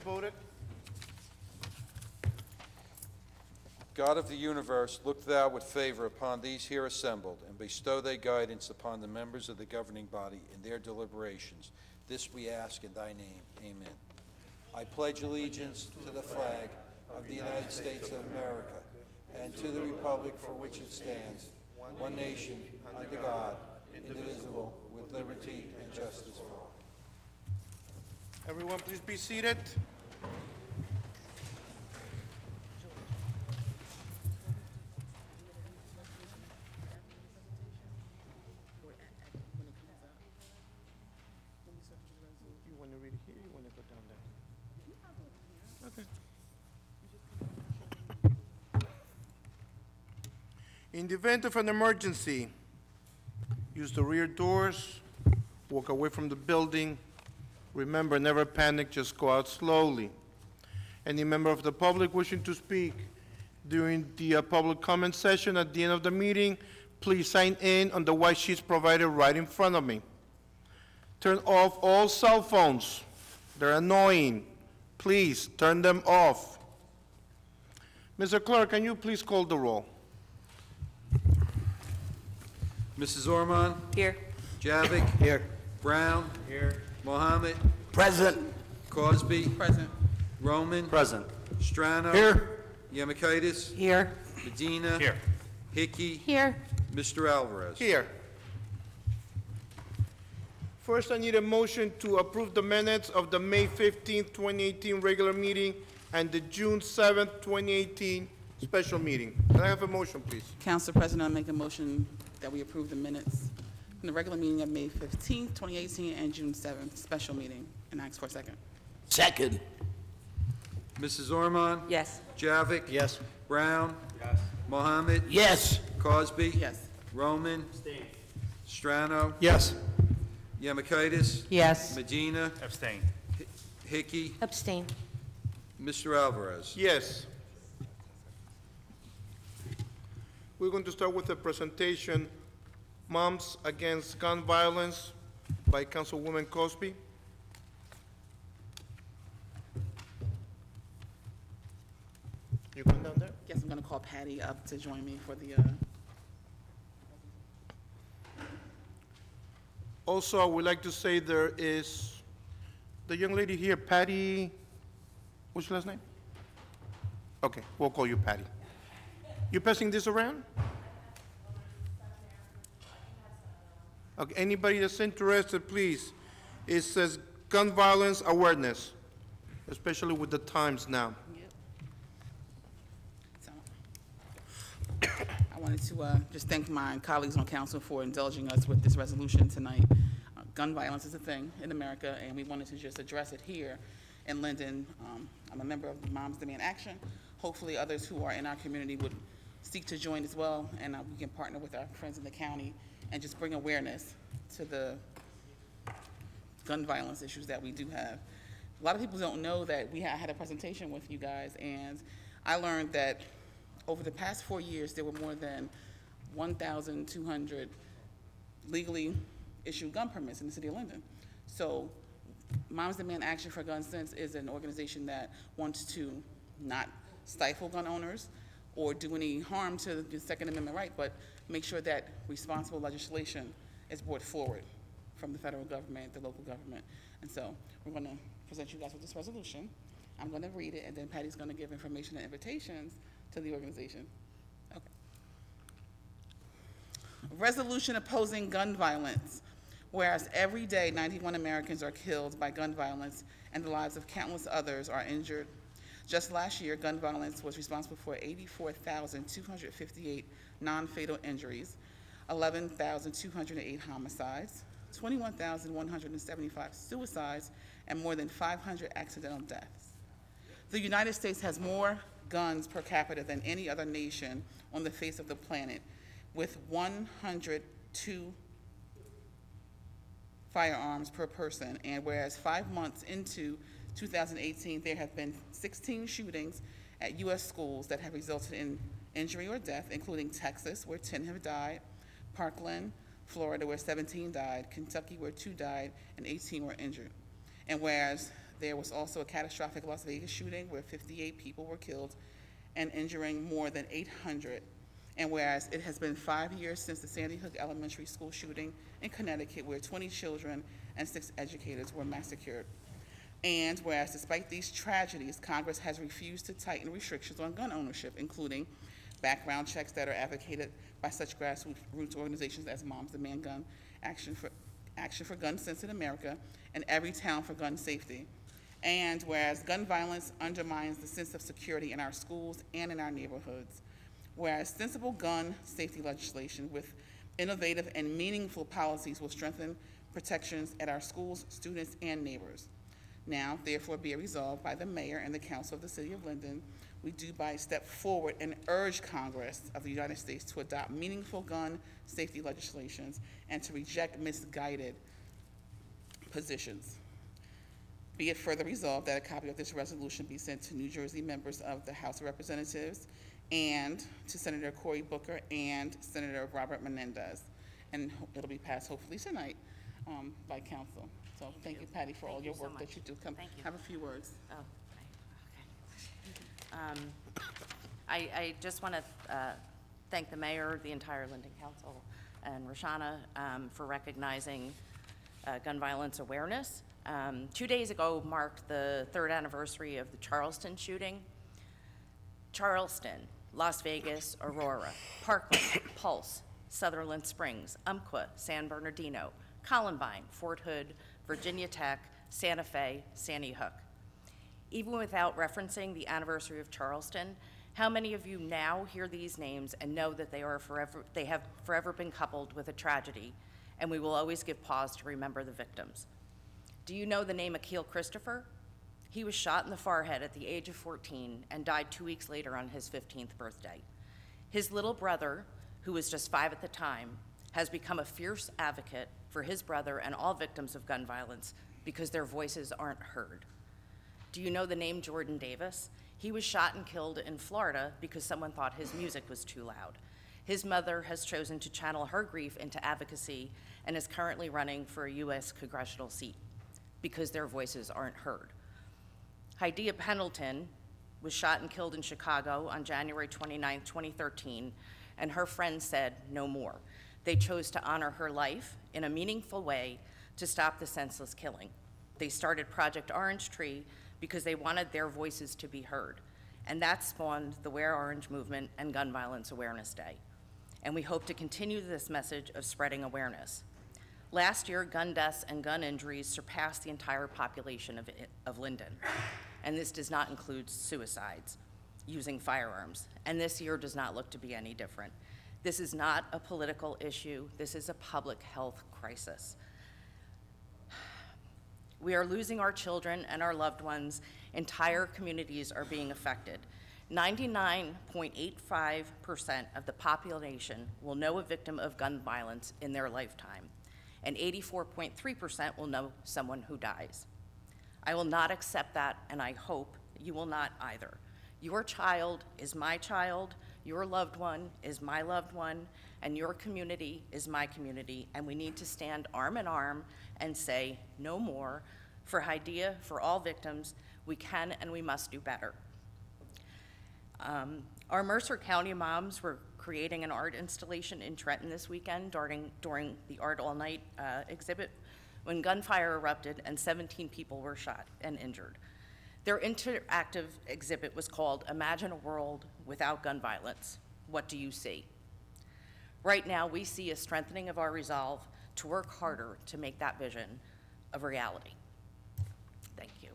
voted. God of the universe, look thou with favor upon these here assembled, and bestow thy guidance upon the members of the governing body in their deliberations. This we ask in thy name. Amen. I pledge allegiance to the flag of the United States of America and to the republic for which it stands, one nation, under God, indivisible, with liberty and justice for all. Everyone, please be seated. You want to read it here? You want to go down there? Okay. In the event of an emergency, use the rear doors, walk away from the building. Remember, never panic, just go out slowly. Any member of the public wishing to speak during the public comment session at the end of the meeting, please sign in on the white sheets provided right in front of me. Turn off all cell phones. They're annoying. Please turn them off. Mr. Clerk, can you please call the roll? Mrs. Orman? Here. Javik? Here. Brown? Here. Mohammed? Present. Cosby? Present. Roman? Present. Strano? Here. Yamikaitis? Here. Medina? Here. Hickey? Here. Mr. Alvarez? Here. First, I need a motion to approve the minutes of the May 15th, 2018 regular meeting and the June 7th, 2018 special meeting. Can I have a motion, please? Council President, I make a motion that we approve the minutes from the regular meeting of May 15th, 2018 and June 7th special meeting, and ask for a second. Second. Mrs. Orman? Yes. Javik? Yes. Brown? Yes. Mohammed? Yes. Cosby? Yes. Roman? Strano? Yes. Yamikaitis? Yes. Medina? Abstain. Hickey? Abstain. Mr. Alvarez? Yes. We're going to start with a presentation, Moms Against Gun Violence by Councilwoman Cosby. You going down there? Yes, I'm going to call Patty up to join me for the, Also, I would like to say there is the young lady here, Patty, what's your last name? Okay, we'll call you Patty. You passing this around? Okay, anybody that's interested, please. It says gun violence awareness, especially with the times now. so. I wanted to just thank my colleagues on council for indulging us with this resolution tonight. Gun violence is a thing in America, and we wanted to just address it here in Linden. I'm a member of the Moms Demand Action. Hopefully others who are in our community would seek to join as well, and we can partner with our friends in the county and just bring awareness to the gun violence issues that we do have. A lot of people don't know that I had a presentation with you guys, and I learned that over the past 4 years, there were more than 1,200 legally issued gun permits in the city of Linden. So Moms Demand Action for Gun Sense is an organization that wants to not stifle gun owners or do any harm to the Second Amendment right, but make sure that responsible legislation is brought forward from the federal government, the local government. And so we're going to present you guys with this resolution. I'm going to read it, and then Patty's going to give information and invitations to the organization. Okay. Resolution opposing gun violence. Whereas every day 91 Americans are killed by gun violence and the lives of countless others are injured. Just last year, gun violence was responsible for 84,258 non-fatal injuries, 11,208 homicides, 21,175 suicides, and more than 500 accidental deaths. The United States has more guns per capita than any other nation on the face of the planet, with 102 firearms per person, and whereas 5 months into 2018, there have been 16 shootings at U.S. schools that have resulted in injury or death, including Texas, where 10 have died, Parkland, Florida, where 17 died, Kentucky, where 2 died, and 18 were injured. And whereas There was also a catastrophic Las Vegas shooting where 58 people were killed and injuring more than 800. And whereas it has been 5 years since the Sandy Hook Elementary School shooting in Connecticut, where 20 children and 6 educators were massacred. And whereas despite these tragedies, Congress has refused to tighten restrictions on gun ownership, including background checks that are advocated by such grassroots organizations as Moms Demand Gun, Action for Gun Sense in America, and Every Town for Gun Safety. And whereas gun violence undermines the sense of security in our schools and in our neighborhoods, whereas sensible gun safety legislation with innovative and meaningful policies will strengthen protections at our schools, students, and neighbors. Now, therefore, be it resolved by the mayor and the council of the city of Linden, we do by step forward and urge Congress of the United States to adopt meaningful gun safety legislations and to reject misguided positions. Be it further resolved that a copy of this resolution be sent to New Jersey members of the House of Representatives and to Senator Cory Booker and Senator Robert Menendez. And it'll be passed hopefully tonight by council. So thank you, Patty, for all your work that you do. Come, have a few words. Oh, okay. I just want to thank the mayor, the entire Linden Council, and Roshana for recognizing gun violence awareness. 2 days ago marked the 3rd anniversary of the Charleston shooting. Charleston, Las Vegas, Aurora, Parkland, Pulse, Sutherland Springs, Umpqua, San Bernardino, Columbine, Fort Hood, Virginia Tech, Santa Fe, Sandy Hook. Even without referencing the anniversary of Charleston, how many of you now hear these names and know that they have forever been coupled with a tragedy, and we will always give pause to remember the victims? Do you know the name Akil Christopher? He was shot in the forehead at the age of 14 and died 2 weeks later on his 15th birthday. His little brother, who was just 5 at the time, has become a fierce advocate for his brother and all victims of gun violence because their voices aren't heard. Do you know the name Jordan Davis? He was shot and killed in Florida because someone thought his music was too loud. His mother has chosen to channel her grief into advocacy and is currently running for a U.S. congressional seat because their voices aren't heard. Hydea Pendleton was shot and killed in Chicago on January 29, 2013, and her friends said no more. They chose to honor her life in a meaningful way to stop the senseless killing. They started Project Orange Tree because they wanted their voices to be heard, and that spawned the Wear Orange movement and Gun Violence Awareness Day. And we hope to continue this message of spreading awareness. Last year, gun deaths and gun injuries surpassed the entire population of Linden, and this does not include suicides using firearms, and this year does not look to be any different. This is not a political issue. This is a public health crisis. We are losing our children and our loved ones. Entire communities are being affected. 99.85% of the population will know a victim of gun violence in their lifetime, and 84.3% will know someone who dies. I will not accept that, and I hope you will not either. Your child is my child, your loved one is my loved one, and your community is my community, and we need to stand arm in arm and say no more. For Hydea, for all victims, we can and we must do better. Our Mercer County moms were creating an art installation in Trenton this weekend during the Art All Night exhibit when gunfire erupted and 17 people were shot and injured. Their interactive exhibit was called Imagine a World Without Gun Violence. What do you see? Right now, we see a strengthening of our resolve to work harder to make that vision a reality. Thank you.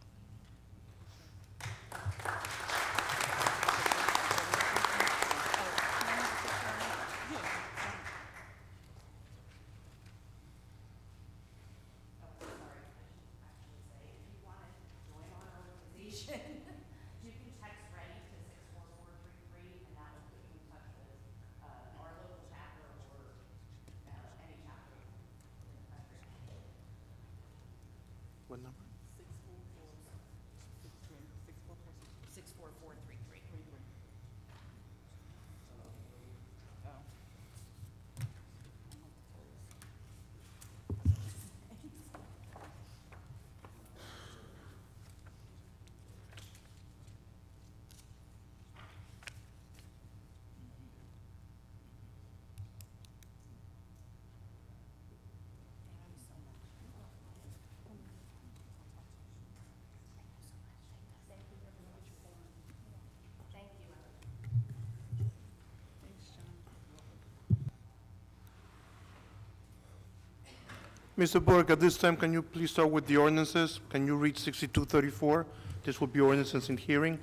Mr. Burke, at this time, can you please start with the ordinances? Can you read 6234? This will be ordinances in hearing.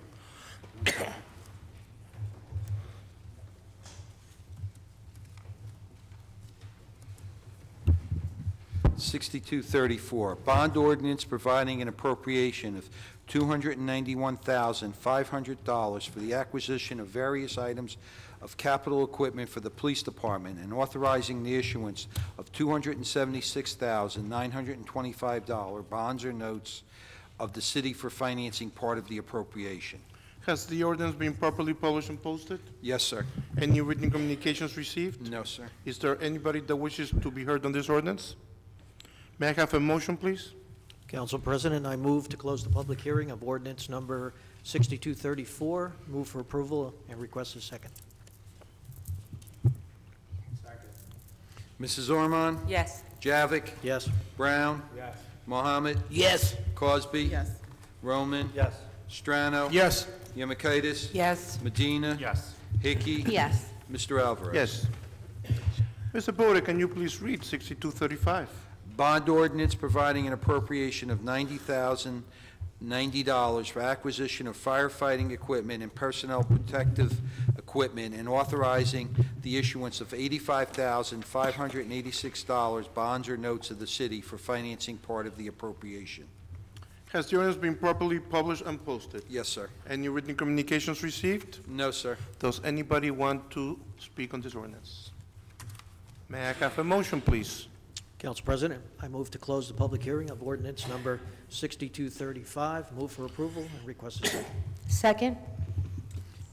6234, bond ordinance providing an appropriation of $291,500 for the acquisition of various items of capital equipment for the police department and authorizing the issuance of $276,925 bonds or notes of the city for financing part of the appropriation. Has the ordinance been properly published and posted? Yes, sir. Any written communications received? No, sir. Is there anybody that wishes to be heard on this ordinance? May I have a motion, please? Council President, I move to close the public hearing of ordinance number 6234. Move for approval and request a second. Mrs. Ormond? Yes. Javik? Yes. Brown? Yes. Mohammed? Yes. Cosby? Yes. Roman? Yes. Strano? Yes. Yemakaitis? Yes. Medina? Yes. Hickey? Yes. Mr. Alvarez? Yes. Mr. Bode, can you please read 6235? Bond ordinance providing an appropriation of $90,090 for acquisition of firefighting equipment and personnel protective equipment and authorizing the issuance of $85,586 bonds or notes of the city for financing part of the appropriation. Has the ordinance been properly published and posted? Yes, sir. Any written communications received? No, sir. Does anybody want to speak on this ordinance? May I have a motion, please? Council President, I move to close the public hearing of ordinance number 6235. Move for approval and request a second. Second?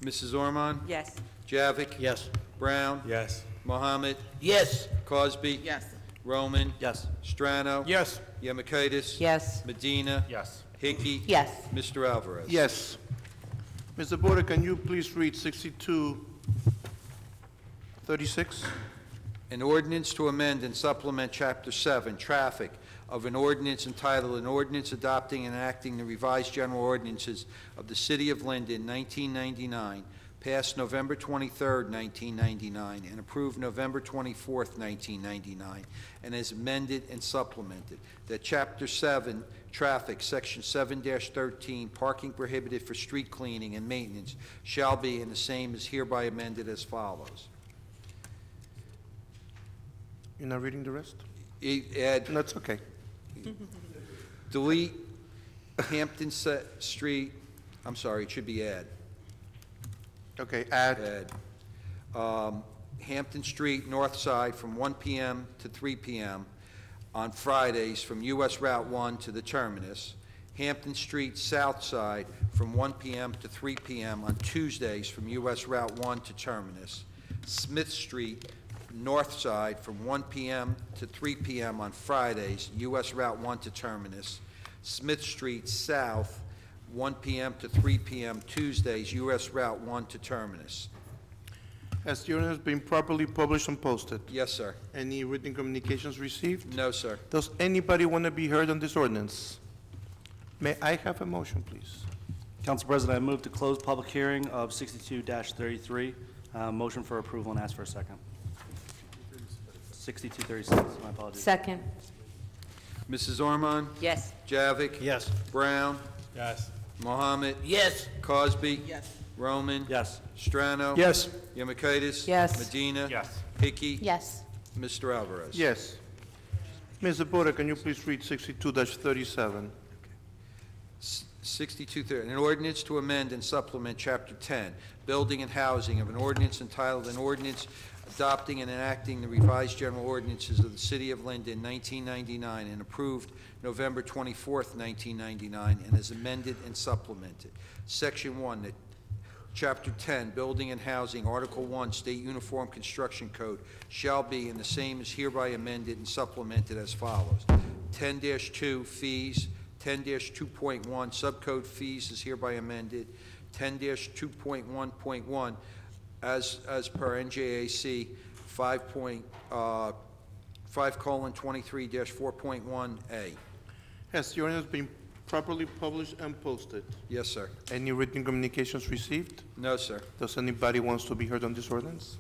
Mrs. Ormond? Yes. Javik? Yes. Brown? Yes. Mohammed? Yes. Cosby? Yes. Roman? Yes. Strano? Yes. Yemakaitis? Yes. Medina? Yes. Hickey? Yes. Mr. Alvarez? Yes. Mr. Bode, can you please read 6236? An ordinance to amend and supplement Chapter 7, Traffic, of an ordinance entitled, An Ordinance Adopting and Enacting the Revised General Ordinances of the City of Linden, 1999, passed November 23, 1999, and approved November 24, 1999, and is amended and supplemented. That Chapter 7, Traffic, Section 7-13, Parking Prohibited for Street Cleaning and Maintenance, shall be, and the same is hereby amended as follows. You're not reading the rest? Add, That's okay. delete Hampton Street, I'm sorry, it should be add. Okay, add. Hampton Street North Side from 1 p.m. to 3 p.m. on Fridays from U.S. Route 1 to the terminus. Hampton Street South Side from 1 p.m. to 3 p.m. on Tuesdays from U.S. Route 1 to terminus. Smith Street North Side from 1 p.m. to 3 p.m. on Fridays, U.S. Route 1 to terminus. Smith Street South, 1 p.m. to 3 p.m. Tuesdays, U.S. Route 1 to terminus. Has the ordinance been properly published and posted? Yes, sir. Any written communications received? No, sir. Does anybody want to be heard on this ordinance? May I have a motion, please? Council President, I move to close public hearing of 62-33. Motion for approval and ask for a second. 6236, my apologies. Second? Mrs. Ormond? Yes. Javik? Yes. Brown? Yes. Mohammed? Yes. Cosby? Yes. Roman? Yes. Strano? Yes. Yemakaitis? Yes. Medina? Yes. Hickey? Yes. Mr. Alvarez? Yes. Mr. Bode, can you please read 62-37? 6230, an ordinance to amend and supplement Chapter 10, Building and Housing, of an ordinance entitled, An Ordinance Adopting and Enacting the Revised General Ordinances of the City of Linden, 1999, and approved November 24, 1999, and is amended and supplemented. Section 1, that Chapter 10, Building and Housing, Article 1, State Uniform Construction Code, shall be, and the same is hereby amended and supplemented as follows. 10-2, Fees. 10-2.1, Subcode Fees is hereby amended. 10-2.1.1, as per NJAC 5:23-4.1A. Has the ordinance been properly published and posted? Yes, sir. Any written communications received? No, sir. Does anybody wants to be heard on this ordinance?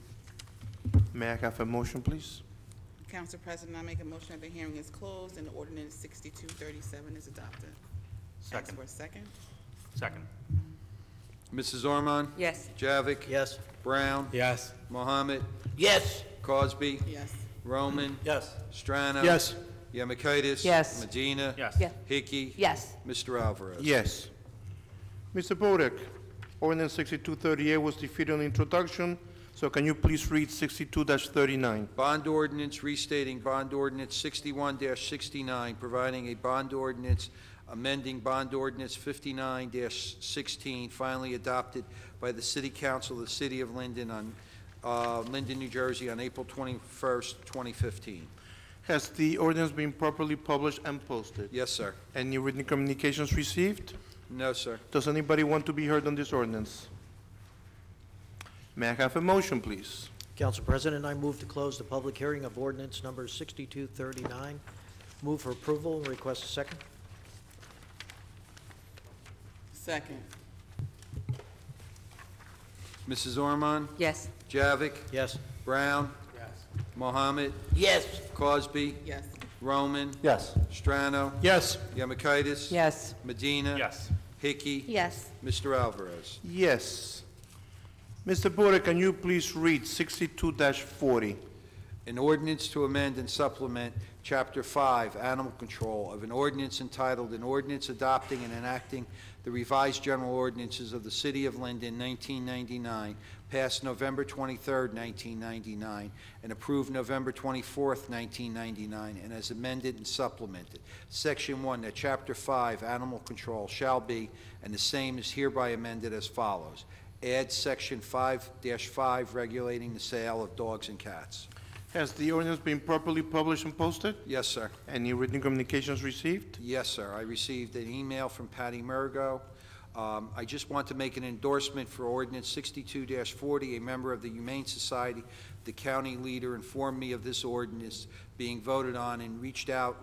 May I have a motion, please? Council President, I make a motion that the hearing is closed and ordinance 6237 is adopted. Ask for a second. Second. Mrs. Ormond? Yes. Javik? Yes. Brown? Yes. Mohammed? Yes. Cosby? Yes. Roman? Yes. Strano? Yes. Yemakaitis? Yes. Medina? Yes. Yes. Hickey? Yes. Mr. Alvarez? Yes. Mr. Burdick, ordinance 6238 was defeated on introduction, so can you please read 62-39? Bond ordinance restating bond ordinance 61-69, providing a bond ordinance amending bond ordinance 59-16, finally adopted by the City Council of the City of Linden on Linden, New Jersey on April 21st, 2015. Has the ordinance been properly published and posted? Yes, sir. Any written communications received? No, sir. Does anybody want to be heard on this ordinance? May I have a motion, please? Council President, I move to close the public hearing of ordinance number 6239. Move for approval and request a second. Second. Mrs. Ormond? Yes. Javik? Yes. Brown? Yes. Mohammed? Yes. Cosby? Yes. Roman? Yes. Strano? Yes. Yemakaitis? Yes. Medina? Yes. Hickey? Yes. Mr. Alvarez? Yes. Mr. Burdick, can you please read 62-40? An ordinance to amend and supplement Chapter 5, Animal Control, of an ordinance entitled, An Ordinance Adopting and Enacting the Revised General Ordinances of the City of Linden, 1999, passed November 23, 1999, and approved November 24, 1999, and as amended and supplemented. Section 1, that Chapter 5, Animal Control, shall be, and the same is hereby amended as follows. Add Section 5-5, regulating the sale of dogs and cats. Has the ordinance been properly published and posted? Yes, sir. Any written communications received? Yes, sir. I received an email from Patty Murgo. I just want to make an endorsement for ordinance 62-40. A member of the Humane Society, the county leader, informed me of this ordinance being voted on and reached out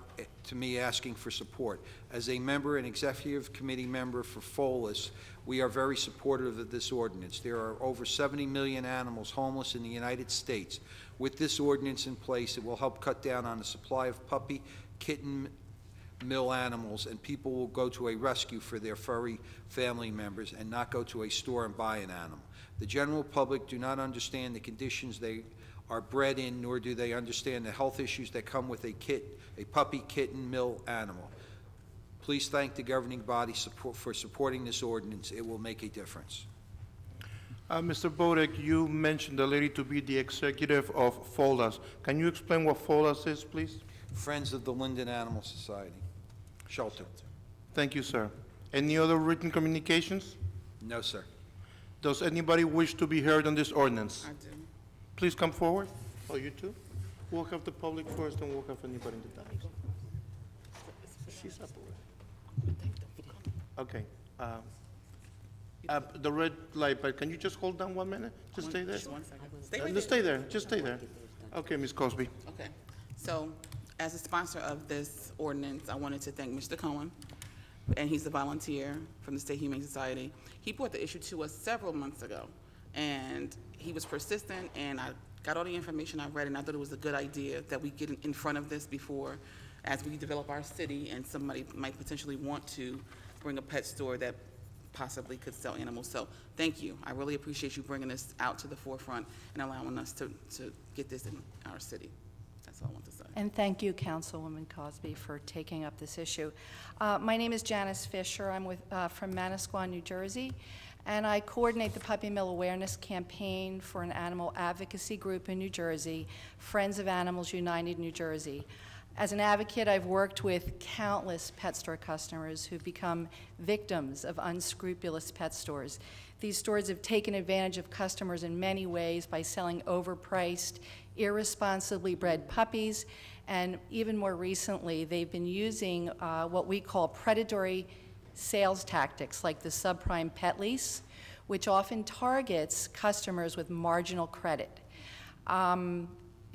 to me asking for support. As a member and executive committee member for FOLAS, we are very supportive of this ordinance. There are over 70 million animals homeless in the United States. With this ordinance in place, it will help cut down on the supply of puppy, kitten, mill animals, and people will go to a rescue for their furry family members and not go to a store and buy an animal. The general public do not understand the conditions they are bred in, nor do they understand the health issues that come with a puppy, kitten, mill animal. Please thank the governing body for supporting this ordinance. It will make a difference. Mr. Burdick, you mentioned the lady to be the executive of FOLAS. Can you explain what FOLAS is, please? Friends of the Linden Animal Society Shelter. Thank you, sir. Any other written communications? No, sir. Does anybody wish to be heard on this ordinance? I do. Please come forward. Oh, you too? We'll have the public first, and we'll have anybody in the dais. She's up already. Okay. The red light, but can you just hold down 1 minute? Just stay there. Just 1 second. Stay right Just there. stay there. Just stay there. Okay, Ms. Cosby. Okay. So, as a sponsor of this ordinance, I wanted to thank Mr. Cohen, and he's a volunteer from the State Humane Society. He brought the issue to us several months ago, and he was persistent, and I got all the information I read, and I thought it was a good idea that we get in front of this before, as we develop our city, and somebody might potentially want to bring a pet store that possibly could sell animals. So thank you. I really appreciate you bringing this out to the forefront and allowing us to get this in our city. That's all I want to say. And thank you, Councilwoman Cosby, for taking up this issue. My name is Janice Fisher. I'm from Manasquan, New Jersey, and I coordinate the Puppy Mill Awareness Campaign for an animal advocacy group in New Jersey, Friends of Animals United New Jersey. As an advocate, I've worked with countless pet store customers who've become victims of unscrupulous pet stores. These stores have taken advantage of customers in many ways by selling overpriced, irresponsibly bred puppies, and even more recently, they've been using what we call predatory sales tactics, like the subprime pet lease, which often targets customers with marginal credit.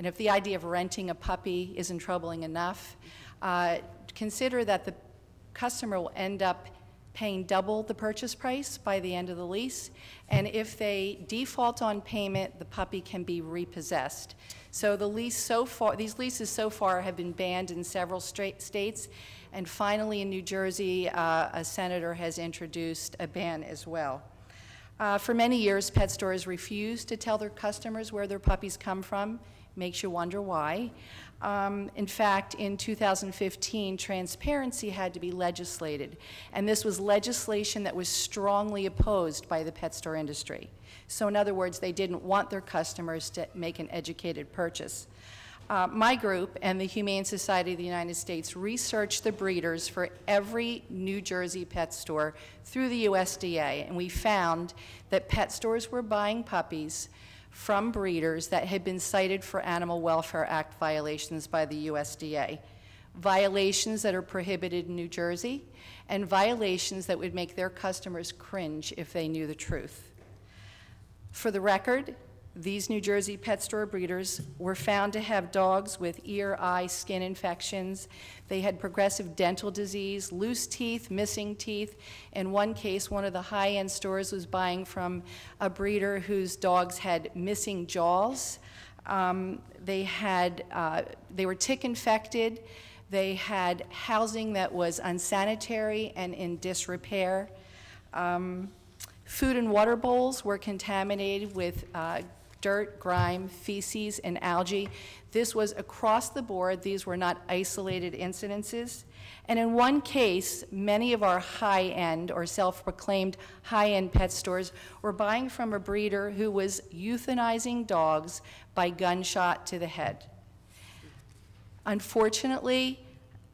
And if the idea of renting a puppy isn't troubling enough, consider that the customer will end up paying double the purchase price by the end of the lease, and if they default on payment, the puppy can be repossessed. So the lease so far, these leases so far have been banned in several states, and finally in New Jersey, a senator has introduced a ban as well. For many years, pet stores refused to tell their customers where their puppies come from. Makes you wonder why. In fact, in 2015, transparency had to be legislated, and this was legislation that was strongly opposed by the pet store industry. So in other words, they didn't want their customers to make an educated purchase. My group and the Humane Society of the United States researched the breeders for every New Jersey pet store through the USDA, and we found that pet stores were buying puppies from breeders that had been cited for Animal Welfare Act violations by the USDA, violations that are prohibited in New Jersey, and violations that would make their customers cringe if they knew the truth. For the record, these New Jersey pet store breeders were found to have dogs with ear, eye, skin infections. They had progressive dental disease, loose teeth, missing teeth. In one case, one of the high-end stores was buying from a breeder whose dogs had missing jaws. They were tick infected. They had housing that was unsanitary and in disrepair. Food and water bowls were contaminated with dirt, grime, feces, and algae. This was across the board. These were not isolated incidences. And in one case, many of our high-end or self-proclaimed high-end pet stores were buying from a breeder who was euthanizing dogs by gunshot to the head. Unfortunately,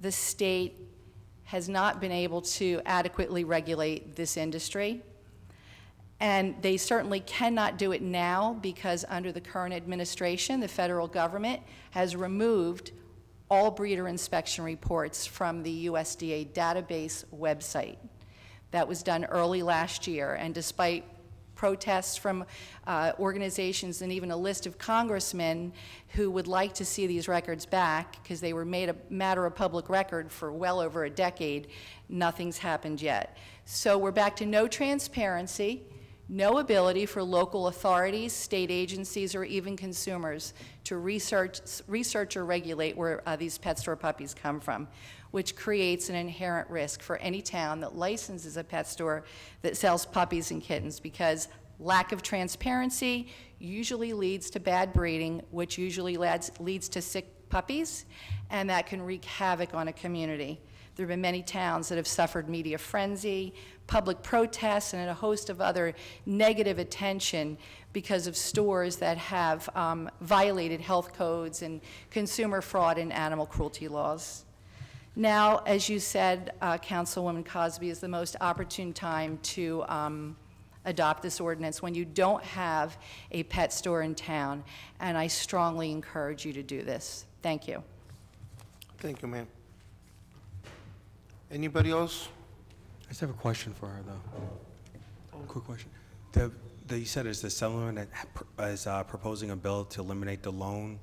the state has not been able to adequately regulate this industry. And they certainly cannot do it now because under the current administration, the federal government has removed all breeder inspection reports from the USDA database website. That was done early last year, and despite protests from organizations and even a list of congressmen who would like to see these records back because they were made a matter of public record for well over a decade, nothing's happened yet. So we're back to no transparency, no ability for local authorities, state agencies, or even consumers to research or regulate where these pet store puppies come from, which creates an inherent risk for any town that licenses a pet store that sells puppies and kittens, because lack of transparency usually leads to bad breeding, which usually leads to sick puppies, and that can wreak havoc on a community. There have been many towns that have suffered media frenzy, public protests, and a host of other negative attention because of stores that have violated health codes and consumer fraud and animal cruelty laws. Now, as you said, Councilwoman Cosby, is the most opportune time to adopt this ordinance when you don't have a pet store in town, and I strongly encourage you to do this. Thank you. Thank you, ma'am. Anybody else? I just have a question for her, though. Quick question. You said is the settlement that is proposing a bill to eliminate the loan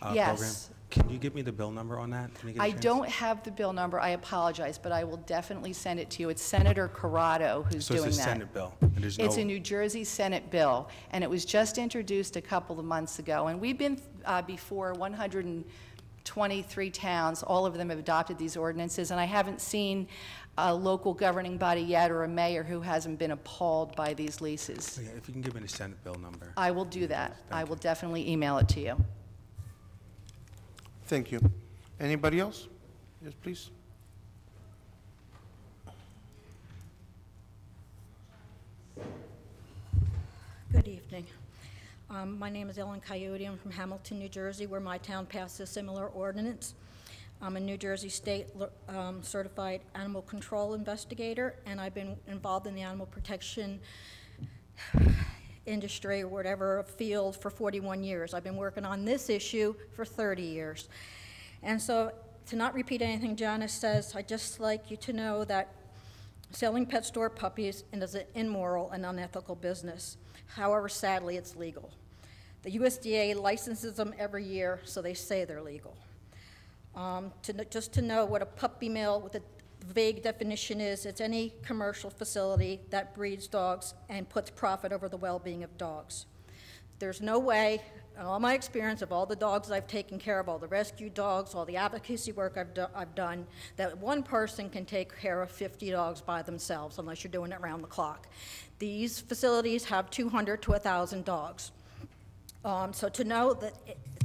program? Yes. Can you give me the bill number on that? I don't have the bill number. I apologize, but I will definitely send it to you. It's Senator Corrado who's doing that. So it's a Senate bill? And there's It's a New Jersey Senate bill, and it was just introduced a couple of months ago. And we've been before 123 towns. All of them have adopted these ordinances, and I haven't seen a local governing body yet or a mayor who hasn't been appalled by these leases. Yeah, if you can give me the Senate bill number. I will do that. I will definitely email it to you. Thank you. Anybody else? Yes, please. Good evening. My name is Ellen Coyote. I'm from Hamilton, New Jersey, where my town passed a similar ordinance. I'm a New Jersey State certified animal control investigator, and I've been involved in the animal protection industry or whatever field for 41 years. I've been working on this issue for 30 years. And so, to not repeat anything Janice says, I'd just like you to know that selling pet store puppies is an immoral and unethical business. However, sadly, it's legal. The USDA licenses them every year, so they say they're legal. Just to know what a puppy mill with The vague definition is it's any commercial facility that breeds dogs and puts profit over the well-being of dogs. There's no way, in all my experience of all the dogs I've taken care of, all the rescue dogs, all the advocacy work I've done, that one person can take care of 50 dogs by themselves unless you're doing it around the clock. These facilities have 200 to 1,000 dogs. So to know that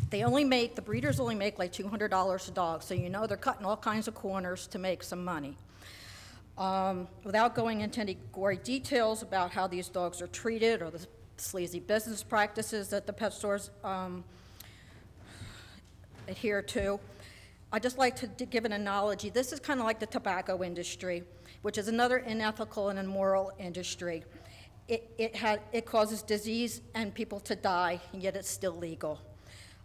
the breeders only make like $200 a dog, so you know they're cutting all kinds of corners to make some money. Without going into any gory details about how these dogs are treated or the sleazy business practices that the pet stores adhere to, I'd just like to give an analogy. This is kind of like the tobacco industry, which is another unethical and immoral industry. It causes disease and people to die, and yet it's still legal.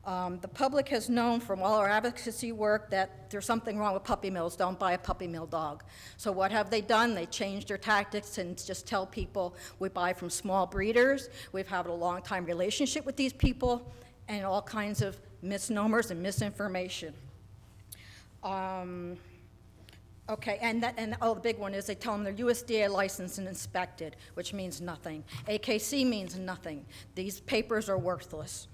The public has known from all our advocacy work that there's something wrong with puppy mills. Don't buy a puppy mill dog. So what have they done? They changed their tactics and just tell people we buy from small breeders. We've had a long-time relationship with these people, and all kinds of misnomers and misinformation. Okay, and the big one is they tell them they're USDA licensed and inspected, which means nothing. AKC means nothing. These papers are worthless.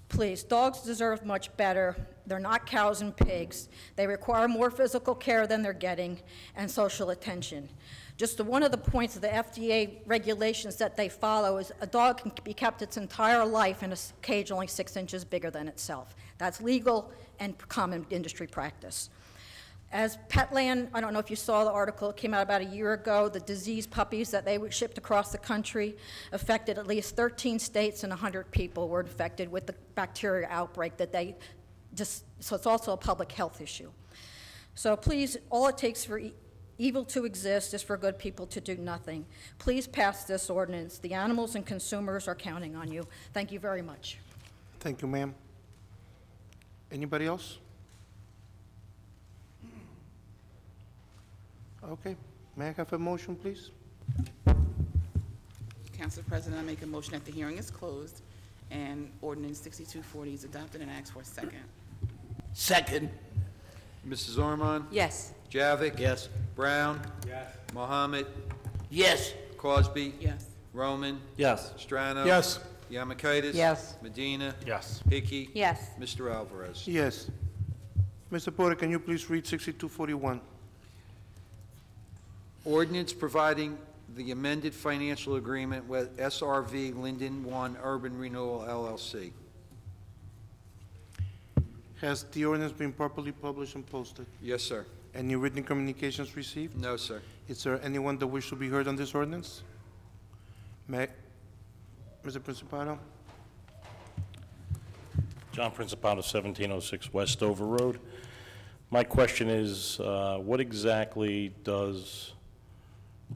Please, dogs deserve much better. They're not cows and pigs. They require more physical care than they're getting and social attention. Just one of the points of the FDA regulations that they follow is a dog can be kept its entire life in a cage only 6 inches bigger than itself. That's legal and common industry practice. As Petland, I don't know if you saw the article, it came out about a year ago, the diseased puppies that they shipped across the country affected at least 13 states and 100 people were infected with the bacteria outbreak so it's also a public health issue. So please, all it takes for evil to exist is for good people to do nothing. Please pass this ordinance. The animals and consumers are counting on you. Thank you very much. Thank you, ma'am. Anybody else? Okay. May I have a motion, please? Council President, I make a motion that the hearing is closed and ordinance 6240 is adopted and ask for a second. Second. Mrs. Ormond? Yes. Javik? Yes. Brown? Yes. Mohammed? Yes. Crosby? Yes. Roman? Yes. Strano? Yes. Yamakaitis? Yes. Medina? Yes. Hickey? Yes. Mr. Alvarez? Yes. Mr. Porter, can you please read 6241? Ordinance providing the amended financial agreement with SRV Linden 1 Urban Renewal LLC. Has the ordinance been properly published and posted? Yes, sir. Any written communications received? No, sir. Is there anyone that wishes to be heard on this ordinance? Mr. Principado? John Principado, 1706 Westover Road. My question is, what exactly does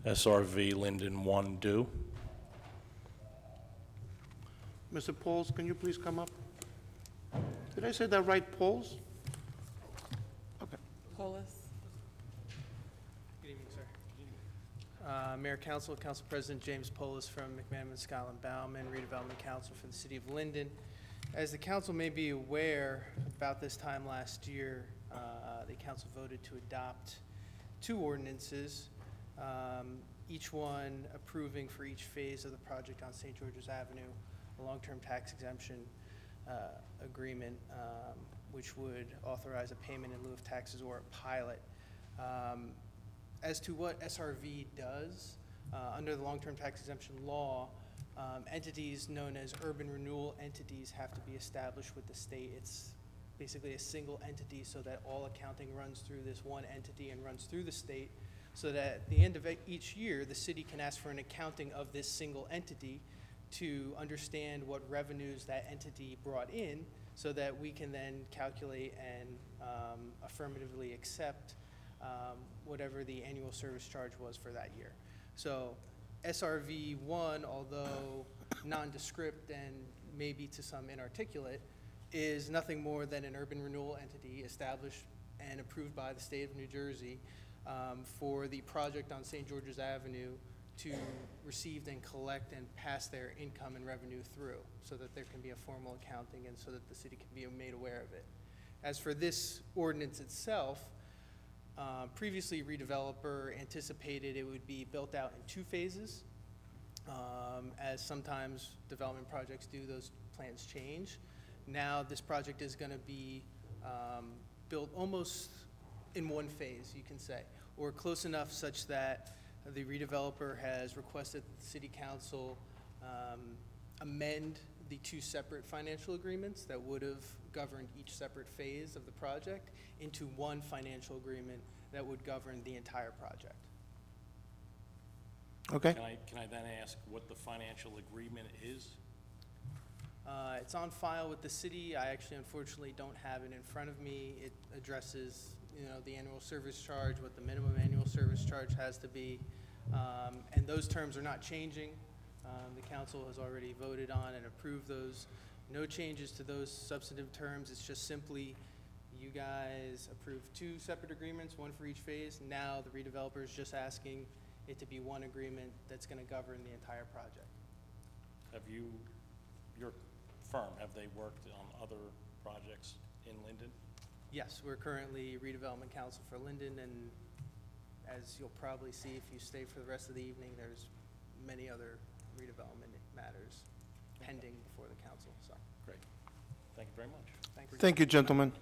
SRV Linden 1 do? Mr. Pauls, can you please come up? Did I say that right, Pauls? Okay. Polis? Good evening, sir. Mayor, Council President James Polis from McMahon, Scotland Bauman, Redevelopment Council for the City of Linden. As the council may be aware, about this time last year, the council voted to adopt 2 ordinances, each one approving for each phase of the project on St. George's Avenue, a long-term tax exemption agreement, which would authorize a payment in lieu of taxes or a pilot. As to what SRV does, under the long-term tax exemption law, entities known as urban renewal entities have to be established with the state. It's basically a single entity so that all accounting runs through this one entity and runs through the state, so that at the end of each year, the city can ask for an accounting of this single entity to understand what revenues that entity brought in, so that we can then calculate and affirmatively accept whatever the annual service charge was for that year. So SRV 1, although nondescript and maybe to some inarticulate, is nothing more than an urban renewal entity established and approved by the state of New Jersey for the project on St. George's Avenue to receive and collect and pass their income and revenue through, so that there can be a formal accounting and so that the city can be made aware of it. As for this ordinance itself, Previously, redeveloper anticipated it would be built out in 2 phases. As sometimes development projects do, those plans change. Now, this project is going to be built almost in 1 phase, you can say, or close enough such that the redeveloper has requested that the City Council amend the 2 separate financial agreements that would have governed each separate phase of the project into 1 financial agreement that would govern the entire project. Okay. Can I then ask what the financial agreement is? It's on file with the city. I actually unfortunately don't have it in front of me. It addresses, the annual service charge, what the minimum annual service charge has to be. And those terms are not changing. The council has already voted on and approved those. No changes to those substantive terms. It's just simply you guys approved 2 separate agreements, 1 for each phase. Now the redeveloper is just asking it to be 1 agreement that's going to govern the entire project. Have you, your firm, have they worked on other projects in Linden? Yes, we're currently redevelopment counsel for Linden, and as you'll probably see if you stay for the rest of the evening, there's many other redevelopment matters pending before the council. So, great. Thank you very much. Thank you, gentlemen.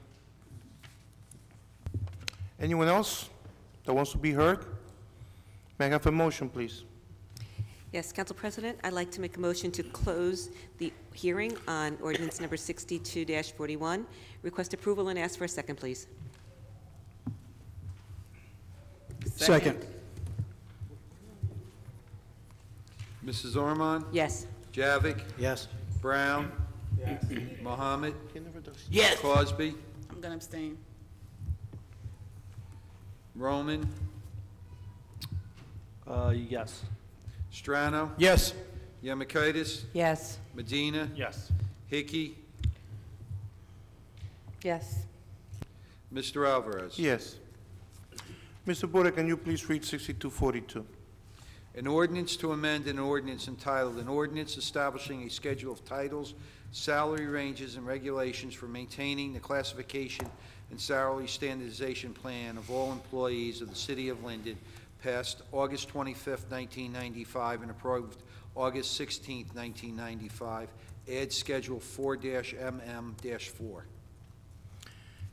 Anyone else that wants to be heard? May I have a motion, please? Yes, Council President, I'd like to make a motion to close the hearing on ordinance number 62-41. Request approval and ask for a second, please. Second. Mrs. Ormond? Yes. Javik? Yes. Brown? Yes. Mohammed? Yes. Crosby? I'm going to abstain. Roman? Yes. Strano? Yes. Yemakaitis? Yes. Medina? Yes. Hickey? Yes. Mr. Alvarez? Yes. Mr. Porter, can you please read 6242? An ordinance to amend an ordinance entitled, an ordinance establishing a schedule of titles, salary ranges, and regulations for maintaining the classification and salary standardization plan of all employees of the City of Linden, passed August 25th, 1995, and approved August 16th, 1995. Add Schedule 4-MM-4.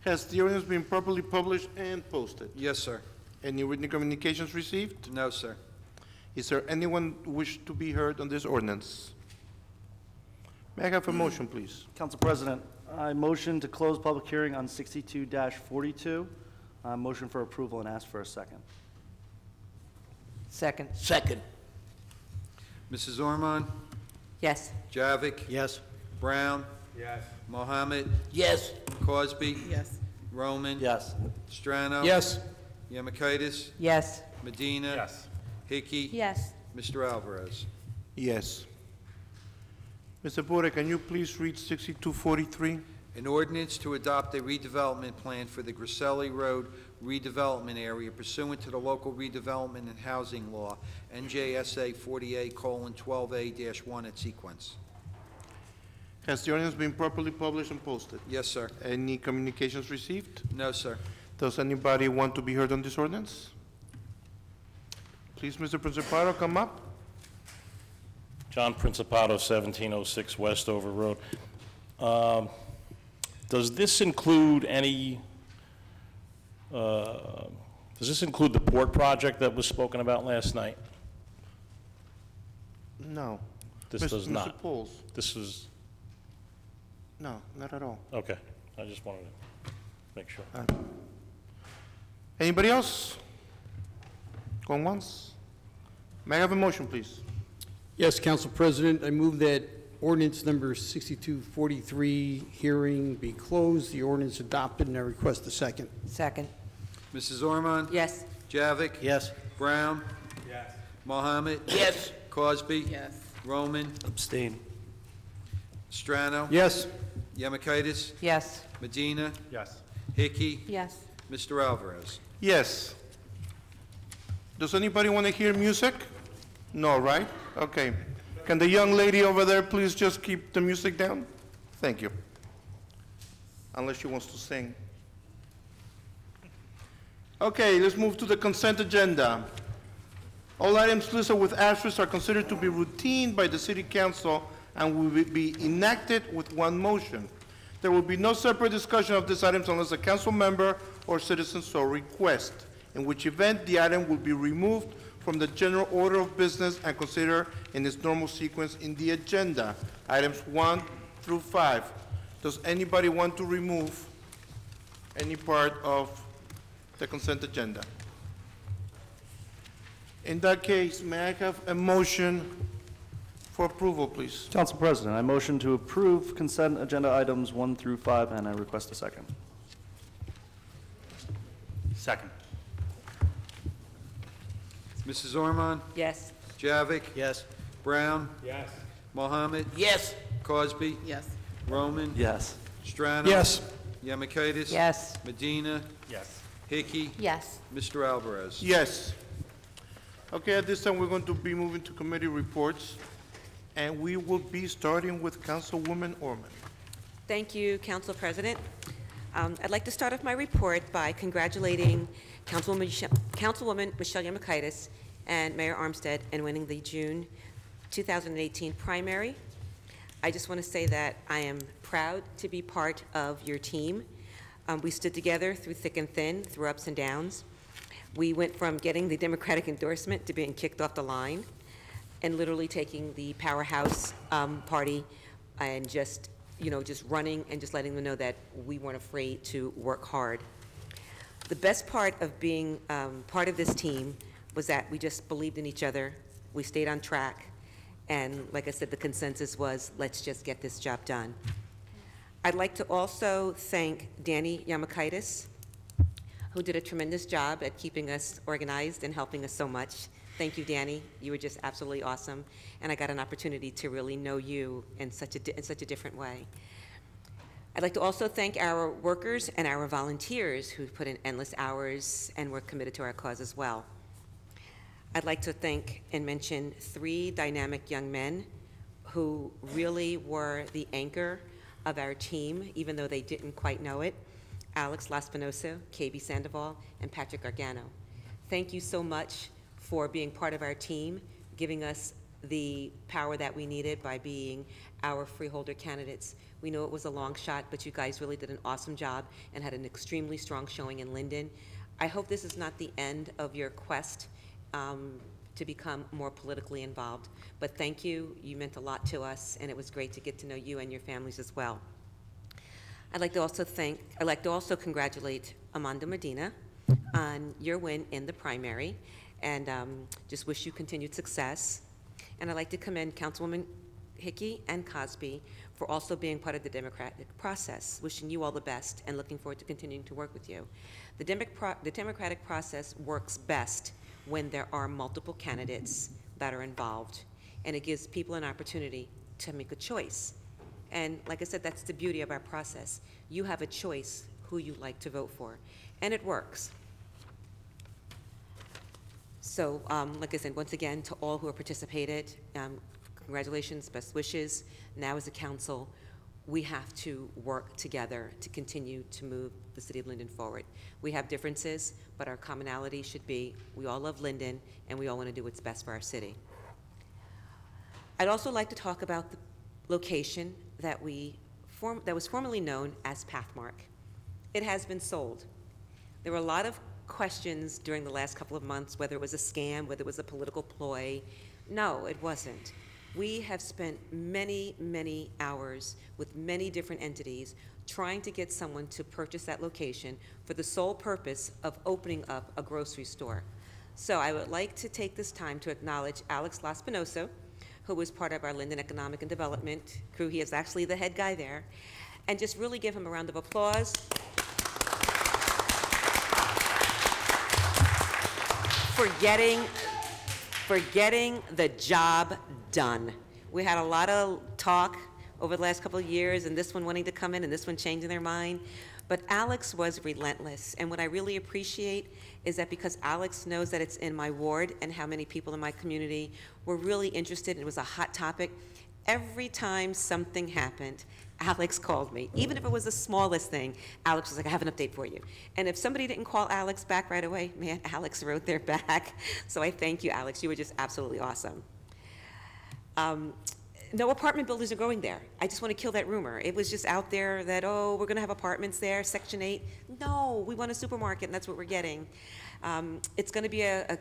Has the ordinance been properly published and posted? Yes, sir. Any written communications received? No, sir. Is there anyone wish to be heard on this ordinance? May I have a motion, please? Council President, I motion to close public hearing on 62-42. Motion for approval and ask for a second. Second. Second. Mrs. Ormond? Yes. Javik? Yes. Brown? Yes. Mohammed? Yes. Crosby? Yes. Roman? Yes. Strano? Yes. Yemakaitis? Yes. Medina? Yes. Hickey? Yes. Mr. Alvarez? Yes. Mr. Porter, can you please read 6243? An ordinance to adopt a redevelopment plan for the Griselli Road redevelopment area pursuant to the local redevelopment and housing law, NJSA 48:12A-1 at sequence. Has the ordinance been properly published and posted? Yes, sir. Any communications received? No, sir. Does anybody want to be heard on this ordinance? Please, Mr. Principato, come up. John Principato, 1706 Westover Road. Does this include any, does this include the port project that was spoken about last night? No. This does not. Mr. Pauls? This is, No, not at all. okay, I just wanted to make sure. Anybody else? Going once? May I have a motion, please? Yes, Council President, I move that ordinance number 6243 hearing be closed, the ordinance adopted, and I request a second. Second. Mrs. Ormond? Yes. Javik? Yes. Brown? Yes. Mohammed? Yes. Crosby? Yes. Roman? Abstain. Strano? Yes. Yemakaitis? Yes. Medina? Yes. Hickey? Yes. Mr. Alvarez? Yes. Does anybody want to hear music? No, right? Okay. Can the young lady over there please just keep the music down? Thank you. Unless she wants to sing. Okay, let's move to the consent agenda. All items listed with asterisks are considered to be routine by the City Council and will be enacted with one motion. There will be no separate discussion of these items unless a council member or citizen so request, in which event the item will be removed from the general order of business and considered in its normal sequence in the agenda, items 1 through 5. Does anybody want to remove any part of the consent agenda? In that case, may I have a motion for approval, please? Council President, I motion to approve consent agenda items 1 through 5, and I request a second. Second. Mrs. Ormond? Yes. Javik? Yes. Brown? Yes. Mohammed? Yes. Cosby? Yes. Roman? Yes. Strano? Yes. Yamakaitis? Yes. Medina? Yes. Hickey? Yes. Mr. Alvarez? Yes. Okay, at this time, we're going to be moving to committee reports, and we will be starting with Councilwoman Orman. Thank you, Council President. I'd like to start off my report by congratulating Councilwoman Michelle Yamakaitis and Mayor Armstead in winning the June 2018 primary. I just want to say that I am proud to be part of your team. We stood together through thick and thin, through ups and downs. We went from getting the Democratic endorsement to being kicked off the line and literally taking the powerhouse party and just running and just letting them know that we weren't afraid to work hard. The best part of being part of this team was that we just believed in each other. We stayed on track. And like I said, the consensus was, let's just get this job done. I'd like to also thank Danny Yamakaitis, who did a tremendous job at keeping us organized and helping us so much. Thank you, Danny. You were just absolutely awesome. And I got an opportunity to really know you in such a different way. I'd like to also thank our workers and our volunteers who put in endless hours and were committed to our cause as well. I'd like to thank and mention 3 dynamic young men who really were the anchor of our team, even though they didn't quite know it. Alex Laspinoso, KB Sandoval, and Patrick Gargano. Thank you so much for being part of our team, giving us the power that we needed by being our freeholder candidates. We know it was a long shot, but you guys really did an awesome job and had an extremely strong showing in Linden. I hope this is not the end of your quest to become more politically involved, but thank you. You meant a lot to us, and it was great to get to know you and your families as well. I'd like to also congratulate Amanda Medina on your win in the primary, and just wish you continued success. And I'd like to commend Councilwoman Hickey and Cosby for also being part of the democratic process. Wishing you all the best and looking forward to continuing to work with you. The democratic process works best when there are multiple candidates that are involved, and it gives people an opportunity to make a choice. And like I said, that's the beauty of our process. You have a choice who you like to vote for, and it works. So, like I said, once again, to all who have participated, congratulations, best wishes. Now as a council, we have to work together to continue to move the city of Linden forward. We have differences, but our commonality should be we all love Linden, and we all want to do what's best for our city. I'd also like to talk about the location that was formerly known as Pathmark. It has been sold. There were a lot of questions during the last couple of months, whether it was a scam, whether it was a political ploy. No, it wasn't. We have spent many, many hours with many different entities trying to get someone to purchase that location for the sole purpose of opening up a grocery store. So I would like to take this time to acknowledge Alex Laspinoso, who was part of our Linden Economic and Development crew. He is actually the head guy there. And just really give him a round of applause. For getting the job done. We had a lot of talk over the last couple of years, and this one wanting to come in and this one changing their mind. But Alex was relentless, and what I really appreciate is that because Alex knows that it's in my ward and how many people in my community were really interested, and it was a hot topic, Every time something happened, Alex called me. Even if it was the smallest thing, Alex was like, I have an update for you. And if somebody didn't call Alex back right away, man, Alex wrote their back. So I thank you, Alex. You were just absolutely awesome. No apartment buildings are going there. I just want to kill that rumor. It was just out there that, oh, we're going to have apartments there, Section 8. No, we want a supermarket, and that's what we're getting. It's going to be a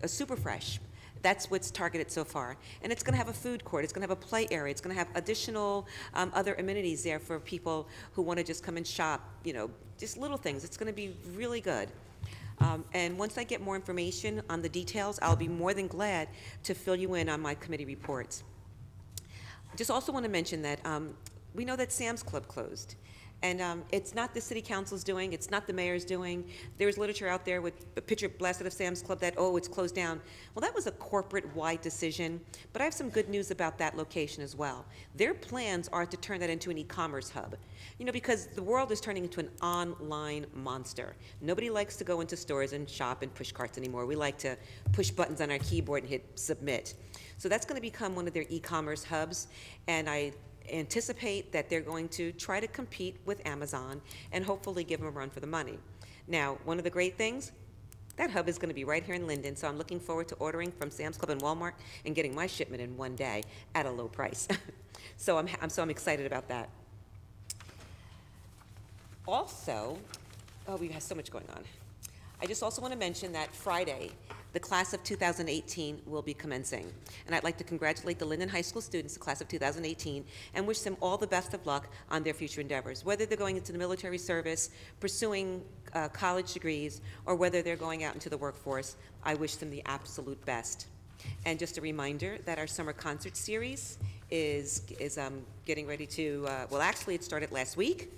super fresh. That's what's targeted so far. And it's going to have a food court. It's going to have a play area. It's going to have additional other amenities there for people who want to just come and shop, you know, just little things. It's going to be really good. And once I get more information on the details, I'll be more than glad to fill you in on my committee reports. Just also want to mention that we know that Sam's Club closed. And it's not the city council's doing, it's not the mayor's doing. There's literature out there with a picture blasted of Sam's Club that, oh, it's closed down. Well, that was a corporate-wide decision, but I have some good news about that location as well. Their plans are to turn that into an e-commerce hub. You know, because the world is turning into an online monster. Nobody likes to go into stores and shop and push carts anymore. We like to push buttons on our keyboard and hit submit. So that's going to become one of their e-commerce hubs, and I anticipate that they're going to try to compete with Amazon and hopefully give them a run for the money. Now, one of the great things, that hub is going to be right here in Linden, so I'm looking forward to ordering from Sam's Club and Walmart and getting my shipment in one day at a low price. So I'm excited about that. Also, oh, we have so much going on. I just also want to mention that Friday, the class of 2018 will be commencing. And I'd like to congratulate the Linden High School students, the class of 2018, and wish them all the best of luck on their future endeavors. Whether they're going into the military service, pursuing college degrees, or whether they're going out into the workforce, I wish them the absolute best. And just a reminder that our summer concert series is getting ready to, well, actually it started last week.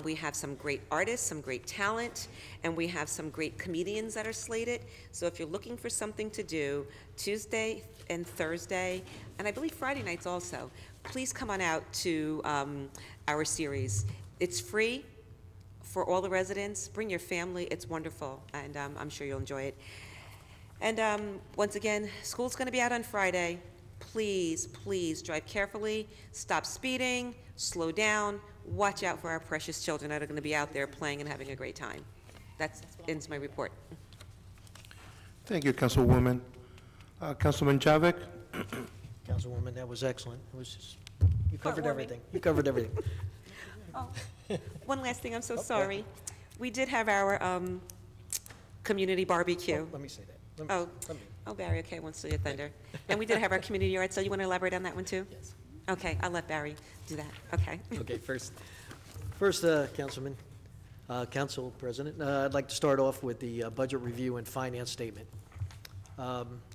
We have some great artists, some great talent, and we have some great comedians that are slated. So if you're looking for something to do Tuesday and Thursday, and I believe Friday nights also, please come on out to our series. It's free for all the residents. Bring your family. It's wonderful, and I'm sure you'll enjoy it. And once again, school's going to be out on Friday. Please, please drive carefully, stop speeding, slow down, watch out for our precious children that are going to be out there playing and having a great time. That ends my report. Thank you, Councilwoman. Councilman Javik? Councilwoman, that was excellent. It was just, you covered everything. You covered everything. Oh, one last thing, I'm so sorry. We did have our community barbecue. Let me say that. Oh, Barry, okay, I won't steal your thunder. And we did have our community yard, so you want to elaborate on that one too? Yes. Okay, I'll let Barry do that, okay. Okay, first, Councilman, Council President, I'd like to start off with the budget review and finance statement.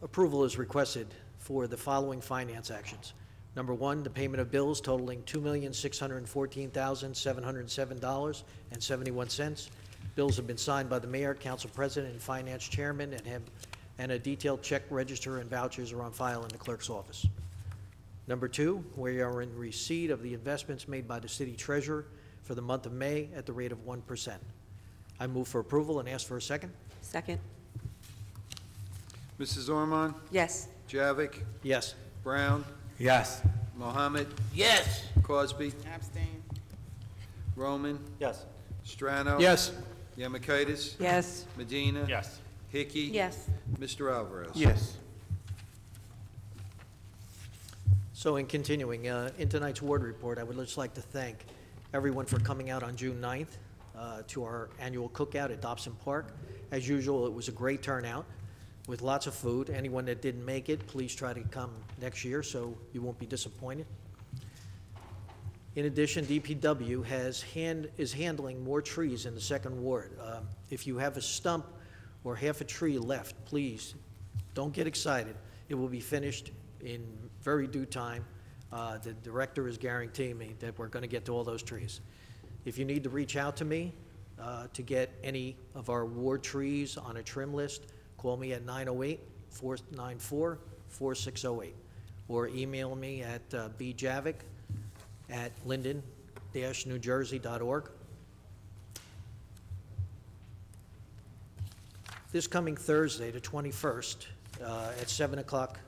Approval is requested for the following finance actions. Number one, the payment of bills totaling $2,614,707.71. Bills have been signed by the mayor, council president, and finance chairman, and a detailed check register and vouchers are on file in the clerk's office. Number two, we are in receipt of the investments made by the city treasurer for the month of May at the rate of 1%. I move for approval and ask for a second. Second. Mrs. Ormond? Yes. Javik? Yes. Brown? Yes. Mohammed? Yes. Cosby? Abstain. Roman? Yes. Strano? Yes. Yemakaitis? Yes. Medina? Yes. Hickey? Yes. Mr. Alvarez? Yes. So in continuing, in tonight's ward report, I would just like to thank everyone for coming out on June 9th to our annual cookout at Dobson Park. As usual, it was a great turnout with lots of food. Anyone that didn't make it, please try to come next year so you won't be disappointed. In addition, DPW is handling more trees in the second ward. If you have a stump or half a tree left, please don't get excited. It will be finished in very due time. The director is guaranteeing me that we're going to get to all those trees. If you need to reach out to me to get any of our ward trees on a trim list, call me at 908-494-4608 or email me at bjavik@linden-newjersey.org. This coming Thursday, the 21st, at 7 o'clock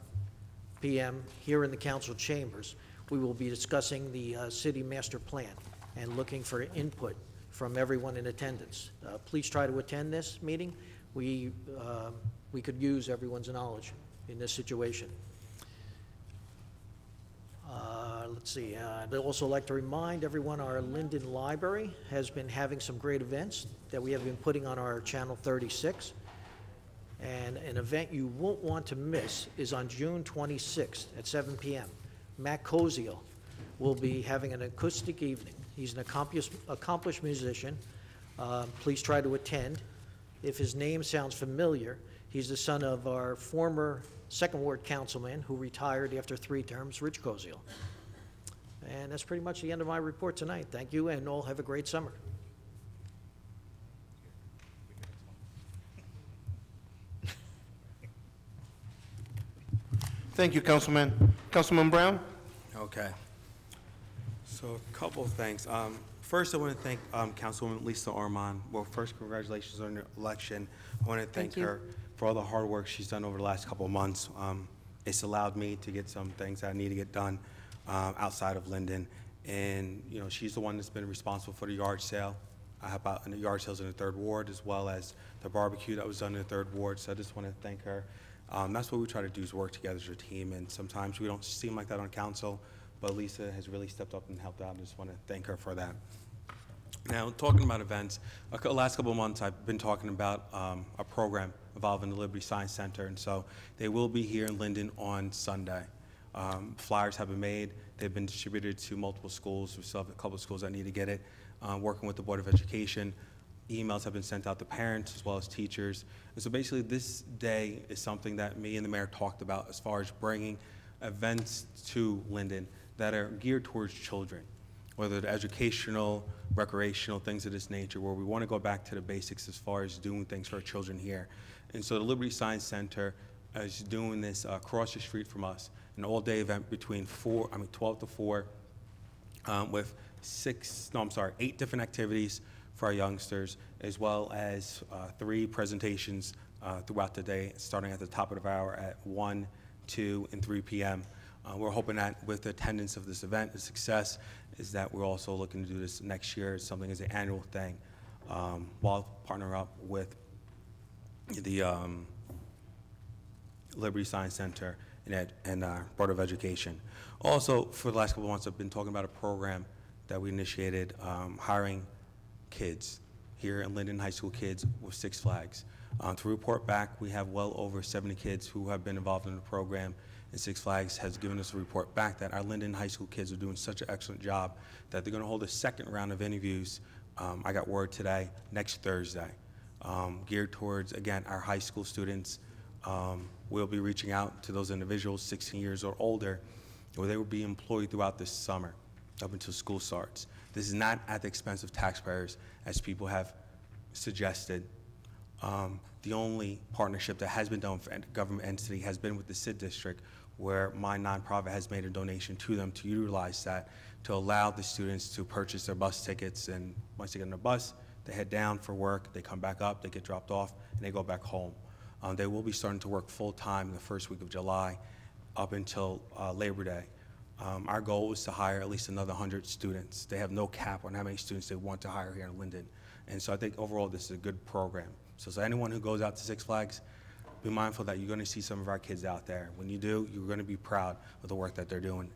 p.m. here in the council chambers. We will be discussing the city master plan and looking for input from everyone in attendance. Please try to attend this meeting. We could use everyone's knowledge in this situation. Let's see, I'd also like to remind everyone our Linden Library has been having some great events that we have been putting on our Channel 36. And an event you won't want to miss is on June 26th at 7 p.m. Matt Cozio will be having an acoustic evening. He's an accomplished musician. Please try to attend. If his name sounds familiar, he's the son of our former Second Ward councilman who retired after 3 terms, Rich Cozio. And that's pretty much the end of my report tonight. Thank you, and all have a great summer. Thank you, Councilman. Councilman Brown? Okay. So a couple of things. First, I want to thank Councilwoman Lisa Ormond. Well, first, congratulations on your election. I want to thank her for all the hard work she's done over the last couple of months. It's allowed me to get some things that I need to get done outside of Linden. And, you know, she's the one that's been responsible for the yard sale. I help out in the yard sales in the 3rd Ward, as well as the barbecue that was done in the 3rd Ward. So I just want to thank her. That's what we try to do, is work together as a team. And sometimes we don't seem like that on council, but Lisa has really stepped up and helped out. I just want to thank her for that. Now, talking about events, the last couple of months I've been talking about a program involving the Liberty Science Center, and so they will be here in Linden on Sunday. Flyers have been made. They've been distributed to multiple schools. We still have a couple of schools that need to get it. Working with the Board of Education, emails have been sent out to parents as well as teachers. And so basically this day is something that me and the mayor talked about as far as bringing events to Linden that are geared towards children, whether they're educational, recreational, things of this nature, where we want to go back to the basics as far as doing things for our children here. And so the Liberty Science Center is doing this across the street from us, an all-day event between 12 to 4, with 8 different activities for our youngsters, as well as 3 presentations throughout the day, starting at the top of the hour at 1, 2, and 3 p.m. We're hoping that with the attendance of this event, the success is that we're also looking to do this next year as something as an annual thing, while partnering up with the Liberty Science Center and Board of Education. Also, for the last couple of months, I've been talking about a program that we initiated, hiring kids here in Linden, high school kids with Six Flags. To report back, we have well over 70 kids who have been involved in the program, and Six Flags has given us a report back that our Linden high school kids are doing such an excellent job that they're going to hold a 2nd round of interviews, I got word today, next Thursday, geared towards, again, our high school students. We'll be reaching out to those individuals 16 years or older, where they will be employed throughout this summer up until school starts. This is not at the expense of taxpayers, as people have suggested. The only partnership that has been done for a government entity has been with the SID district, where my nonprofit has made a donation to them to utilize that to allow the students to purchase their bus tickets. And once they get on the bus, they head down for work, they come back up, they get dropped off, and they go back home. They will be starting to work full-time in the first week of July up until Labor Day. Our goal is to hire at least another 100 students. They have no cap on how many students they want to hire here in Linden. And so I think overall this is a good program. So anyone who goes out to Six Flags, be mindful that you're going to see some of our kids out there. When you do, you're going to be proud of the work that they're doing,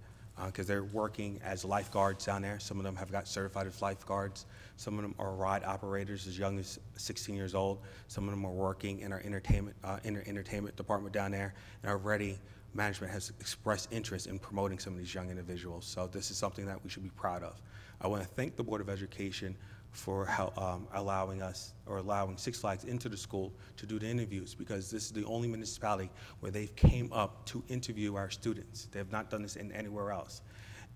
because they're working as lifeguards down there. Some of them have got certified as lifeguards. Some of them are ride operators as young as 16 years old. Some of them are working in our entertainment department down there. And already management has expressed interest in promoting some of these young individuals. So this is something that we should be proud of. I want to thank the Board of Education for allowing Six Flags into the school to do the interviews, because this is the only municipality where they've came up to interview our students. They have not done this anywhere else.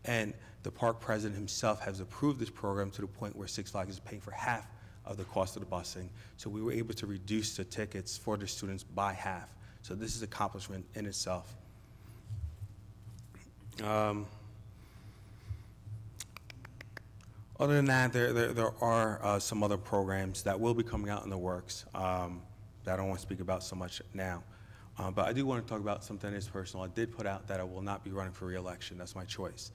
And the park president himself has approved this program to the point where Six Flags is paying for half of the cost of the busing. So we were able to reduce the tickets for the students by half. So this is an accomplishment in itself. Other than that, there are some other programs that will be coming out in the works that I don't want to speak about so much now. But I do want to talk about something that is personal. I did put out that I will not be running for re-election. That's my choice.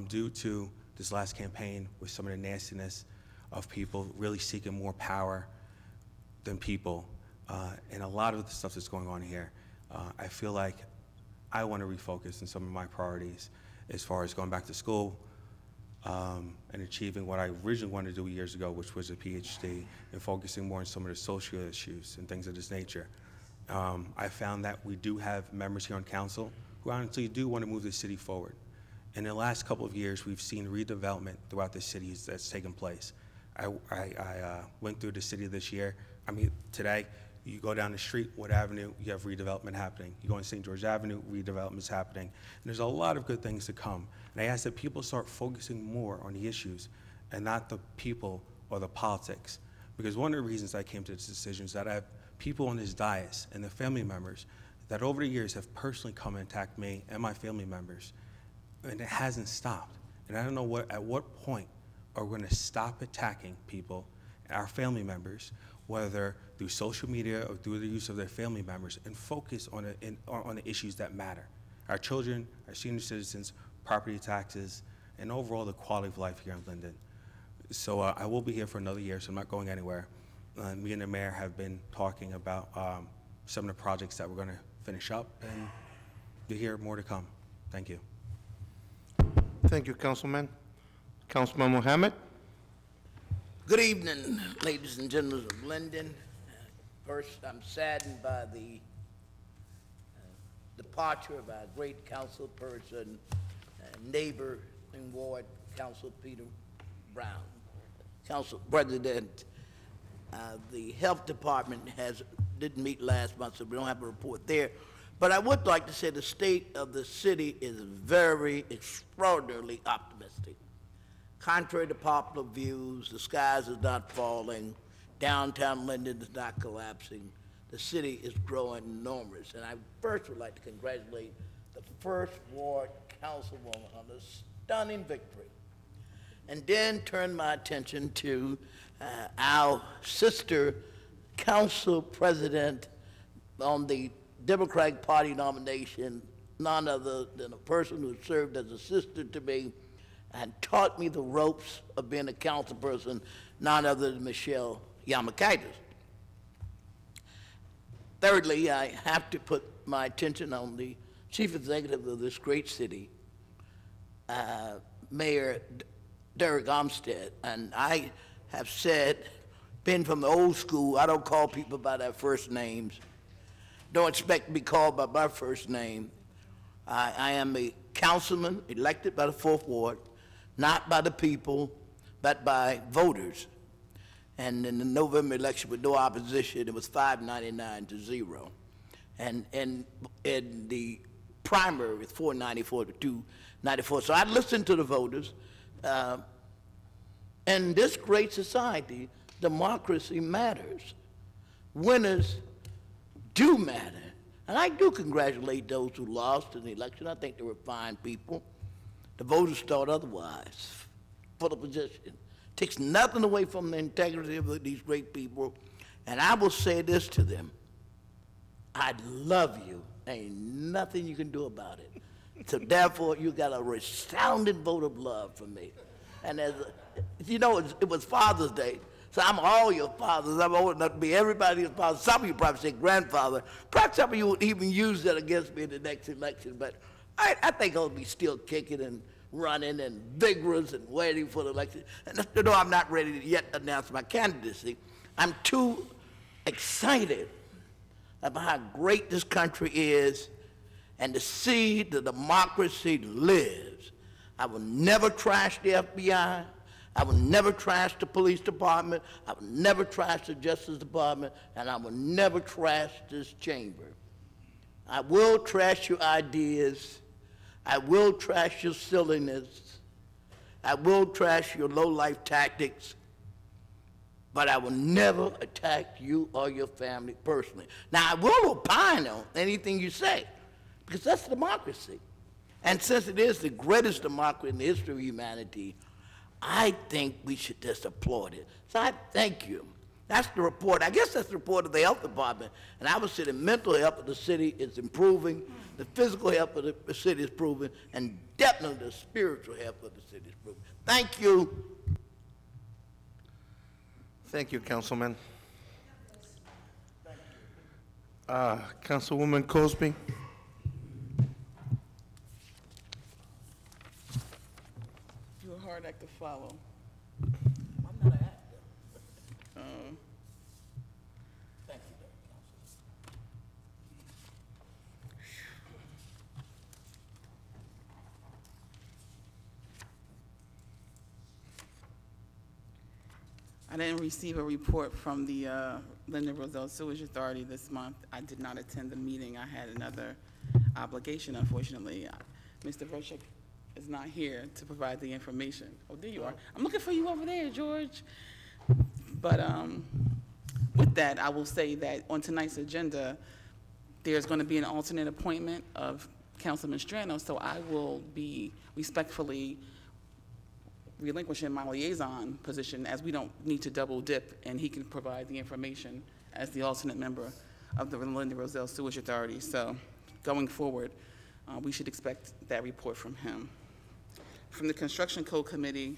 Due to this last campaign with some of the nastiness of people really seeking more power than people, and a lot of the stuff that's going on here, I feel like I want to refocus on some of my priorities as far as going back to school and achieving what I originally wanted to do years ago, which was a PhD, and focusing more on some of the social issues and things of this nature. I found that we do have members here on council who honestly do want to move the city forward. In the last couple of years, we've seen redevelopment throughout the cities that's taken place. I went through the city this year. I mean, today, you go down the street, Wood Avenue, you have redevelopment happening. You go on St. George Avenue, redevelopment is happening. And there's a lot of good things to come. And I ask that people start focusing more on the issues and not the people or the politics. Because one of the reasons I came to this decision is that I have people on this dais and the family members that over the years have personally come and attacked me and my family members. And it hasn't stopped. And I don't know at what point are we going to stop attacking people, our family members, whether through social media or through the use of their family members, and focus on the issues that matter. Our children, our senior citizens, property taxes, and overall the quality of life here in Linden. So I will be here for another year, so I'm not going anywhere. Me and the mayor have been talking about some of the projects that we're going to finish up, and you'll hear more to come. Thank you. Thank you, Councilman. Councilman Mohammed. Good evening, ladies and gentlemen of Linden. First, I'm saddened by the departure of our great councilperson, neighbor in Ward, Council Peter Brown. Council President, the health department didn't meet last month, so we don't have a report there. But I would like to say the state of the city is very extraordinarily optimistic. Contrary to popular views, the skies is not falling, downtown Linden is not collapsing, the city is growing enormous. And I first would like to congratulate the First Ward Councilwoman on a stunning victory. And then turn my attention to our sister council president on the Democratic Party nomination, none other than a person who served as a sister to me and taught me the ropes of being a council person, none other than Michelle Yamakaitis. Thirdly, I have to put my attention on the chief executive of this great city, Mayor Derek Armstead. And I have said, been from the old school, I don't call people by their first names. Don't expect to be called by my first name. I am a councilman elected by the 4th Ward, not by the people, but by voters. And in the November election with no opposition, it was 599 to 0. And in the primary, it was 494 to 294. So I listened to the voters. In this great society, democracy matters. Winners do matter. And I do congratulate those who lost in the election. I think they were fine people. The voters thought otherwise for the position. Takes nothing away from the integrity of these great people. And I will say this to them: I love you. Ain't nothing you can do about it. So therefore, you got a resounding vote of love for me. And as you know, it was Father's Day. So I'm all your fathers. I'm old enough to be everybody's father. Some of you probably say grandfather. Perhaps some of you would even use that against me in the next election. But I think I'll be still kicking and running and vigorous and waiting for the election. And though I'm not ready to yet announce my candidacy, I'm too excited about how great this country is and to see the democracy lives. I will never trash the FBI. I will never trash the police department. I will never trash the Justice Department. And I will never trash this chamber. I will trash your ideas. I will trash your silliness. I will trash your low-life tactics. But I will never attack you or your family personally. Now, I will opine on anything you say, because that's democracy. And since it is the greatest democracy in the history of humanity, I think we should just applaud it. So I thank you That's the report. I guess that's the report of the health department. And I would say the mental health of the city is improving, the physical health of the city is improving, and definitely the spiritual health of the city is improving. Thank you. Thank you, Councilman. Councilwoman Cosby. You're a hard act to follow. I'm not an actor. Thank you, Councilman. I didn't receive a report from the Linden Roselle Sewage Authority this month. I did not attend the meeting. I had another obligation, unfortunately. Mr. Rochek is not here to provide the information. Oh, there you are. I'm looking for you over there, George. But with that, I will say that on tonight's agenda, there's going to be an alternate appointment of Councilman Strano, so I will be respectfully relinquishing my liaison position, as we don't need to double dip, and he can provide the information as the alternate member of the Linden Roselle Sewage Authority. So going forward, we should expect that report from him. From the Construction Code Committee,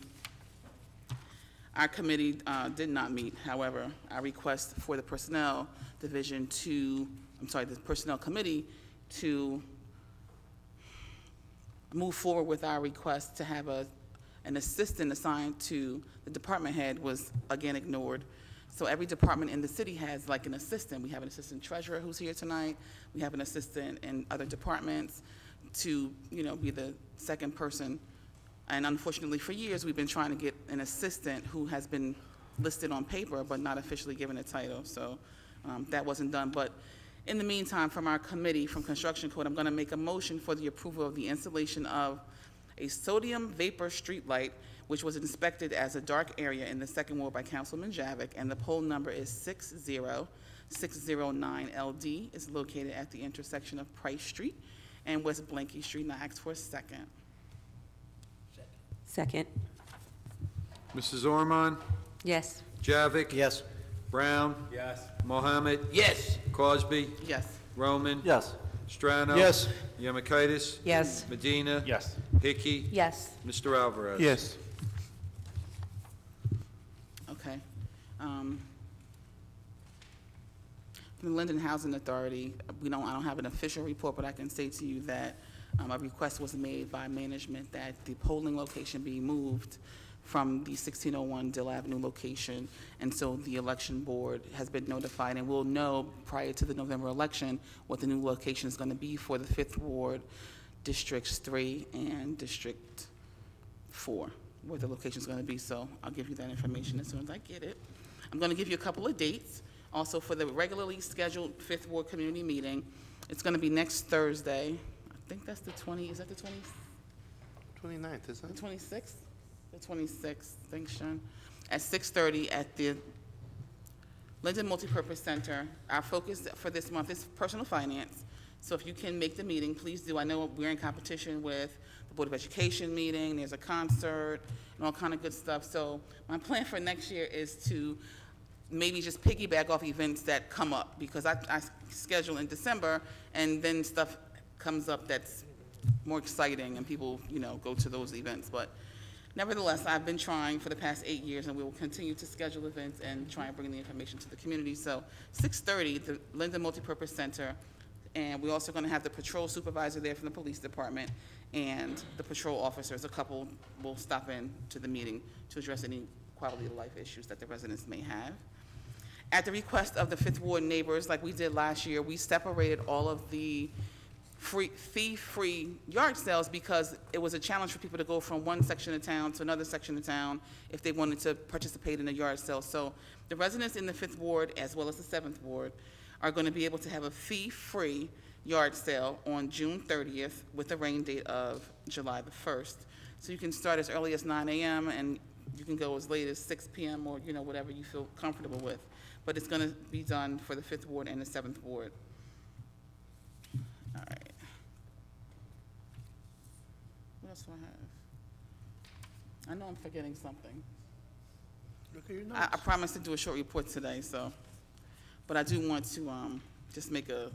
our committee did not meet. However, our request for the Personnel Division to, the Personnel Committee to move forward with our request to have an assistant assigned to the department head was again ignored. So every department in the city has like an assistant. We have an assistant treasurer who's here tonight. We have an assistant in other departments to, be the second person. And unfortunately, for years, we've been trying to get an assistant who has been listed on paper but not officially given a title. So that wasn't done. But in the meantime, from our committee, from Construction Code, I'm going to make a motion for the approval of the installation of a sodium vapor street light, which was inspected as a dark area in the second ward by Councilman Javik, and the poll number is 60609 LD. It's located at the intersection of Price Street and West Blanky Street, and I ask for a second. Second. Mrs. Ormond? Yes. Javik? Yes. Brown? Yes. Mohammed? Yes. Cosby? Yes. Roman? Yes. Strano? Yes. Yamakaitis? Yes. Medina? Yes. Hickey? Yes. Mr. Alvarez? Yes. Okay. From the Linden Housing Authority, I don't have an official report, but I can say to you that a request was made by management that the polling location be moved from the 1601 Dill Avenue location, and so the election board has been notified, and we'll know prior to the November election what the new location is going to be for the 5th Ward, Districts 3 and District 4, where the location is going to be. So I'll give you that information as soon as I get it. I'm going to give you a couple of dates. Also, for the regularly scheduled 5th Ward community meeting, it's going to be next Thursday. I think that's the 20th. Is that the 20th? 29th, isn't it? The 26th? The 26th, thanks, Sean. At 6:30 at the Linden Multipurpose Center. Our focus for this month is personal finance. So if you can make the meeting, please do. I know we're in competition with the Board of Education meeting. There's a concert and all kind of good stuff. So my plan for next year is to maybe just piggyback off events that come up, because I schedule in December and then stuff comes up that's more exciting and people, go to those events. But nevertheless, I've been trying for the past 8 years, and we will continue to schedule events and try and bring the information to the community. So 6:30, the Linden Multipurpose Center, and we're also going to have the patrol supervisor there from the police department and the patrol officers. A couple will stop in to the meeting to address any quality of life issues that the residents may have. At the request of the 5th Ward neighbors, like we did last year, we separated all of the fee-free yard sales because it was a challenge for people to go from one section of town to another section of town if they wanted to participate in a yard sale. So the residents in the 5th Ward, as well as the 7th Ward, are going to be able to have a fee-free yard sale on June 30th with a rain date of July the 1st. So you can start as early as 9 a.m. and you can go as late as 6 p.m. or, whatever you feel comfortable with. But it's going to be done for the 5th Ward and the 7th Ward. All right. What else do I have? I know I'm forgetting something. Look at your I notes. promised to do a short report today, so, but I do want to just make a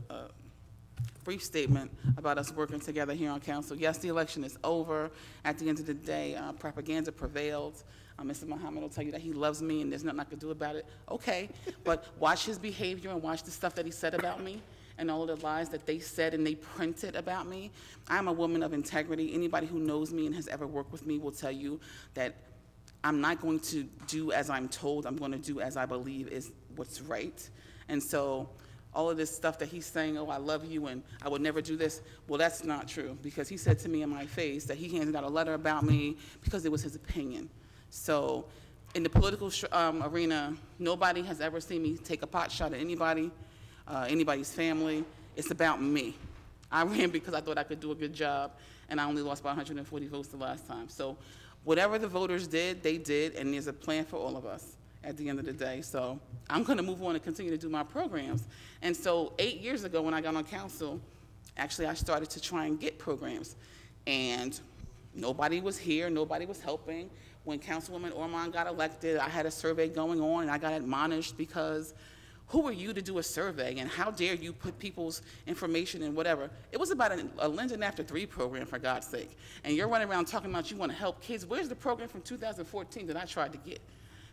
brief statement about us working together here on council. Yes, the election is over. At the end of the day, propaganda prevailed. Mr. Muhammad will tell you that he loves me and there's nothing I can do about it. Okay, but watch his behavior and watch the stuff that he said about me and all of the lies that they said and they printed about me. I'm a woman of integrity. Anybody who knows me and has ever worked with me will tell you that I'm not going to do as I'm told. I'm going to do as I believe is what's right. And so all of this stuff that he's saying, oh, I love you and I would never do this, well, that's not true, because he said to me in my face that he handed out a letter about me because it was his opinion. So in the political arena, nobody has ever seen me take a pot shot at anybody, anybody's family. It's about me. I ran because I thought I could do a good job, and I only lost by 140 votes the last time. So whatever the voters did, they did, and there's a plan for all of us at the end of the day. So I'm going to move on and continue to do my programs. And so 8 years ago when I got on council, actually I started to try and get programs. And nobody was here, nobody was helping. When Councilwoman Ormond got elected, I had a survey going on and I got admonished because who are you to do a survey and how dare you put people's information in whatever. It was about a Linden After 3 program, for God's sake. And you're running around talking about you want to help kids. Where's the program from 2014 that I tried to get?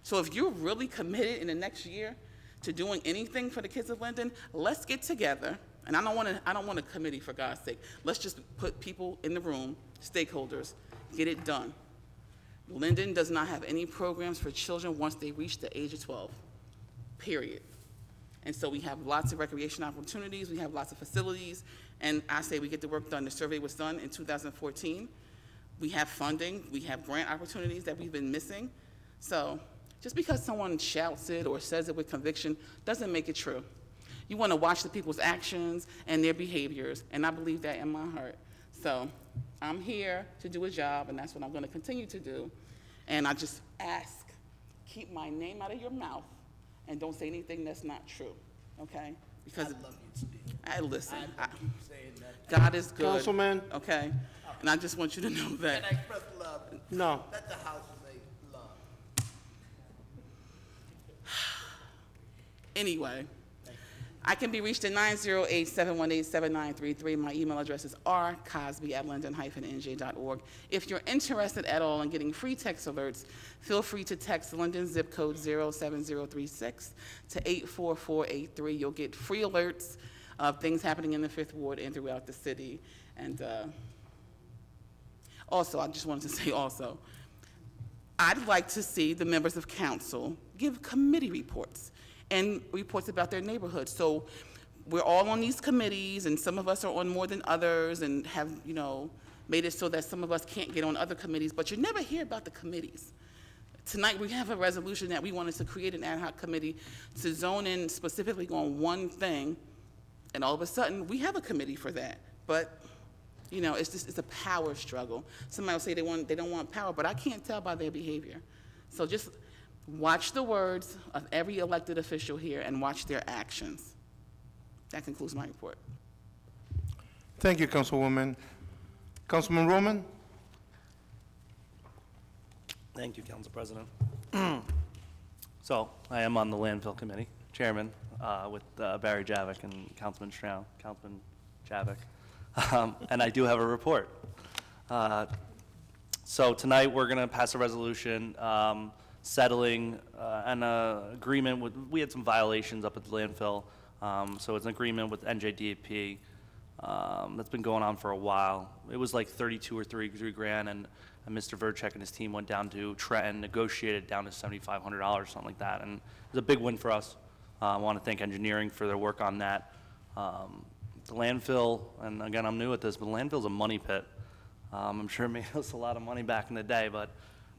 So if you're really committed in the next year to doing anything for the kids of Linden, let's get together. And I don't want a committee, for God's sake. Let's just put people in the room, stakeholders, get it done. Linden does not have any programs for children once they reach the age of 12, period. And so we have lots of recreation opportunities, we have lots of facilities, and I say we get the work done. The survey was done in 2014. We have funding, we have grant opportunities that we've been missing. So just because someone shouts it or says it with conviction doesn't make it true. You want to watch the people's actions and their behaviors, and I believe that in my heart. So I'm here to do a job, and that's what I'm going to continue to do. And I just ask, keep my name out of your mouth, and don't say anything that's not true, okay? Because I love you still. Listen, keep saying that. God is good. Councilman? Okay? And I just want you to know that. Can I express love? No. Let the House say love. Anyway, I can be reached at 908-718-7933. My email address is rcosby@linden-nj.org. If you're interested at all in getting free text alerts, feel free to text Linden zip code 07036 to 84483. You'll get free alerts of things happening in the 5th Ward and throughout the city. And also, I just wanted to say also, I'd like to see the members of council give committee reports and reports about their neighborhood. So we're all on these committees, and some of us are on more than others and have, you know, made it so that some of us can't get on other committees, but you never hear about the committees. Tonight we have a resolution that we wanted to create an ad hoc committee to zone in specifically on one thing, and all of a sudden we have a committee for that. But you know, it's a power struggle. Somebody will say they don't want power, but I can't tell by their behavior. So just watch the words of every elected official here and watch their actions. That concludes my report. Thank you, Councilwoman. Councilman Roman? Thank you, Council President. So I am on the landfill committee, chairman, with Barry Javik and Councilman Stroud, Councilman Javik. And I do have a report. So tonight we're going to pass a resolution settling an agreement with, we had some violations up at the landfill. So it's an agreement with NJDAP that's been going on for a while. It was like 32 or 33 grand, and Mr. Verchek and his team went down to Trenton, negotiated down to $7,500, something like that. And it was a big win for us. I want to thank engineering for their work on that. The landfill, and again, I'm new at this, but the landfill's a money pit. I'm sure it made us a lot of money back in the day, but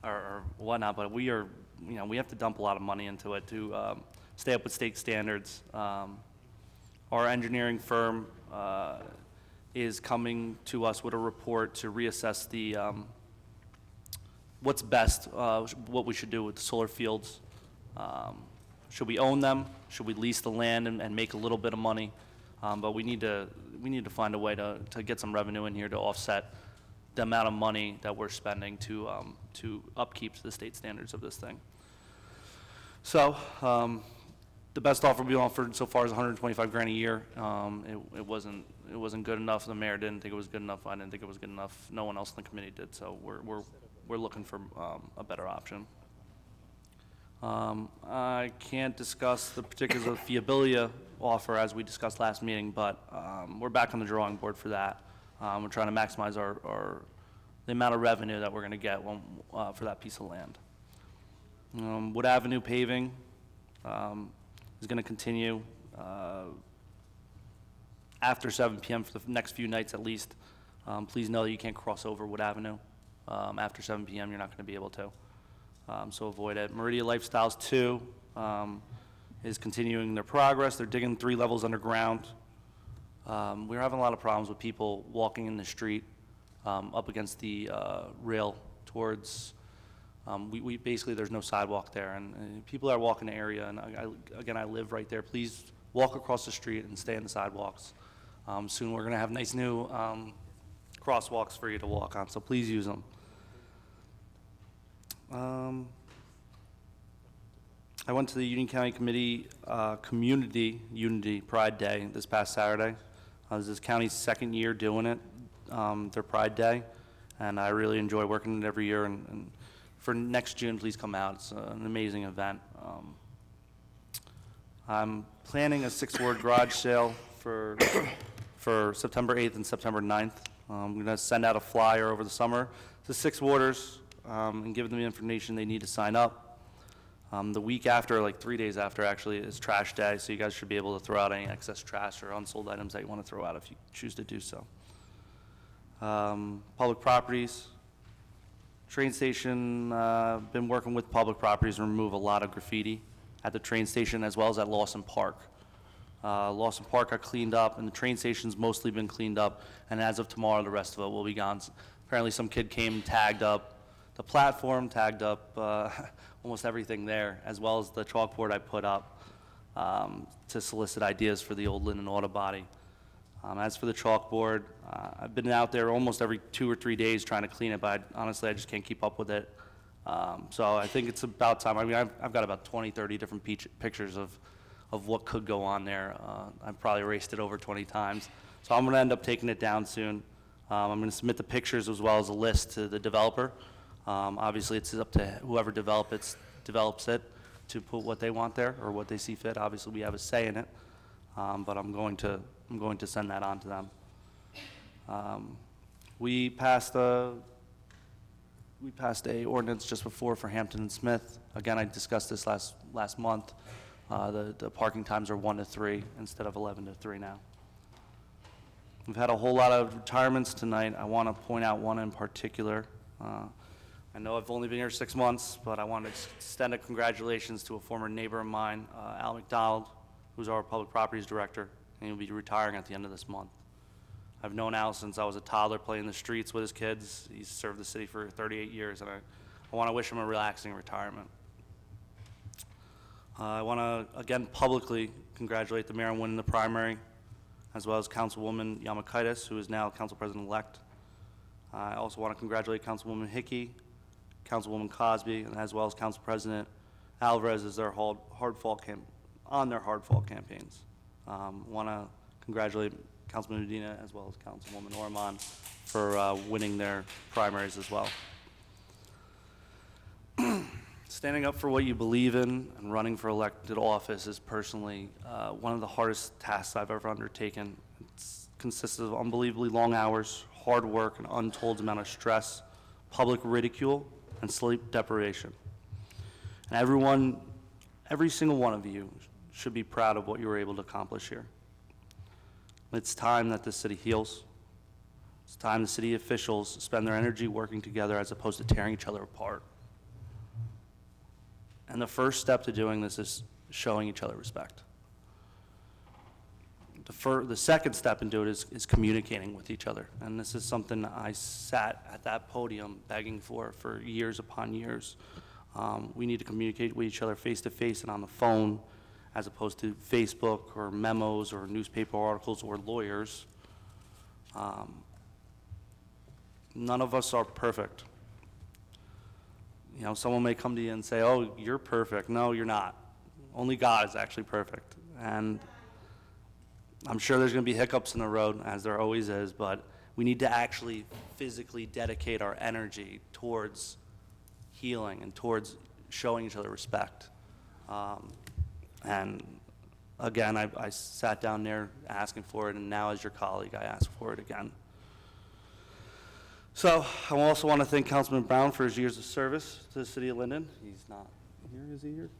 or whatnot. But we are, you know, we have to dump a lot of money into it to stay up with state standards. Our engineering firm is coming to us with a report to reassess the what's best, what we should do with the solar fields. Should we own them? Should we lease the land and make a little bit of money? But we need to find a way to get some revenue in here to offset the amount of money that we're spending to upkeep the state standards of this thing. So, the best offer we offered so far is 125 grand a year. It wasn't good enough. The mayor didn't think it was good enough. I didn't think it was good enough. No one else in the committee did. So we're looking for a better option. I can't discuss the particulars of the Fiabilia offer as we discussed last meeting, but we're back on the drawing board for that. We're trying to maximize the amount of revenue that we're going to get for that piece of land. Wood Avenue paving is going to continue after 7 p.m. for the next few nights at least. Please know that you can't cross over Wood Avenue. After 7 p.m. you're not going to be able to. So avoid it. Meridia Lifestyles 2 is continuing their progress. They're digging 3 levels underground. We're having a lot of problems with people walking in the street up against the rail towards, we basically, there's no sidewalk there, and people are walking the area, and again, I live right there. Please walk across the street and stay on the sidewalks. Soon we're gonna have nice new crosswalks for you to walk on, so please use them. I went to the Union County Committee Community Unity Pride Day this past Saturday. This is this county's 2nd year doing it, their Pride Day, and I really enjoy working it every year. And for next June, please come out. It's an amazing event. I'm planning a 6-word garage sale for September 8th and September 9th. I'm going to send out a flyer over the summer to 6 warders and give them the information they need to sign up. The week after, like 3 days after actually, is trash day, so you guys should be able to throw out any excess trash or unsold items that you want to throw out if you choose to do so. Public properties. Train station, been working with public properties to remove a lot of graffiti at the train station as well as at Lawson Park. Lawson Park got cleaned up, and the train station's mostly been cleaned up, and as of tomorrow, the rest of it will be gone. Apparently some kid came, tagged up the platform, tagged up almost everything there, as well as the chalkboard I put up to solicit ideas for the old Linden auto body. As for the chalkboard, I've been out there almost every 2 or 3 days trying to clean it, but honestly, I just can't keep up with it. So I think it's about time. I mean, I've got about 20, 30 different pictures of what could go on there. I've probably erased it over 20 times. So I'm going to end up taking it down soon. I'm going to submit the pictures as well as a list to the developer. Obviously, it's up to whoever develops it to put what they want there or what they see fit. Obviously, we have a say in it, but I'm going to send that on to them. We passed a ordinance just before for Hampton and Smith. Again, I discussed this last month. The parking times are 1 to 3 instead of 11 to 3 now. We've had a whole lot of retirements tonight. I want to point out one in particular. I know I've only been here 6 months, but I want to extend a congratulations to a former neighbor of mine, Al McDonald, who's our public properties director, and he'll be retiring at the end of this month. I've known Al since I was a toddler playing the streets with his kids. He's served the city for 38 years, and I want to wish him a relaxing retirement. I want to, again, publicly congratulate the mayor on winning the primary, as well as Councilwoman Yamakaitis, who is now Council President-elect. I also want to congratulate Councilwoman Hickey, Councilwoman Cosby, and as well as Council President Alvarez as their hard fall campaigns. Want to congratulate Councilman Medina as well as Councilwoman Orman for winning their primaries as well. Standing up for what you believe in and running for elected office is personally one of the hardest tasks I've ever undertaken. It consists of unbelievably long hours, hard work, an untold amount of stress, public ridicule, and sleep deprivation. And every single one of you should be proud of what you were able to accomplish here. It's time that this city heals. It's time the city officials spend their energy working together as opposed to tearing each other apart. And the step to doing this is showing each other respect. The second step into it is communicating with each other. And this is something I sat at that podium begging for years upon years. We need to communicate with each other face to face and on the phone, as opposed to Facebook or memos or newspaper articles or lawyers. None of us are perfect. You know, someone may come to you and say, oh, you're perfect. No, you're not. Only God is actually perfect. And I'm sure there's going to be hiccups in the road, as there always is, but we need to actually physically dedicate our energy towards healing and towards showing each other respect. And again, I sat down there asking for it, and now as your colleague, I ask for it again. So I also want to thank Councilman Brown for his years of service to the city of Linden. He's not here, is he here?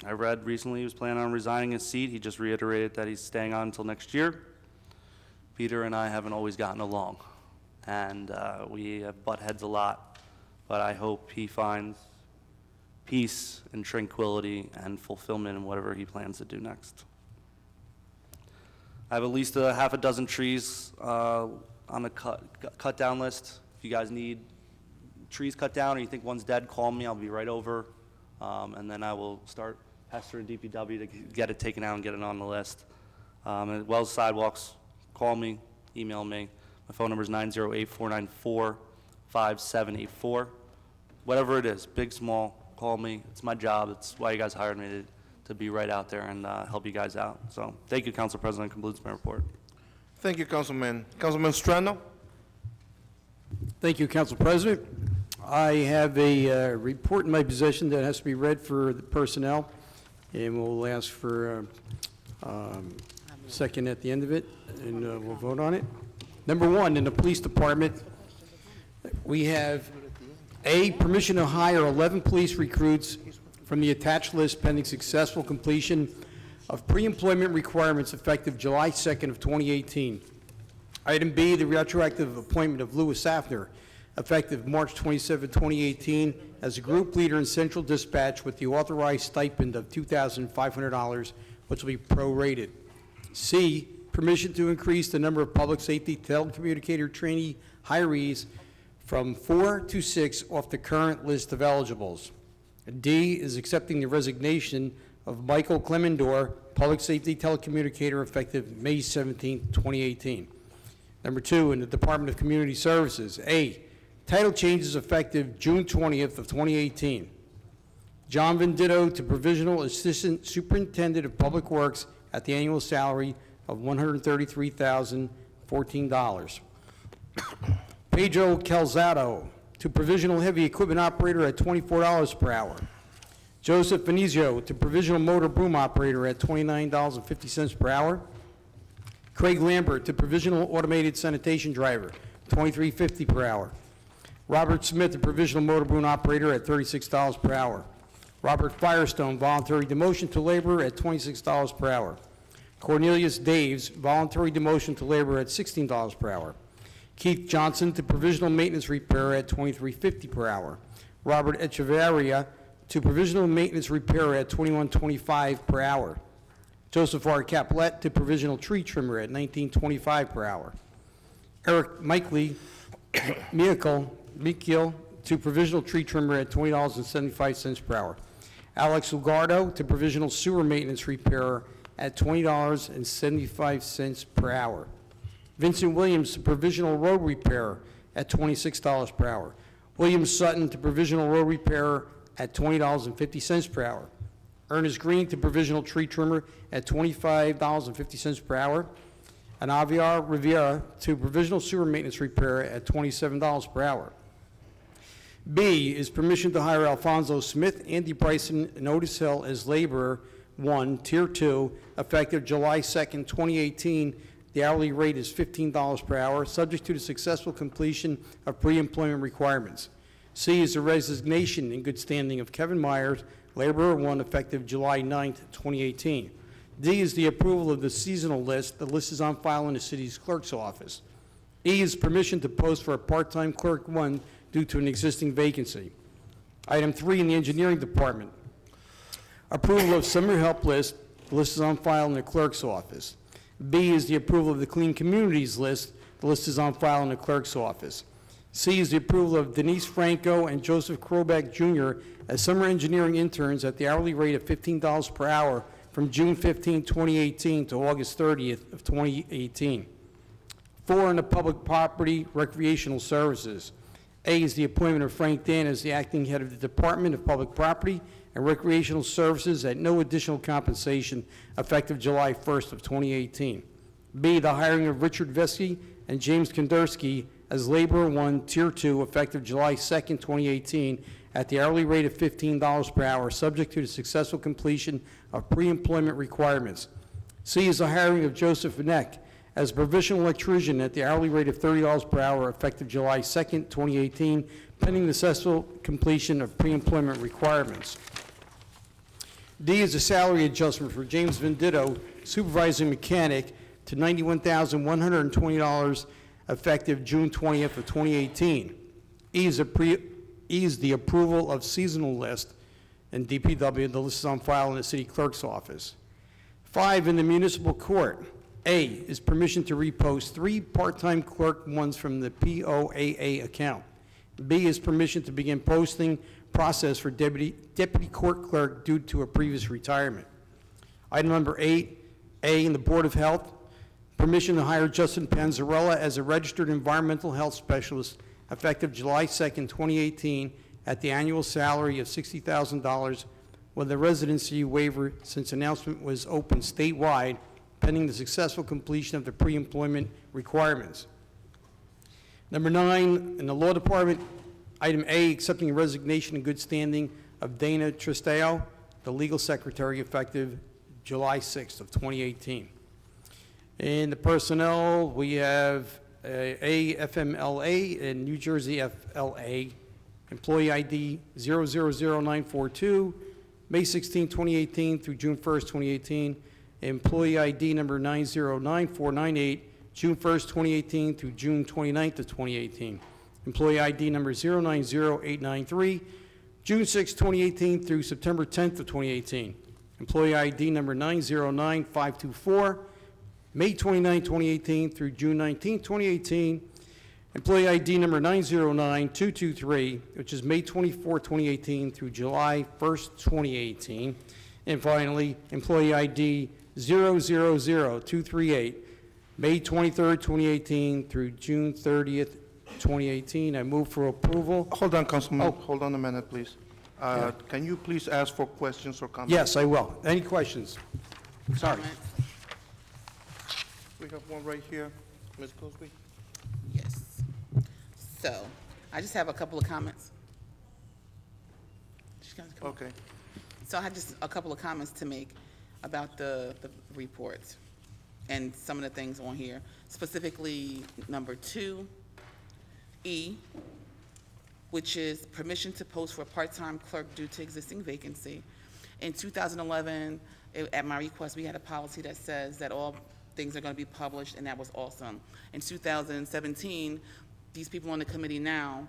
I read recently he was planning on resigning his seat. He just reiterated that he's staying on until next year. Peter and I haven't always gotten along, and we have butt heads a lot, but I hope he finds peace and tranquility and fulfillment in whatever he plans to do next. I have at least a half a dozen trees on the cut down list. If you guys need trees cut down or you think one's dead, call me. I'll be right over, and then I will start pestering DPW to get it taken out and get it on the list. And Wells Sidewalks, call me, email me. My phone number is 908-494-5784. Whatever it is, big, small, call me. It's my job. It's why you guys hired me to be right out there and help you guys out. So thank you, Council President. Concludes my report. Thank you, Councilman. Councilman Strano? Thank you, Council President. I have a report in my possession that has to be read for the personnel, and we'll ask for a second at the end of it, and we'll vote on it. Number one, in the police department, we have A, permission to hire 11 police recruits from the attached list pending successful completion of pre-employment requirements effective July 2nd of 2018. Item B, the retroactive appointment of Louis Safner, effective March 27, 2018, as a group leader in Central Dispatch with the authorized stipend of $2,500, which will be prorated. C, permission to increase the number of public safety telecommunicator trainee hirees from 4 to 6 off the current list of eligibles. D is accepting the resignation of Michael Clemendor, public safety telecommunicator, effective May 17, 2018. Number 2, in the Department of Community Services, A, title changes effective June 20th of 2018. John Venditto to Provisional Assistant Superintendent of Public Works at the annual salary of $133,014. Pedro Calzado to Provisional Heavy Equipment Operator at $24 per hour. Joseph Venizio to Provisional Motor Broom Operator at $29.50 per hour. Craig Lambert to Provisional Automated Sanitation Driver, $23.50 per hour. Robert Smith to Provisional Motor Broom Operator at $36 per hour. Robert Firestone, voluntary demotion to laborer at $26 per hour. Cornelius Daves, voluntary demotion to laborer at $16 per hour. Keith Johnson to Provisional Maintenance Repairer at $23.50 per hour. Robert Echeverria to Provisional Maintenance Repairer at $21.25 per hour. Joseph R. Caplet to Provisional Tree Trimmer at $19.25 per hour. Eric Mikely, Mikil to Provisional Tree Trimmer at $20.75 per hour. Alex Lugardo to Provisional Sewer Maintenance Repairer at $20.75 per hour. Vincent Williams to Provisional Road Repairer at $26 per hour. William Sutton to Provisional Road Repairer at $20.50 per hour. Ernest Green to Provisional Tree Trimmer at $25.50 per hour. And Aviar Rivera to Provisional Sewer Maintenance Repairer at $27 per hour. B is permission to hire Alfonso Smith, Andy Bryson, and Otis Hill as laborer 1, Tier 2, effective July 2nd, 2018. The hourly rate is $15 per hour, subject to the successful completion of pre-employment requirements. C is the resignation in good standing of Kevin Myers, laborer 1, effective July 9th, 2018. D is the approval of the seasonal list. The list is on file in the city's clerk's office. E is permission to post for a part-time clerk 1 due to an existing vacancy. Item 3 in the engineering department. Approval of summer help list. The list is on file in the clerk's office. B is the approval of the Clean Communities list. The list is on file in the clerk's office. C is the approval of Denise Franco and Joseph Krobeck Jr. as summer engineering interns at the hourly rate of $15 per hour from June 15, 2018 to August 30th of 2018. 4 in the public property recreational services. A is the appointment of Frank Dan as the acting head of the Department of Public Property and Recreational Services at no additional compensation effective July 1st of 2018. B, the hiring of Richard Vesky and James Kondersky as Laborer 1, Tier 2, effective July 2nd, 2018, at the hourly rate of $15 per hour, subject to the successful completion of pre-employment requirements. C is the hiring of Joseph Vinek as provisional electrician at the hourly rate of $30 per hour, effective July 2nd, 2018, pending the successful completion of pre-employment requirements. D is a salary adjustment for James Venditto, supervising mechanic, to $91,120 effective June 20th of 2018. E is the approval of seasonal list in DPW. The list is on file in the city clerk's office. 5, in the municipal court. A is permission to repost 3 part-time clerk ones from the POAA account. B is permission to begin posting process for deputy court clerk due to a previous retirement. Item number 8, A, in the Board of Health, permission to hire Justin Panzarella as a registered environmental health specialist effective July 2nd, 2018, at the annual salary of $60,000 with a residency waiver since announcement was open statewide, pending the successful completion of the pre-employment requirements. Number 9, in the Law Department, item A, accepting a resignation in good standing of Dana Tristeo, the legal secretary, effective July 6th of 2018. In the personnel, we have AFMLA and New Jersey FLA, employee ID 000942, May 16, 2018 through June 1st, 2018. Employee ID number 909498, June 1st, 2018 through June 29th of 2018. Employee ID number 090893, June 6, 2018 through September 10th of 2018. Employee ID number 909524, May 29, 2018 through June 19, 2018. Employee ID number 909223, which is May 24, 2018 through July 1st, 2018. And finally, employee ID 000238, May 23rd, 2018 through June 30th, 2018. I move for approval. Hold on, Councilman. Oh. Hold on a minute, please. Can you please ask for questions or comments? Yes, I will. Any questions? Sorry. Comments? We have one right here. Ms. Cosby? Yes. So, I just have a couple of comments. Okay. So I have just a couple of comments to make about the report and some of the things on here, specifically number 2E, which is permission to post for a part-time clerk due to existing vacancy. In 2011, at my request, we had a policy that says that all things are going to be published, and that was awesome. In 2017, these people on the committee now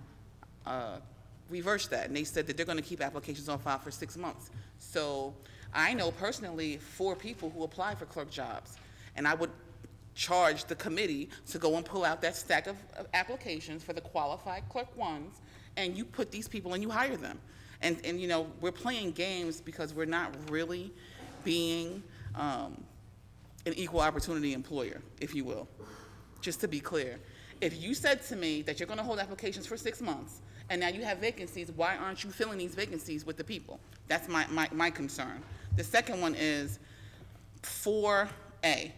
reversed that, and they said that they're going to keep applications on file for 6 months. So I know personally 4 people who apply for clerk jobs, and I would charge the committee to go and pull out that stack of applications for the qualified clerk ones, and you put these people and you hire them. And you know, we're playing games because we're not really being an equal opportunity employer, if you will. Just to be clear, if you said to me that you're going to hold applications for 6 months and now you have vacancies, why aren't you filling these vacancies with the people? That's my concern. The second one is 4A.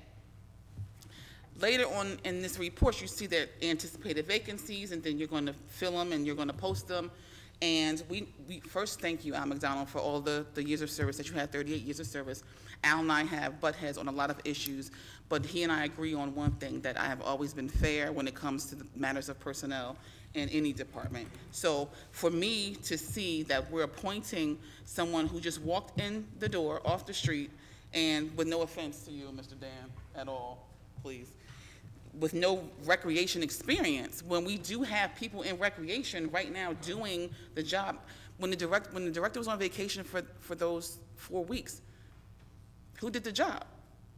Later on in this report, you see that anticipated vacancies, and then you're going to fill them and you're going to post them. And we first thank you, Al McDonald, for all the years of service that you had, 38 years of service. Al and I have butt heads on a lot of issues, but he and I agree on one thing, that I have always been fair when it comes to the matters of personnel in any department. So for me to see that we're appointing someone who just walked in the door off the street, and with no offense to you, Mr. Dan, at all, please, with no recreation experience, when we do have people in recreation right now doing the job. When the director was on vacation for those 4 weeks, who did the job?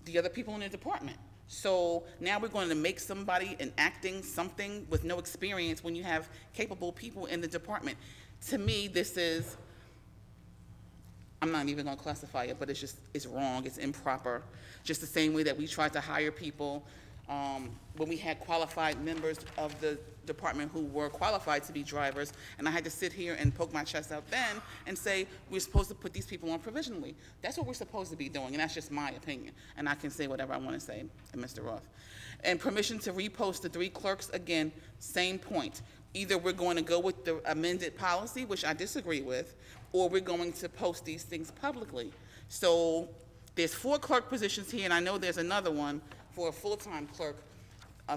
The other people in the department. So now we're going to make somebody enacting something with no experience when you have capable people in the department. To me, this is, I'm not even going to classify it, but it's wrong, it's improper. Just the same way that we tried to hire people when we had qualified members of the department who were qualified to be drivers, and I had to sit here and poke my chest out then and say, we're supposed to put these people on provisionally. That's what we're supposed to be doing, and that's just my opinion, and I can say whatever I want to say, Mr. Roth. And permission to repost the 3 clerks, again, same point. Either we're going to go with the amended policy, which I disagree with, or we're going to post these things publicly. So there's 4 clerk positions here, and I know there's another one for a full-time clerk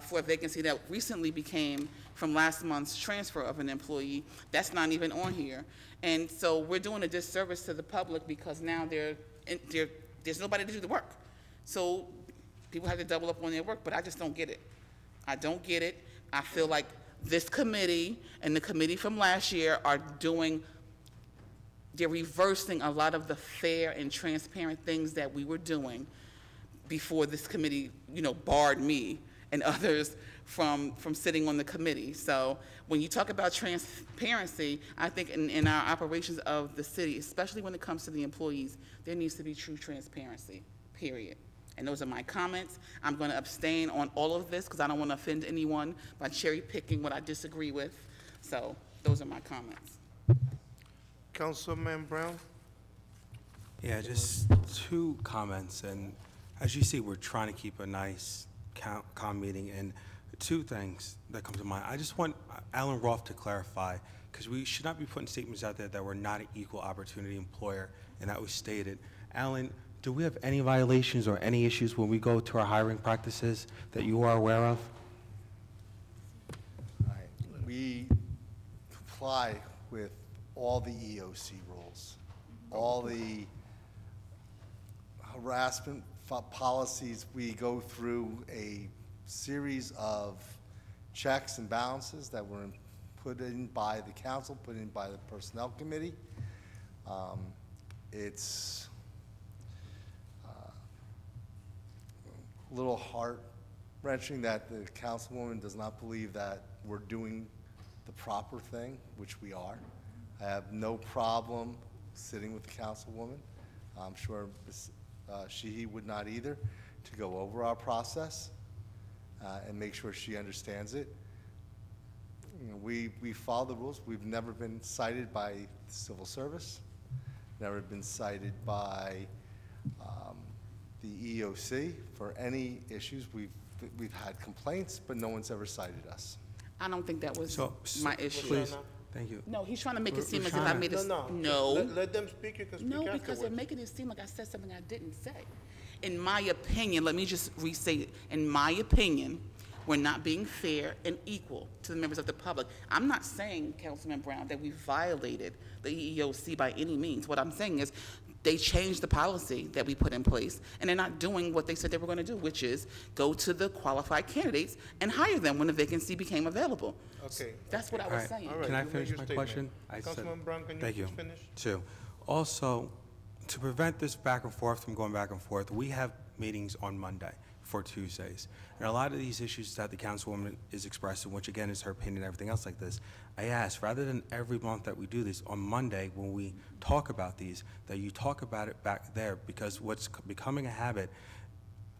for a vacancy that recently became from last month's transfer of an employee. That's not even on here. And so we're doing a disservice to the public because now there's nobody to do the work. So people have to double up on their work, but I just don't get it. I don't get it. I feel like this committee and the committee from last year are they're reversing a lot of the fair and transparent things that we were doing before this committee, barred me and others from sitting on the committee. So when you talk about transparency, I think in our operations of the city, especially when it comes to the employees, there needs to be true transparency, period. And those are my comments. I'm going to abstain on all of this because I don't want to offend anyone by cherry picking what I disagree with. So those are my comments. Councilman Brown? Yeah, just 2 comments, and as you see, we're trying to keep a nice, calm meeting, and 2 things that come to mind. I just want Alan Roth to clarify, because we should not be putting statements out there that we're not an equal opportunity employer, and that was stated. Alan, do we have any violations or any issues when we go to our hiring practices that you are aware of? We comply with all the EOC rules, all the harassment policies. We go through a series of checks and balances that were put in by the council, put in by the personnel committee. It's a little heart-wrenching that the councilwoman does not believe that we're doing the proper thing, which we are. I have no problem sitting with the councilwoman. I'm sure she would not either, to go over our process and make sure she understands it. We follow the rules. We've never been cited by the civil service, never been cited by the EOC for any issues. We've had complaints, but no one's ever cited us. I don't think that was my issue. Please. Thank you. No, he's trying to make it seem as if I made it. No. Let them speak. You can speak No, afterwards. because they're making it seem like I said something I didn't say. In my opinion, let me just restate it. In my opinion, we're not being fair and equal to the members of the public. I'm not saying, Councilman Brown, that we violated the EEOC by any means. What I'm saying is they changed the policy that we put in place, and they're not doing what they said they were going to do, which is go to the qualified candidates and hire them when the vacancy became available. Okay. That's what I was saying. All right, Can I you made finish your my statement. question? Councilman Brown, can Thank you you. please finish? 2. Also, to prevent this back and forth from going back and forth, we have meetings on Monday for Tuesdays. And a lot of these issues that the councilwoman is expressing, which again is her opinion and everything else like this, I ask, rather than every month that we do this, on Monday when we talk about these, that you talk about it back there, because what's becoming a habit,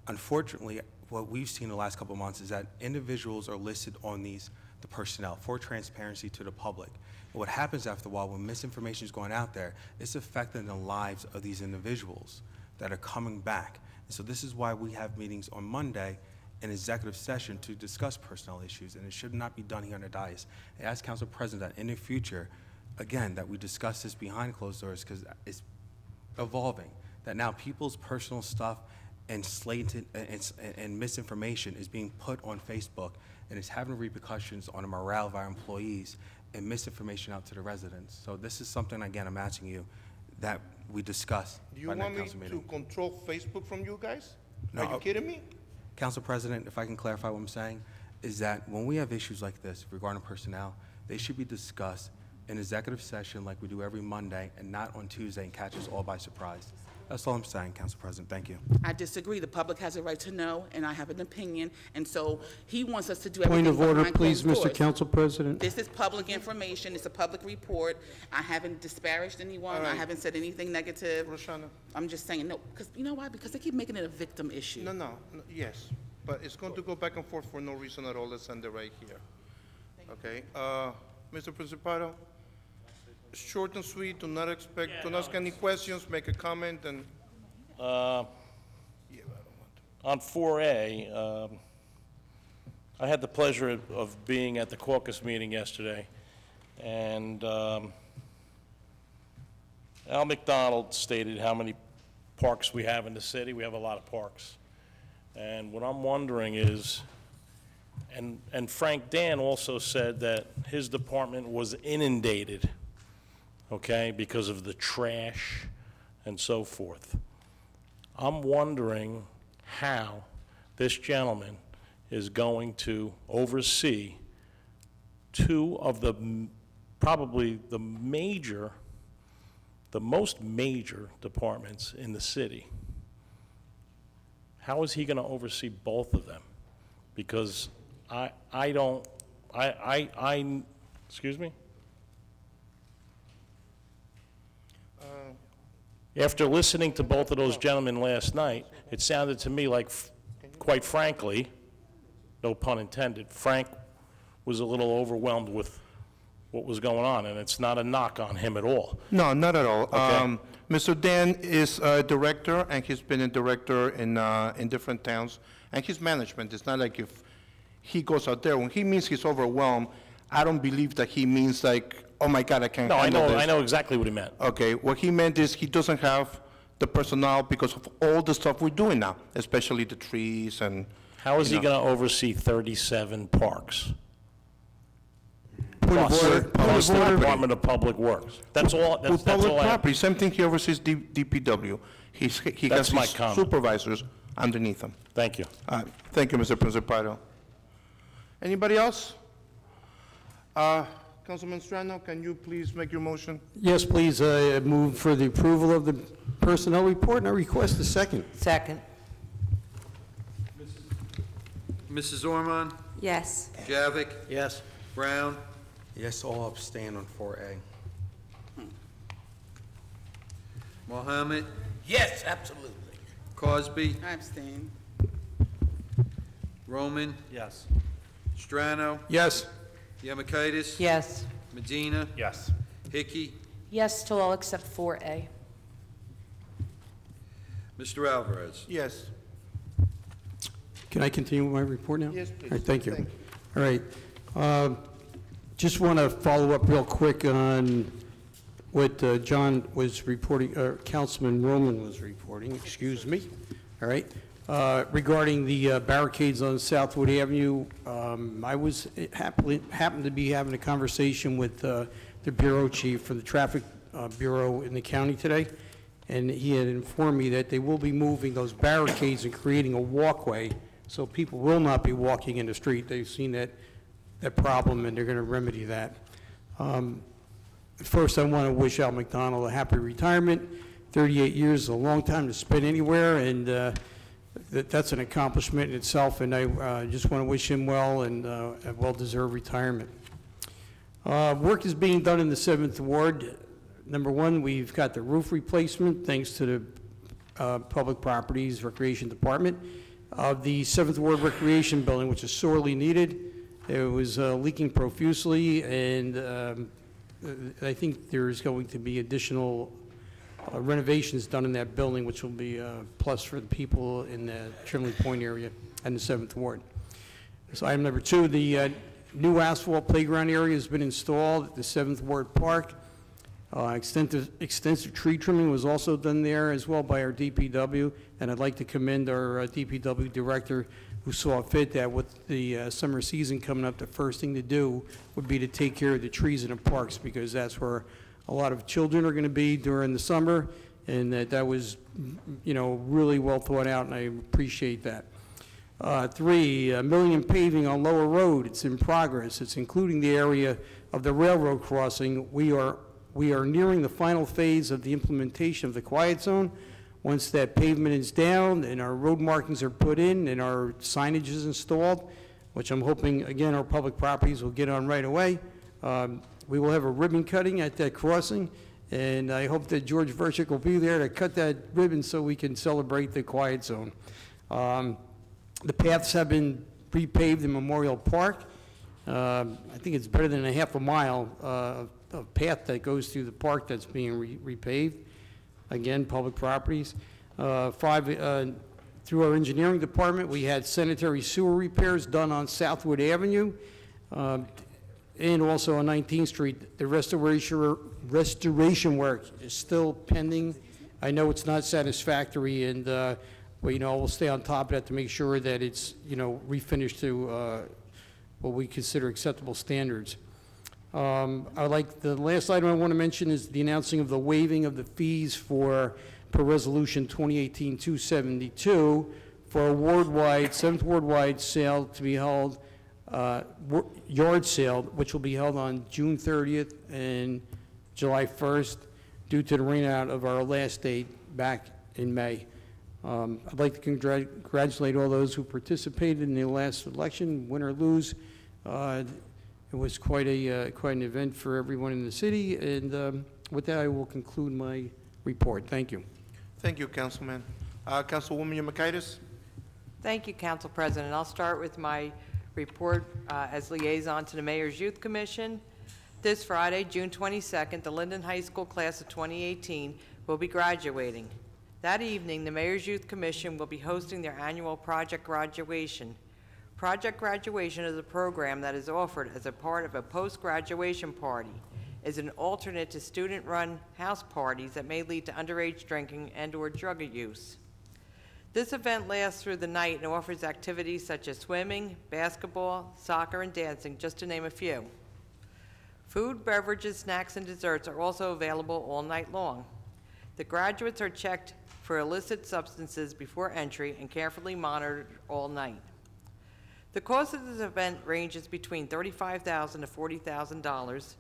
unfortunately, what we've seen the last couple of months is that individuals are listed on the personnel for transparency to the public. And what happens after a while when misinformation is going out there, it's affecting the lives of these individuals that are coming back. And so this is why we have meetings on Monday in executive session to discuss personnel issues, and it should not be done here on the dais. I ask Council President that in the future, again, that we discuss this behind closed doors, because it's evolving, that now people's personal stuff and slated and misinformation is being put on Facebook, and it's having repercussions on the morale of our employees and misinformation out to the residents. So this is something, again, I'm asking you that we discuss. Do you want me to control Facebook from you guys? No, Are you kidding me? Council President, if I can clarify what I'm saying, is that when we have issues like this regarding personnel, they should be discussed in executive session like we do every Monday, and not on Tuesday and catch us all by surprise. That's all I'm saying, Council President. Thank you. I disagree. The public has a right to know, and I have an opinion, and so he wants us to do everything Point of order, behind please, closed Mr. doors. Council President. This is public information. It's a public report. I haven't disparaged anyone. All right. I haven't said anything negative. Roshana. I'm just saying no, because you know why? Because they keep making it a victim issue. No, yes. but it's going to go back and forth for no reason at all. Let's end it right here. Okay, Mr. Principato? Short and sweet, do not ask any questions, make a comment, and... On 4A, I had the pleasure of being at the caucus meeting yesterday, and Al McDonald stated how many parks we have in the city. We have a lot of parks. And what I'm wondering is, and Frank Dan also said that his department was inundated, okay, because of the trash and so forth. I'm wondering how this gentleman is going to oversee two of the, probably the most major departments in the city. How is he going to oversee both of them? Because excuse me? After listening to both of those gentlemen last night, it sounded to me like, quite frankly, no pun intended, Frank was a little overwhelmed with what was going on, and it's not a knock on him at all. No, not at all. Okay. Mr. Dan is a director, and he's been a director in different towns, and his management. It's not like if he goes out there, when he means he's overwhelmed, I don't believe that he means like, oh my God, I can't handle this. I know exactly what he meant. Okay, what he meant is he doesn't have the personnel because of all the stuff we're doing now, especially the trees and... How is he going to oversee 37 parks? Plus the Department of Public Works. That's all, that's public all I have. property, same thing he oversees DPW. He That's has my his comment. supervisors underneath him. Thank you. Thank you, Mr. Principato. Anybody else? Councilman Strano, can you please make your motion? Yes, please, I move for the approval of the personnel report, and I request a second. Second. Mrs. Ormond? Yes. Javik? Yes. Brown? Yes, all abstain on 4A. Mohammed? Yes, absolutely. Cosby? I abstain. Roman? Yes. Strano? Yes. Yemakaitis? Yes. Medina? Yes. Hickey? Yes to all except 4A. Mr. Alvarez? Yes. Can I continue with my report now? Yes, please. All right, thank you. Thank All right. Just want to follow up real quick on what John was reporting, Councilman Roman was reporting, excuse me. All right. Regarding the barricades on Southwood Avenue, I was happened to be having a conversation with the bureau chief for the traffic bureau in the county today, and he had informed me that they will be moving those barricades and creating a walkway so people will not be walking in the street. They've seen that problem, and they're going to remedy that. First, I want to wish Al McDonald a happy retirement. 38 years is a long time to spend anywhere, and that's an accomplishment in itself, and I just want to wish him well and a well-deserved retirement. Work is being done in the 7th Ward. Number one, we've got the roof replacement, thanks to the Public Properties Recreation Department, of the 7th Ward Recreation Building, which is sorely needed. It was leaking profusely, and I think there's going to be additional renovations done in that building, which will be a plus for the people in the Trimley Point area and the 7th Ward. So item number 2, the new asphalt playground area has been installed at the 7th Ward Park. Extensive tree trimming was also done there as well by our DPW, and I'd like to commend our DPW director who saw fit that with the summer season coming up, the first thing to do would be to take care of the trees in the parks, because that's where a lot of children are going to be during the summer, and that was, you know, really well thought out, and I appreciate that. 3, milling and paving on Lower Road. It's in progress. It's including the area of the railroad crossing. We are nearing the final phase of the implementation of the quiet zone. Once that pavement is down and our road markings are put in and our signage is installed, which I'm hoping, again, our public properties will get on right away, we will have a ribbon cutting at that crossing, and I hope that George Verchik will be there to cut that ribbon so we can celebrate the quiet zone. The paths have been repaved in Memorial Park. I think it's better than a half a mile of path that goes through the park that's being repaved. Again, public properties. Through our engineering department, we had sanitary sewer repairs done on Southwood Avenue, and also on 19th Street. The restoration work is still pending. I know it's not satisfactory, and but, we'll stay on top of that to make sure that it's, refinished to what we consider acceptable standards. The last item I want to mention is the announcing of the waiving of the fees per Resolution 2018-272 for a ward-wide, 7th ward-wide sale to be held, yard sale, which will be held on June 30th and July 1st due to the rain out of our last date back in May. I'd like to congratulate all those who participated in the last election, win or lose. It was quite an event for everyone in the city, and with that, I will conclude my report. Thank you. Thank you, Councilman. Councilwoman Yamakaitis? Thank you, Council President. I'll start with my report as liaison to the Mayor's Youth Commission. This Friday, June 22nd, the Linden High School class of 2018 will be graduating. That evening, the Mayor's Youth Commission will be hosting their annual Project Graduation. Project Graduation is a program that is offered as a part of a post-graduation party. Is an alternate to student-run house parties that may lead to underage drinking and/or drug use. This event lasts through the night and offers activities such as swimming, basketball, soccer, and dancing, just to name a few. Food, beverages, snacks, and desserts are also available all night long. The graduates are checked for illicit substances before entry and carefully monitored all night. The cost of this event ranges between $35,000 to $40,000,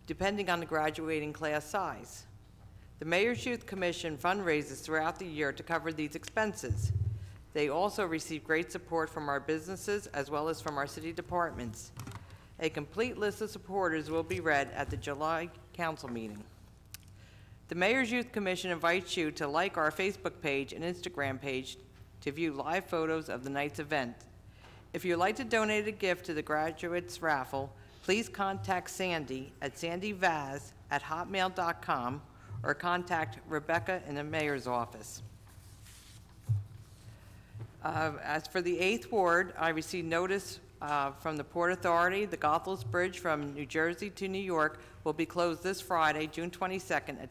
depending on the graduating class size. The Mayor's Youth Commission fundraises throughout the year to cover these expenses. They also receive great support from our businesses as well as from our city departments. A complete list of supporters will be read at the July council meeting. The Mayor's Youth Commission invites you to like our Facebook page and Instagram page to view live photos of the night's event. If you'd like to donate a gift to the graduates raffle, please contact Sandy at sandyvaz@hotmail.com or contact Rebecca in the mayor's office. As for the 8th Ward, I received notice from the Port Authority. The Goethals Bridge from New Jersey to New York will be closed this Friday, June 22nd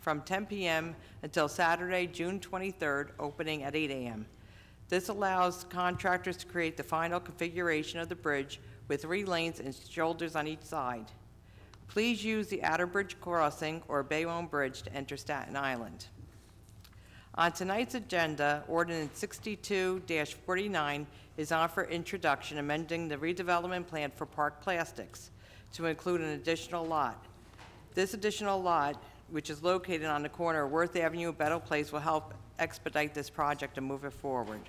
from 10 p.m. until Saturday, June 23rd, opening at 8 a.m. This allows contractors to create the final configuration of the bridge with 3 lanes and shoulders on each side. Please use the Outer Bridge Crossing or Bayonne Bridge to enter Staten Island. On tonight's agenda, Ordinance 62-49 is on for introduction, amending the redevelopment plan for Park Plastics to include an additional lot. This additional lot, which is located on the corner of Worth Avenue and Bedell Place, will help expedite this project and move it forward.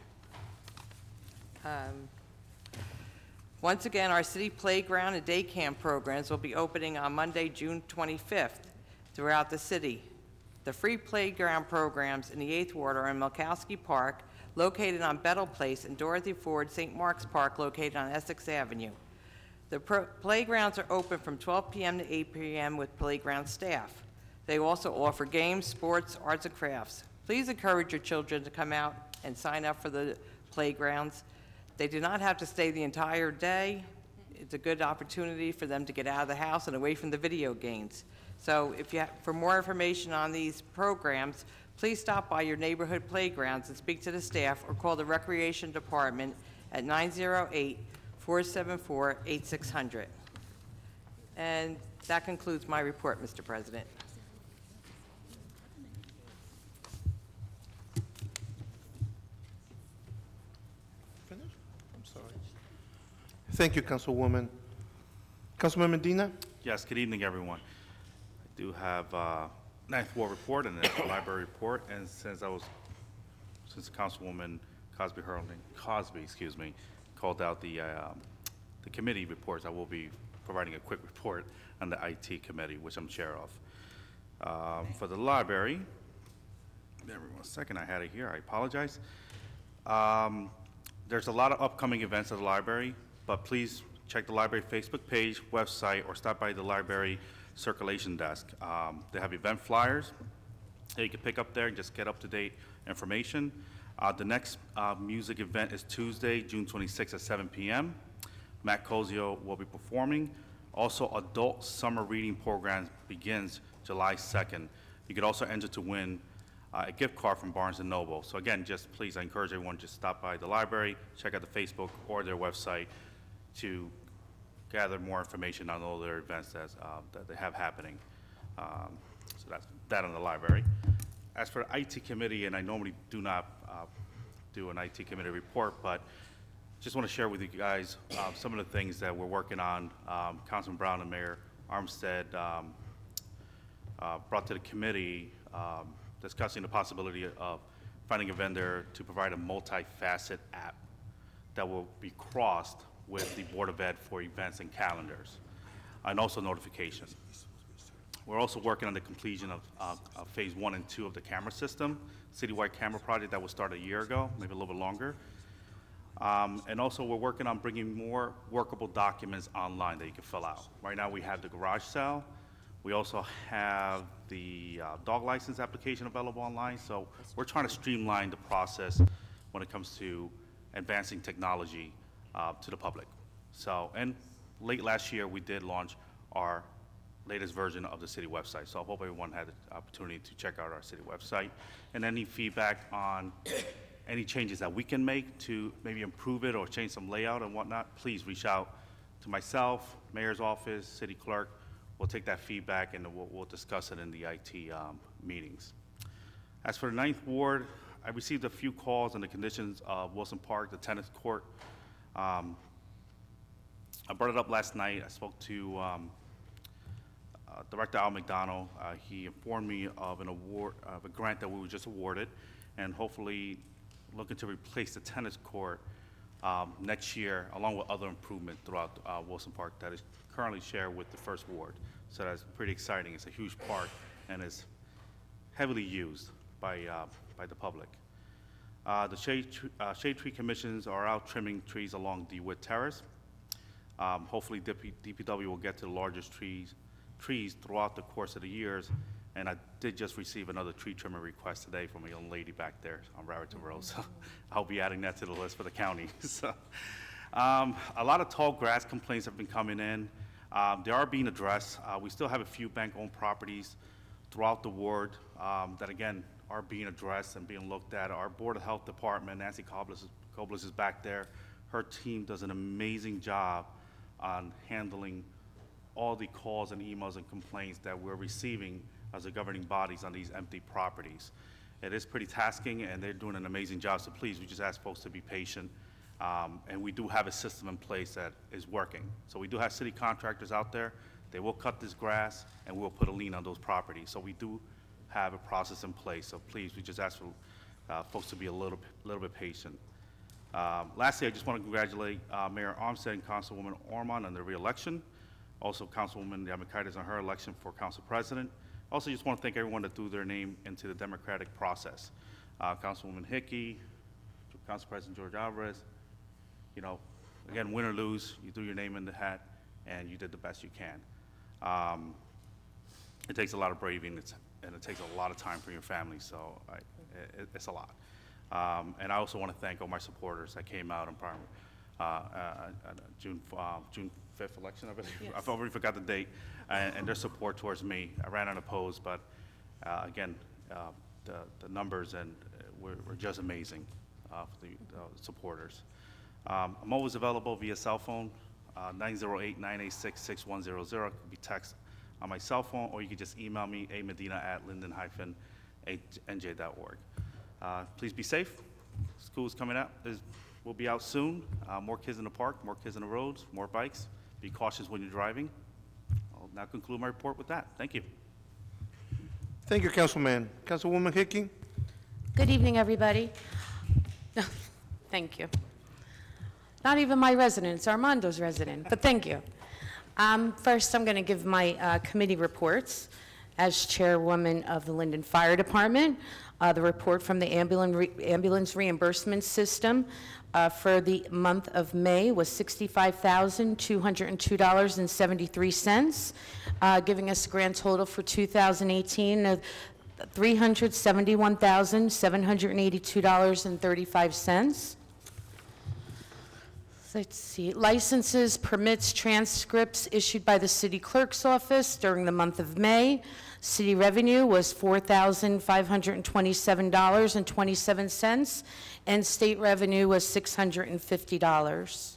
Once again, our city playground and day camp programs will be opening on Monday, June 25th throughout the city. The free playground programs in the 8th Ward are in Milkowski Park, located on Bedell Place, and Dorothy Ford St. Mark's Park, located on Essex Avenue. The playgrounds are open from 12 p.m. to 8 p.m. with playground staff. They also offer games, sports, arts, and crafts. Please encourage your children to come out and sign up for the playgrounds. They do not have to stay the entire day. It's a good opportunity for them to get out of the house and away from the video games. So for more information on these programs, please stop by your neighborhood playgrounds and speak to the staff or call the Recreation Department at 908-474-8600. And that concludes my report, Mr. President. Thank you, Councilwoman. Councilman Medina? Yes, good evening, everyone. I do have 9th Ward report and a library report, and since Councilwoman Cosby, called out the committee reports, I will be providing a quick report on the IT committee, which I'm chair of. For the library, bear with me 1 second, I had it here, I apologize. The There's a lot of upcoming events at the library, but please check the library Facebook page, website, or stop by the library circulation desk. They have event flyers that you can pick up there and just get up-to-date information. The next music event is Tuesday, June 26th at 7 p.m. Matt Cozio will be performing. Also, adult summer reading program begins July 2nd. You could also enter to win a gift card from Barnes & Noble. So again, just please, I encourage everyone to stop by the library, check out the Facebook or their website to gather more information on all their events that they have happening. So that's that on the library. As for the IT committee, and I normally do not do an IT committee report, but just want to share with you guys some of the things that we're working on. Councilman Brown and Mayor Armstead brought to the committee discussing the possibility of finding a vendor to provide a multi-facet app that will be crossed with the Board of Ed for events and calendars, and also notification. We're also working on the completion of phase 1 and 2 of the camera system, citywide camera project that was started a year ago, maybe a little bit longer. And also we're working on bringing more workable documents online that you can fill out. Right now we have the garage sale. We also have the dog license application available online. So we're trying to streamline the process when it comes to advancing technology to the public. So, and late last year we did launch our latest version of the city website. So I hope everyone had the opportunity to check out our city website. And any feedback on any changes that we can make to maybe improve it or change some layout and whatnot, please reach out to myself, mayor's office, city clerk. We'll take that feedback and we'll discuss it in the IT meetings. As for the 9th Ward, I received a few calls on the conditions of Wilson Park, the tennis court. I brought it up last night. I spoke to Director Al McDonald. He informed me of an award, of a grant that we were just awarded, and hopefully looking to replace the tennis court next year, along with other improvements throughout Wilson Park that is currently shared with the 1st Ward. So that's pretty exciting. It's a huge park and is heavily used by the public. The shade tree commissions are out trimming trees along DeWitt Terrace. Hopefully DPW will get to the largest trees throughout the course of the years. And I did just receive another tree trimmer request today from a young lady back there on Raritan Road. So I'll be adding that to the list for the county. So, a lot of tall grass complaints have been coming in. They are being addressed. We still have a few bank-owned properties throughout the ward that, again, are being addressed and being looked at. Our Board of Health Department, Nancy Koblis is back there. Her team does an amazing job on handling all the calls and emails and complaints that we're receiving as the governing bodies on these empty properties. It is pretty tasking, and they're doing an amazing job, so please, we just ask folks to be patient. And we do have a system in place that is working. So we do have city contractors out there. They will cut this grass, and we'll put a lien on those properties. So we do have a process in place, so please, we just ask for folks to be a little bit patient. Lastly, I just want to congratulate Mayor Armstead and Councilwoman Ormond on their re-election. Also, Councilwoman Yamakaitis on her election for Council President. Also, just want to thank everyone that threw their name into the democratic process. Councilwoman Hickey, Council President George Alvarez, you know, again, win or lose, you threw your name in the hat, and you did the best you can. It takes a lot of bravery, and it takes a lot of time for your family, so it's a lot. And I also want to thank all my supporters that came out on June 5th election, I believe. Yes. I've already forgot the date, and their support towards me. I ran unopposed, but again, the numbers and were just amazing for the supporters. I'm always available via cell phone, 908-986-6100. It could be text on my cell phone, or you can just email me, amedina@linden-nj.org. Please be safe. School's coming out. We'll be out soon. More kids in the park, more kids on the roads, more bikes. Be cautious when you're driving. I'll now conclude my report with that. Thank you. Thank you, Councilman. Councilwoman Hickey? Good evening, everybody. Thank you. Not even my resident, it's Armando's resident, but thank you. First, I'm going to give my committee reports. as chairwoman of the Linden Fire Department. The report from the ambulance reimbursement system for the month of May was $65,202.73, giving us a grand total for 2018 of $371,782.35. Let's see, licenses, permits, transcripts issued by the city clerk's office during the month of May. City revenue was $4,527.27, and state revenue was $650.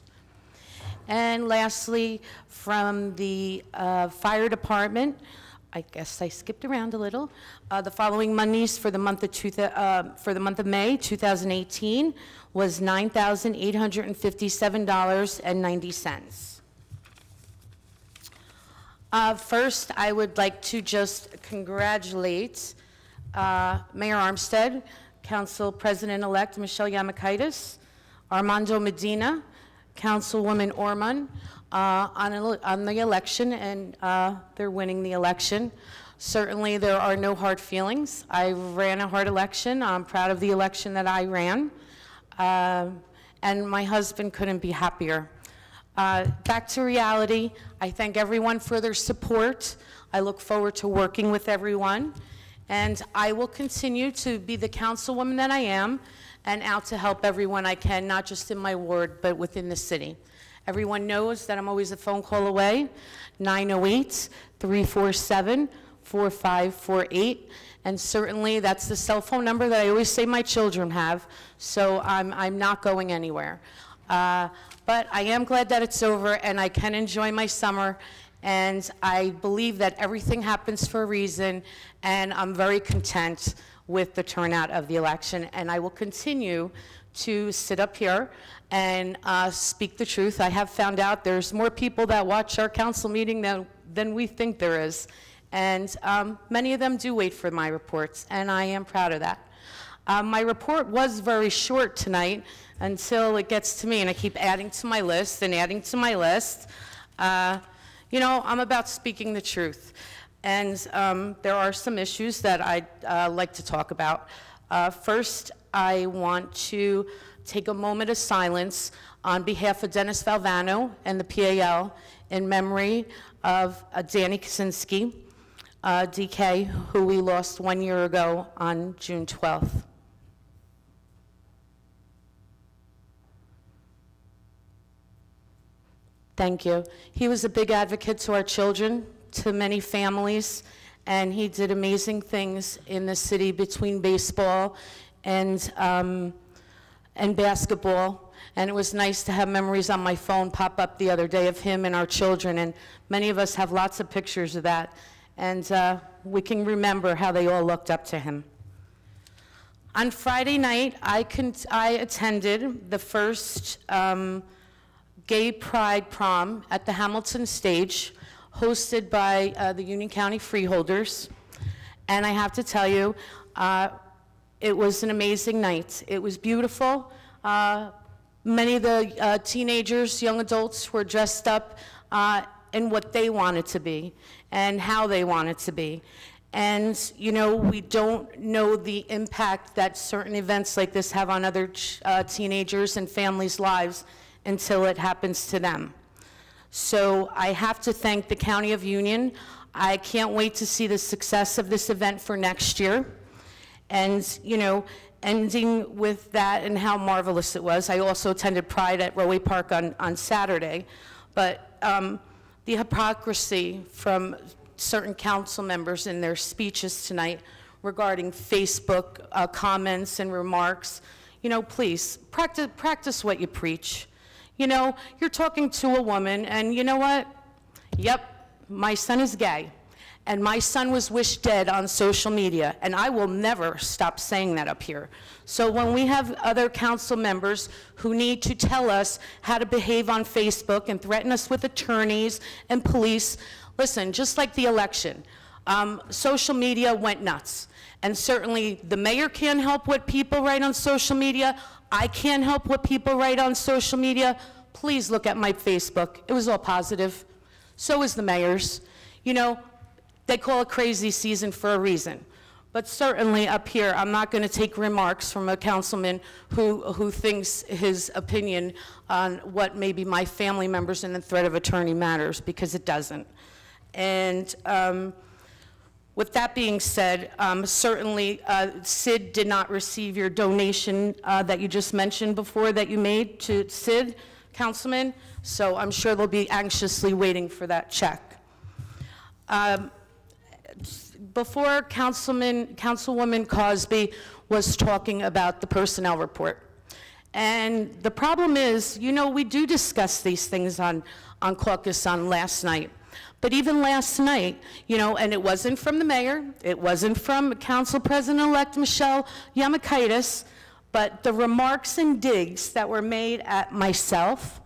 And lastly, from the fire department, I guess I skipped around a little. The following monies for the month of May 2018 was $9,857.90. First, I would like to just congratulate Mayor Armstead, Council President-elect Michelle Yamakaitis, Armando Medina, Councilwoman Orman, on the election, and they're winning the election. Certainly, there are no hard feelings. I ran a hard election. I'm proud of the election that I ran, and my husband couldn't be happier. Back to reality, I thank everyone for their support. I look forward to working with everyone, and I will continue to be the councilwoman that I am and out to help everyone I can, not just in my ward, but within the city. Everyone knows that I'm always a phone call away, 908-347-4548, and certainly that's the cell phone number that I always say my children have, so I'm not going anywhere. But I am glad that it's over and I can enjoy my summer, and I believe that everything happens for a reason, and I'm very content with the turnout of the election, and I will continue to sit up here and speak the truth. I have found out there's more people that watch our council meeting than we think there is, and many of them do wait for my reports, and I am proud of that. My report was very short tonight until it gets to me, and I keep adding to my list and adding to my list. You know, I'm about speaking the truth, and there are some issues that I'd like to talk about. First, I want to take a moment of silence on behalf of Dennis Valvano and the PAL in memory of Danny Kaczynski, DK, who we lost 1 year ago on June 12th. Thank you. He was a big advocate to our children, to many families, and he did amazing things in the city between baseball and basketball. And it was nice to have memories on my phone pop up the other day of him and our children, and many of us have lots of pictures of that. And we can remember how they all looked up to him. On Friday night, I attended the first Gay Pride Prom at the Hamilton Stage, hosted by the Union County Freeholders. And I have to tell you, it was an amazing night. It was beautiful. Many of the teenagers, young adults, were dressed up in what they wanted to be and how they wanted to be. And, you know, we don't know the impact that certain events like this have on other teenagers and families' lives until it happens to them. So I have to thank the County of Union. I can't wait to see the success of this event for next year. And, you know, ending with that and how marvelous it was. I also attended Pride at Roway Park on Saturday. But the hypocrisy from certain council members in their speeches tonight regarding Facebook comments and remarks, you know, please, practice what you preach. You know, you're talking to a woman, and you know what? Yep, my son is gay, and my son was wished dead on social media, and I will never stop saying that up here. So when we have other council members who need to tell us how to behave on Facebook and threaten us with attorneys and police, listen, just like the election, social media went nuts. And certainly the mayor can't help what people write on social media. I can't help what people write on social media. Please look at my Facebook. It was all positive. So is the mayor's. You know, They call it crazy season for a reason. But certainly up here, I'm not going to take remarks from a councilman who thinks his opinion on what maybe my family members and the threat of attorney matters, because it doesn't. And with that being said, certainly Sid did not receive your donation that you just mentioned before that you made to Sid, Councilman, so I'm sure they'll be anxiously waiting for that check. Before Councilwoman Cosby was talking about the personnel report. And the problem is, you know, we do discuss these things on caucus on last night. But even last night, you know, and it wasn't from the mayor, it wasn't from Council President-elect Michelle Yamakaitis, but the remarks and digs that were made at myself,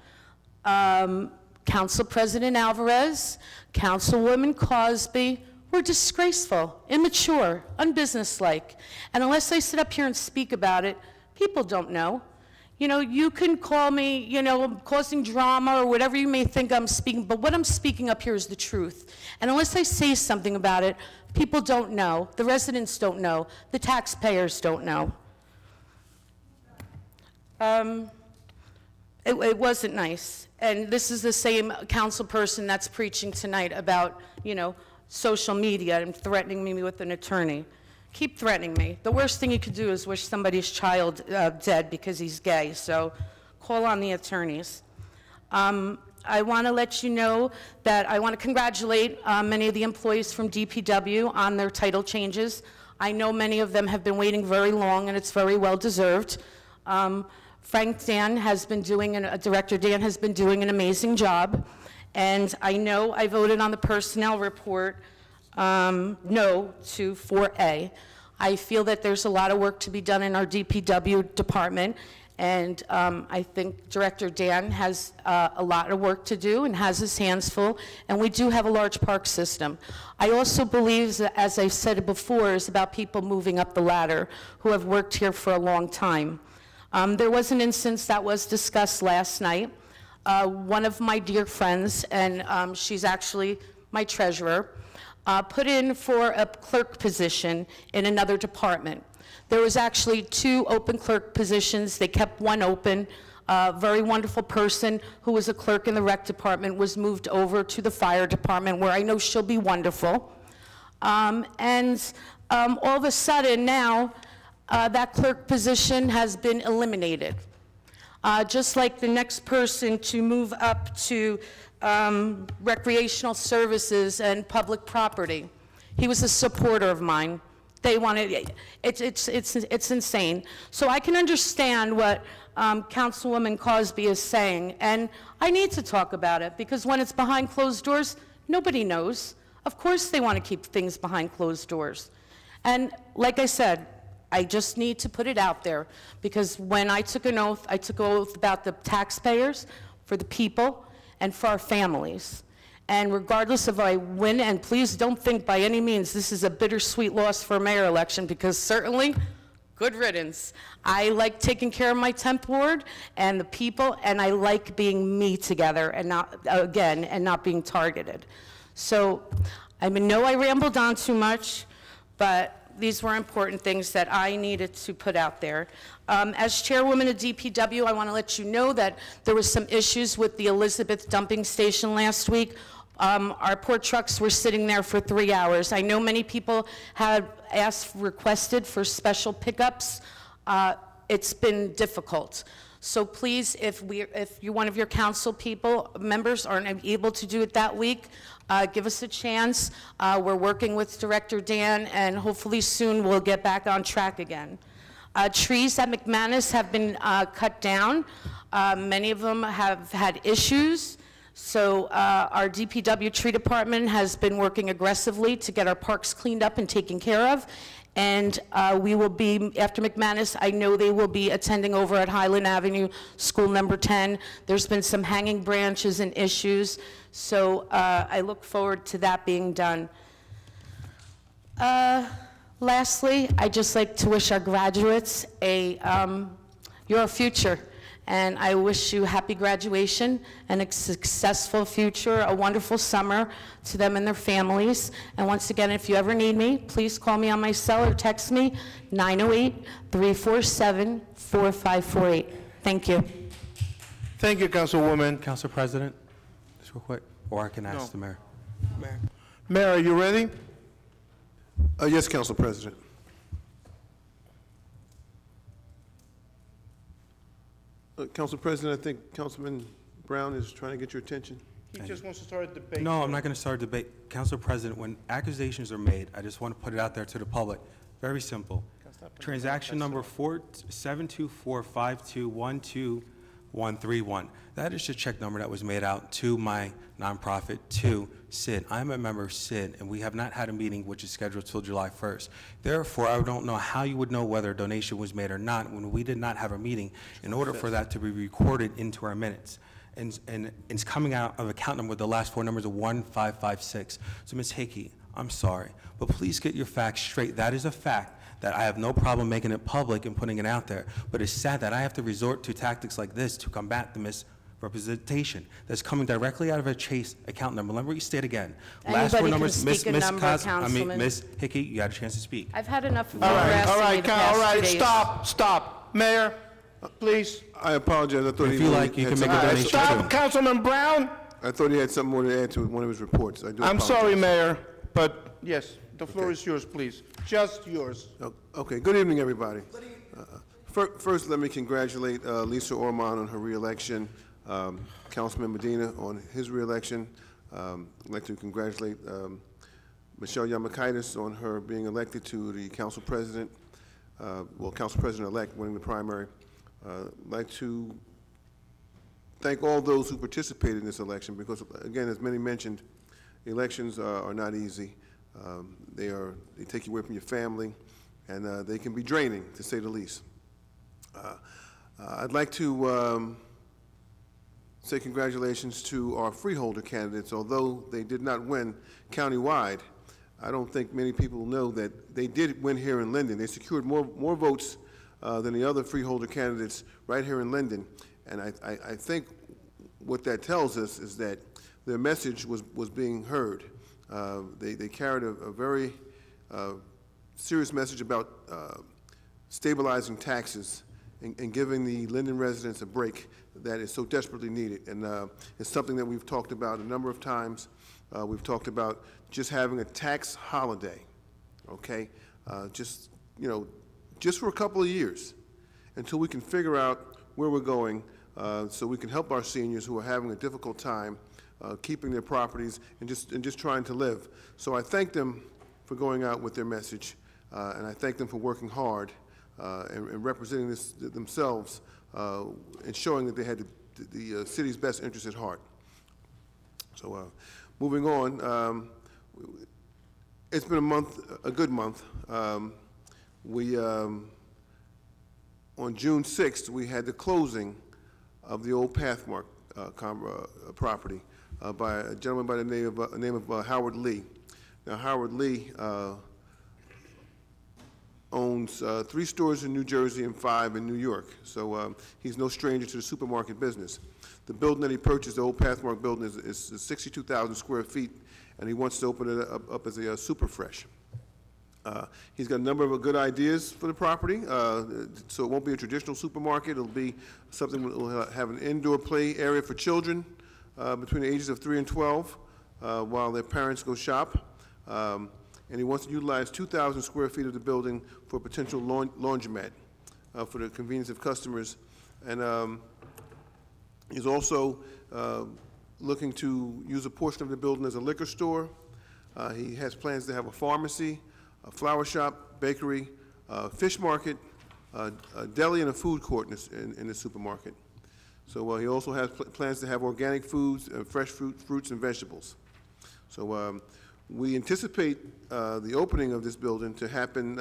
Council President Alvarez, Councilwoman Cosby, were disgraceful, immature, unbusinesslike. And unless I sit up here and speak about it, people don't know. You know, you can call me, you know, causing drama or whatever you may think I'm speaking, but what I'm speaking up here is the truth. And unless I say something about it, people don't know, the residents don't know, the taxpayers don't know. It wasn't nice. And this is the same council person that's preaching tonight about, you know, social media and threatening me with an attorney. Keep threatening me. The worst thing you could do is wish somebody's child dead because he's gay, so call on the attorneys. I want to let you know that I want to congratulate many of the employees from DPW on their title changes. I know many of them have been waiting very long, and it's very well deserved. Frank Dan has been doing, Director Dan has been doing an amazing job. And I know I voted on the personnel report no to 4A. I feel that there's a lot of work to be done in our DPW department, and I think Director Dan has a lot of work to do and has his hands full, and we do have a large park system. I also believe that, as I've said before, is about people moving up the ladder who have worked here for a long time. There was an instance that was discussed last night. One of my dear friends, and she's actually my treasurer, put in for a clerk position in another department. There was actually 2 open clerk positions. They kept one open. A very wonderful person who was a clerk in the rec department was moved over to the fire department, where I know she'll be wonderful. All of a sudden now, that clerk position has been eliminated. Just like the next person to move up to recreational services and public property. He was a supporter of mine. They wanted, it's insane. So I can understand what Councilwoman Cosby is saying, and I need to talk about it, because when it's behind closed doors, nobody knows. Of course they want to keep things behind closed doors. And like I said, I just need to put it out there, because when I took an oath about the taxpayers, for the people, and for our families. And regardless of I win, and please don't think by any means this is a bittersweet loss for a mayor election, because certainly, good riddance. I like taking care of my 10th ward and the people, and I like being me together and not, again, and not being targeted. So I know I rambled on too much, but these were important things that I needed to put out there. As chairwoman of DPW, I want to let you know that there was some issues with the Elizabeth dumping station last week. Our poor trucks were sitting there for 3 hours. I know many people have requested for special pickups. It's been difficult. So please, if one of your council members aren't able to do it that week, give us a chance. We're working with Director Dan, and hopefully soon we'll get back on track again. Trees at McManus have been cut down. Many of them have had issues. So our DPW tree department has been working aggressively to get our parks cleaned up and taken care of. And we will be, after McManus, I know they will be attending over at Highland Avenue, school number 10. There's been some hanging branches and issues, so I look forward to that being done. Lastly, I'd just like to wish our graduates your future. And I wish you happy graduation and a successful future, a wonderful summer to them and their families. And once again, if you ever need me, please call me on my cell or text me, 908-347-4548. Thank you. Thank you, Councilwoman. Council President, just real quick, or I can ask the mayor. Mayor, are you ready? Yes, Council President. Council President, I think Councilman Brown is trying to get your attention. He just wants to start a debate. No, I'm not going to start a debate. Council President, when accusations are made, I just want to put it out there to the public. Very simple. Transaction number 72452121131. That is the check number that was made out to my nonprofit, to SID. I'm a member of SID, and we have not had a meeting which is scheduled till July 1st. Therefore, I don't know how you would know whether a donation was made or not when we did not have a meeting in order for that to be recorded into our minutes. And it's coming out of account number, the last four numbers of 1556. So Ms. Hickey, I'm sorry, but please get your facts straight. That is a fact that I have no problem making it public and putting it out there. But it's sad that I have to resort to tactics like this to combat the misrepresentation that's coming directly out of a Chase account number. Let me restate again. Last four numbers, Ms. Hickey, you got a chance to speak. I've had enough of All right, days. stop. Mayor, please. I apologize. I thought If you like, you can make a donation. Stop, Councilman Brown. I thought he had something more to add to one of his reports. I do I'm apologize. sorry, Mayor, but yes, the floor is yours, please. Just yours. Okay, good evening, everybody. First, let me congratulate Lisa Ormond on her reelection, Councilman Medina on his reelection. I'd like to congratulate Michelle Yamakaitis on her being elected to the council president, council president-elect winning the primary. I'd like to thank all those who participated in this election because, again, as many mentioned, elections are not easy. They take you away from your family, and they can be draining, to say the least. I'd like to say congratulations to our freeholder candidates. Although they did not win countywide, I don't think many people know that they did win here in Linden. They secured more votes than the other freeholder candidates right here in Linden. And I think what that tells us is that their message was being heard. They carried a very serious message about stabilizing taxes and giving the Linden residents a break that is so desperately needed. And it's something that we've talked about a number of times. We've talked about just having a tax holiday, okay? Just for a couple of years until we can figure out where we're going so we can help our seniors who are having a difficult time keeping their properties and just trying to live. So I thank them for going out with their message, and I thank them for working hard and representing themselves and showing that they had the city's best interest at heart. So moving on, it's been a good month. On June 6th, we had the closing of the old Pathmark property by a gentleman by the name of Howard Lee. Now, Howard Lee owns 3 stores in New Jersey and 5 in New York, so he's no stranger to the supermarket business. The building that he purchased, the old Pathmark building, is 62,000 square feet, and he wants to open it up as a super fresh. He's got a number of good ideas for the property, so it won't be a traditional supermarket. It'll be something that will have an indoor play area for children between the ages of 3 and 12 while their parents go shop. And he wants to utilize 2,000 square feet of the building for a potential laundromat for the convenience of customers. And he's also looking to use a portion of the building as a liquor store. He has plans to have a pharmacy, a flower shop, bakery, fish market, a deli, and a food court in the supermarket. So he also has plans to have organic foods, fresh fruits and vegetables. So we anticipate the opening of this building to happen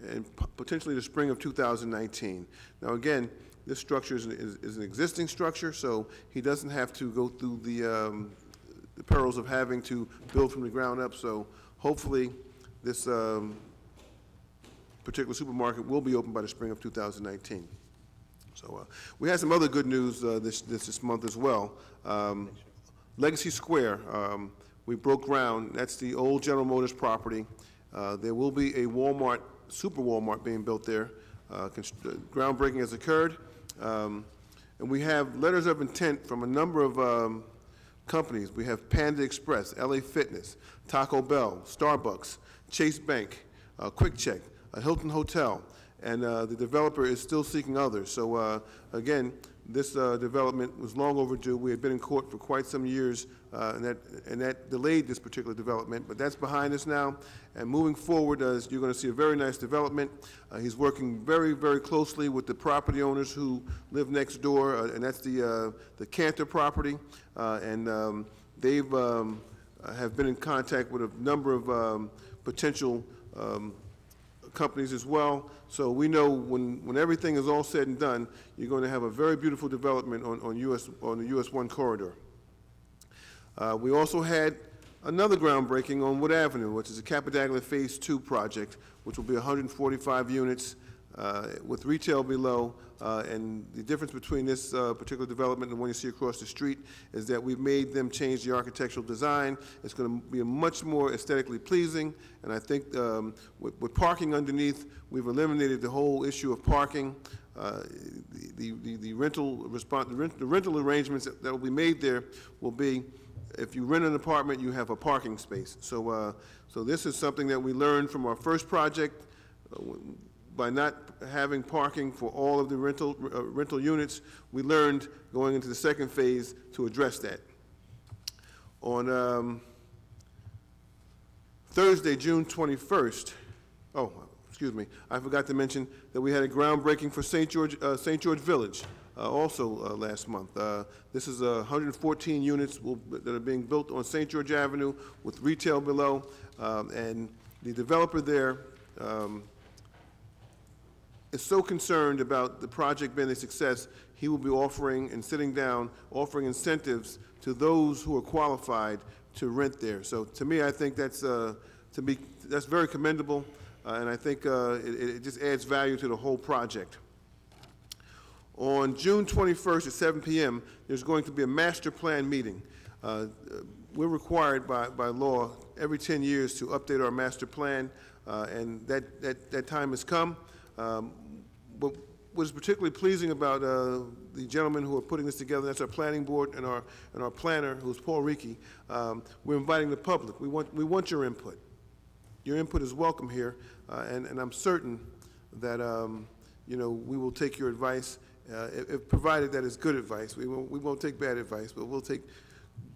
in potentially the spring of 2019. Now again, this structure is an existing structure, so he doesn't have to go through the perils of having to build from the ground up. So hopefully this particular supermarket will be open by the spring of 2019. So we had some other good news this month as well. Legacy Square, we broke ground. That's the old General Motors property. There will be a Walmart, super Walmart being built there. Groundbreaking has occurred. And we have letters of intent from a number of companies. We have Panda Express, LA Fitness, Taco Bell, Starbucks, Chase Bank, Quick Check, a Hilton Hotel, and the developer is still seeking others. So again, this development was long overdue. We had been in court for quite some years, and that delayed this particular development, but that's behind us now. And moving forward, you're going to see a very nice development. He's working very, very closely with the property owners who live next door, and that's the Cantor property. And they've have been in contact with a number of potential companies as well. So we know when everything is all said and done, you're going to have a very beautiful development on the US 1 corridor. We also had another groundbreaking on Wood Avenue, which is a Capadaglia Phase 2 project, which will be 145 units with retail below. And the difference between this particular development and the one you see across the street is that we've made them change the architectural design. It's going to be much more aesthetically pleasing, and I think with parking underneath, we've eliminated the whole issue of parking. The rental arrangements that will be made there will be, if you rent an apartment, you have a parking space. So, so this is something that we learned from our first project. By not having parking for all of the rental units, we learned going into the second phase to address that. On Thursday, June 21st, oh, excuse me, I forgot to mention that we had a groundbreaking for St. George Village also last month. This is 114 units that are being built on St. George Avenue with retail below, and the developer there is so concerned about the project being a success, he will be offering and sitting down, offering incentives to those who are qualified to rent there. So to me, I think that's very commendable, and I think it just adds value to the whole project. On June 21st at 7 p.m., there's going to be a master plan meeting. We're required by law every 10 years to update our master plan, and that time has come. But what is particularly pleasing about the gentlemen who are putting this together, that's our planning board and our planner, who's Paul Ricci, we're inviting the public. We want your input. Your input is welcome here, and I'm certain that you know, we will take your advice, if provided that it's good advice. We won't take bad advice, but we'll take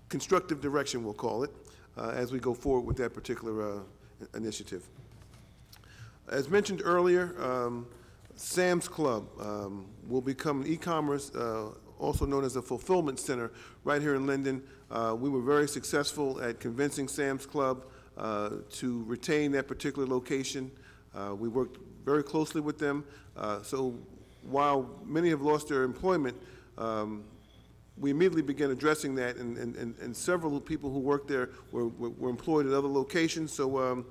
constructive direction, we'll call it, as we go forward with that particular initiative. As mentioned earlier, Sam's Club will become an e-commerce, also known as a fulfillment center, right here in Linden. We were very successful at convincing Sam's Club to retain that particular location. We worked very closely with them. So while many have lost their employment, we immediately began addressing that, and several people who worked there were employed at other locations. So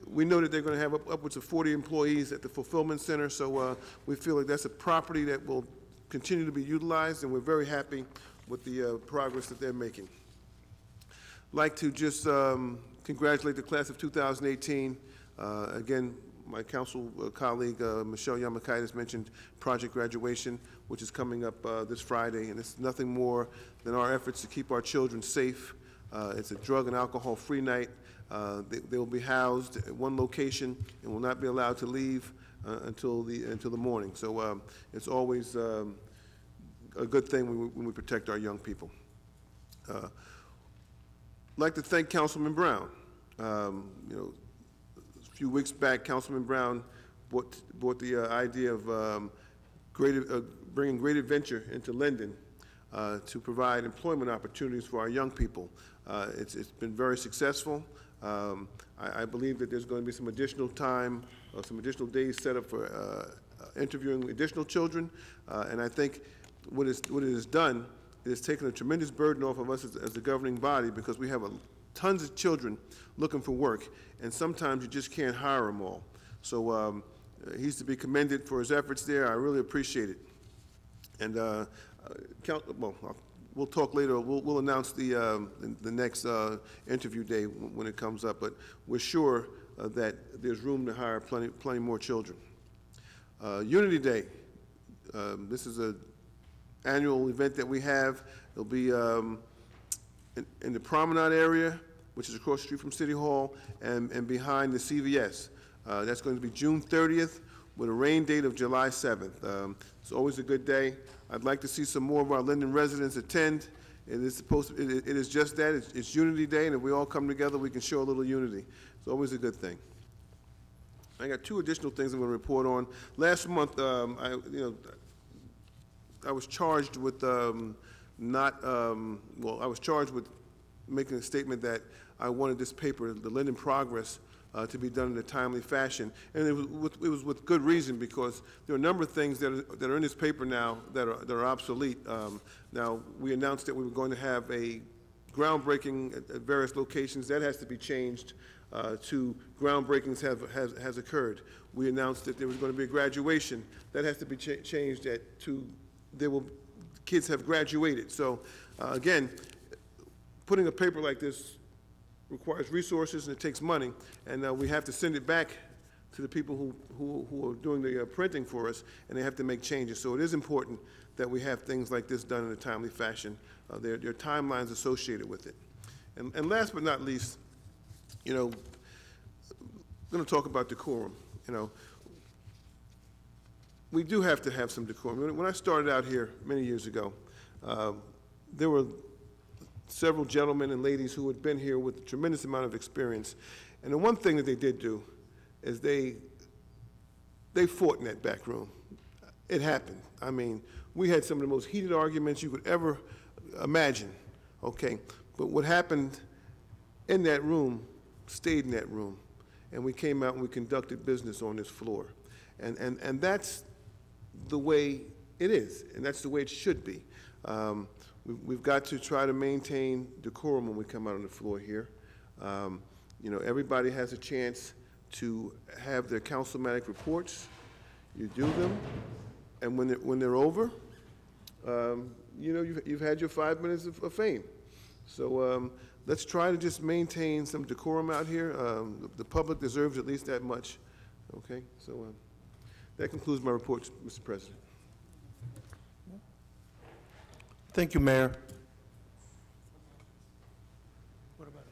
we know that they're going to have upwards of 40 employees at the fulfillment center, so we feel like that's a property that will continue to be utilized, and we're very happy with the progress that they're making. I'd like to just congratulate the class of 2018. Again, my council colleague, Michelle Yamakaitis, mentioned project graduation, which is coming up this Friday, and it's nothing more than our efforts to keep our children safe. It's a drug and alcohol-free night. They will be housed at one location and will not be allowed to leave until the morning. So it's always a good thing when we protect our young people. I'd like to thank Councilman Brown. You know, a few weeks back, Councilman Brown brought the idea of bringing Great Adventure into Linden to provide employment opportunities for our young people. It's been very successful. I believe that there's going to be some additional time, some additional days set up for interviewing additional children, and I think what it has done is taken a tremendous burden off of us as the governing body, because we have tons of children looking for work, and sometimes you just can't hire them all. So he's to be commended for his efforts there. I really appreciate it. We'll talk later. We'll announce the next interview day when it comes up, but we're sure that there's room to hire plenty more children. Unity Day. This is an annual event that we have. It'll be in the Promenade area, which is across the street from City Hall, and behind the CVS. That's going to be June 30th with a rain date of July 7th. It's always a good day. I'd like to see some more of our Linden residents attend. It is just that. It's Unity Day, and if we all come together, we can show a little unity. It's always a good thing. I got two additional things I'm going to report on. Last month, I was charged with I was charged with making a statement that I wanted this paper, the Linden Progress, to be done in a timely fashion. And it was with good reason, because there are a number of things that are in this paper now that are obsolete. Now, we announced that we were going to have a groundbreaking at various locations. That has to be changed to groundbreakings has occurred. We announced that there was going to be a graduation. That has to be changed to kids have graduated. So, again, putting a paper like this requires resources and it takes money, and we have to send it back to the people who are doing the printing for us, and they have to make changes. So it is important that we have things like this done in a timely fashion. There are timelines associated with it. And last but not least, I'm going to talk about decorum. We do have to have some decorum. When I started out here many years ago, there were several gentlemen and ladies who had been here with a tremendous amount of experience. And the one thing that they did do is they fought in that back room. It happened. I mean, we had some of the most heated arguments you could ever imagine, okay? But what happened in that room stayed in that room. And we came out and we conducted business on this floor. And that's the way it is, and that's the way it should be. We've got to try to maintain decorum when we come out on the floor here. Everybody has a chance to have their councilmatic reports. You do them, and when they're over, you've had your 5 minutes of fame. So let's try to just maintain some decorum out here. The public deserves at least that much. Okay, so that concludes my report, Mr. President. Thank you, Mayor. What about it?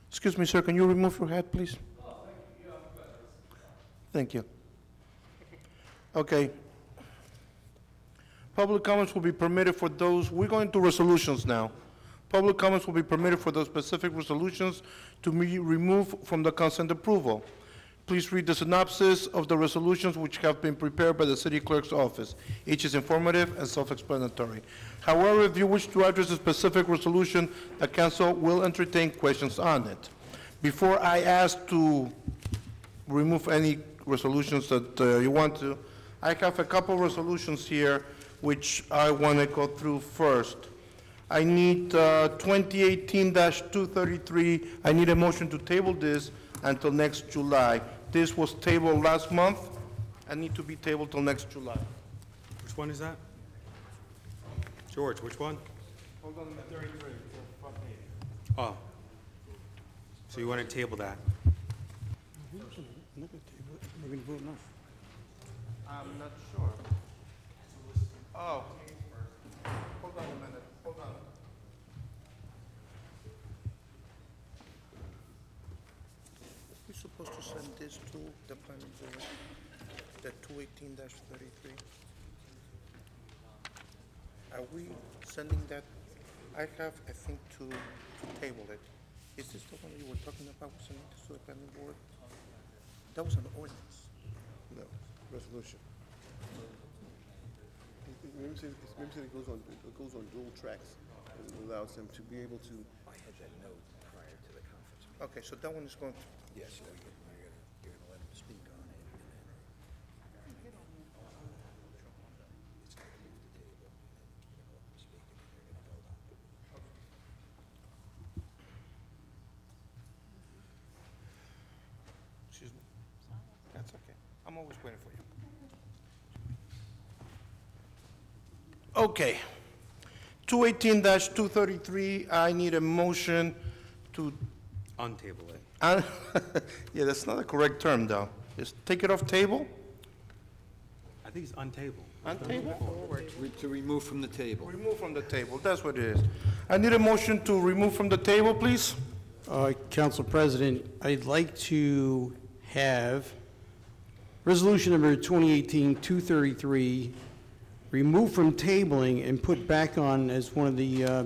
Excuse me, sir, can you remove your hat, please? Thank you. Okay. Public comments will be permitted for those, we're going to resolutions now. Public comments will be permitted for those specific resolutions to be removed from the consent approval. Please read the synopsis of the resolutions which have been prepared by the City Clerk's office. Each is informative and self-explanatory. However, if you wish to address a specific resolution, the council will entertain questions on it. Before I ask to remove any resolutions that you want to, I have a couple resolutions here which I want to go through first. I need 2018-233. I need a motion to table this until next July. This was tabled last month. I need to be tabled till next July. Which one is that? George, which one? Hold on, 33. Oh. So you want to table that? I'm not sure. Oh. Hold on a minute. Hold on. We're supposed to send this to the planning board, the 218-33. Are we sending that? I have, I think, to table it. Is this the one you were talking about, sending this to the planning board? That was an ordinance. No, resolution. It goes on dual tracks. It allows them to be able to. I had that note prior to the conference meeting. Okay, so that one is going to. Yes, you're gonna let him speak on it, and then it's gonna move the table, and then you're gonna let him speak, and then you're gonna vote on it. Excuse me. That's okay. I'm always waiting for you. Okay. 218-233, I need a motion to, Untable it. yeah, that's not a correct term, though. Just take it off table? I think it's untable. Untable? To remove from the table. Remove from the table, that's what it is. I need a motion to remove from the table, please. Council President, I'd like to have resolution number 2018-233 removed from tabling and put back on as one of the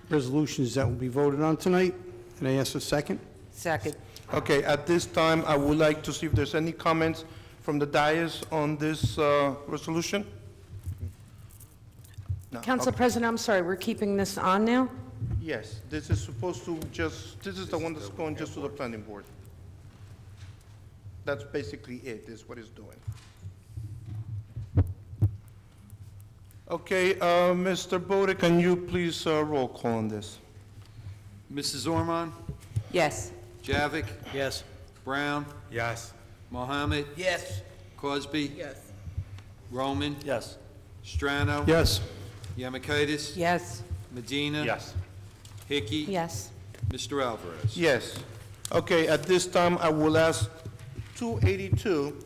resolutions that will be voted on tonight. Can I ask a second? Second. Okay, at this time, I would like to see if there's any comments from the dais on this resolution? No. Council Okay. President, I'm sorry, we're keeping this on now? Yes, this is supposed to just, this is the one that's going just to the planning board. That's basically it, is what it's doing. Okay, Mr. Bode, can you please roll call on this? Mrs. Ormond? Yes. Javik? Yes. Brown? Yes. Mohammed? Yes. Cosby? Yes. Roman? Yes. Strano? Yes. Yamakaitis? Yes. Medina? Yes. Hickey? Yes. Mr. Alvarez? Yes. Okay, at this time, I will ask 282.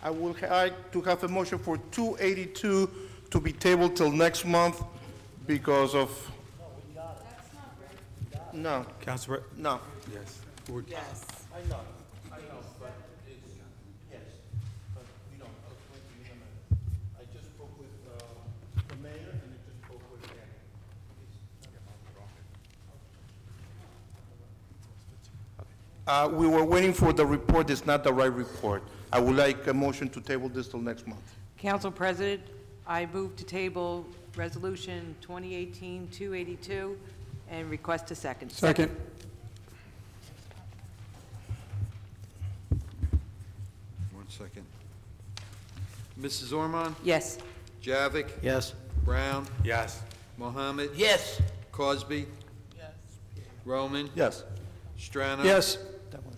I will like to have a motion for 282 to be tabled till next month because of... No, Councilor, no. yes. Yes. I know, but it's, yes, but we don't, I just spoke with the mayor and I just spoke with Danny. We were waiting for the report, it's not the right report. I would like a motion to table this till next month. Council President, I move to table Resolution 2018-282 and request a second. Second. One second. Mrs. Ormond? Yes. Javik? Yes. Brown? Yes. Mohammed? Yes. Cosby? Yes. Roman? Yes. Strano? Yes.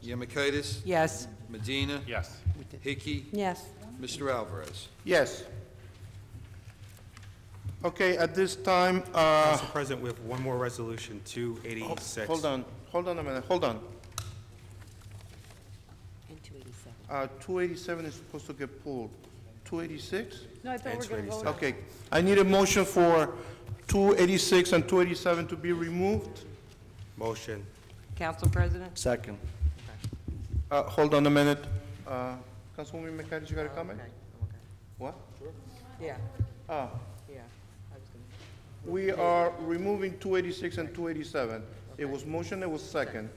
Yamakaitis? Yes. Medina? Yes. Hickey? Yes. Mr. Alvarez? Yes. Okay, at this time, Council President, we have one more resolution, 286. hold on a minute, hold on. And 287. 287 is supposed to get pulled. 286? No, I thought we were going to vote. Okay, I need a motion for 286 and 287 to be removed. Motion. Council President? Second. Hold on a minute. Councilwoman McCarthy, you got a comment? What? Yeah. Ah, Yeah. we are removing 286 and 287. It was motion, it was second.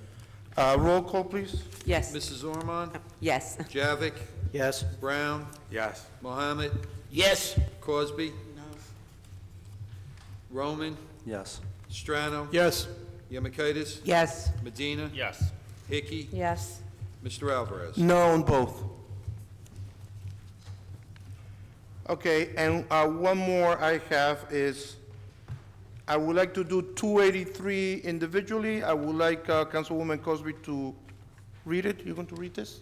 Roll call, please. Yes. Mrs. Ormond? Yes. Javik? Yes. Brown? Yes. Mohammed? Yes. Cosby? No. Roman? Yes. Strano? Yes. Yamakaitis? Yes. Medina? Yes. Hickey? Yes. Mr. Alvarez? No on both. Okay, and one more I have is, I would like to do 283 individually. I would like Councilwoman Cosby to read it. You going to read this?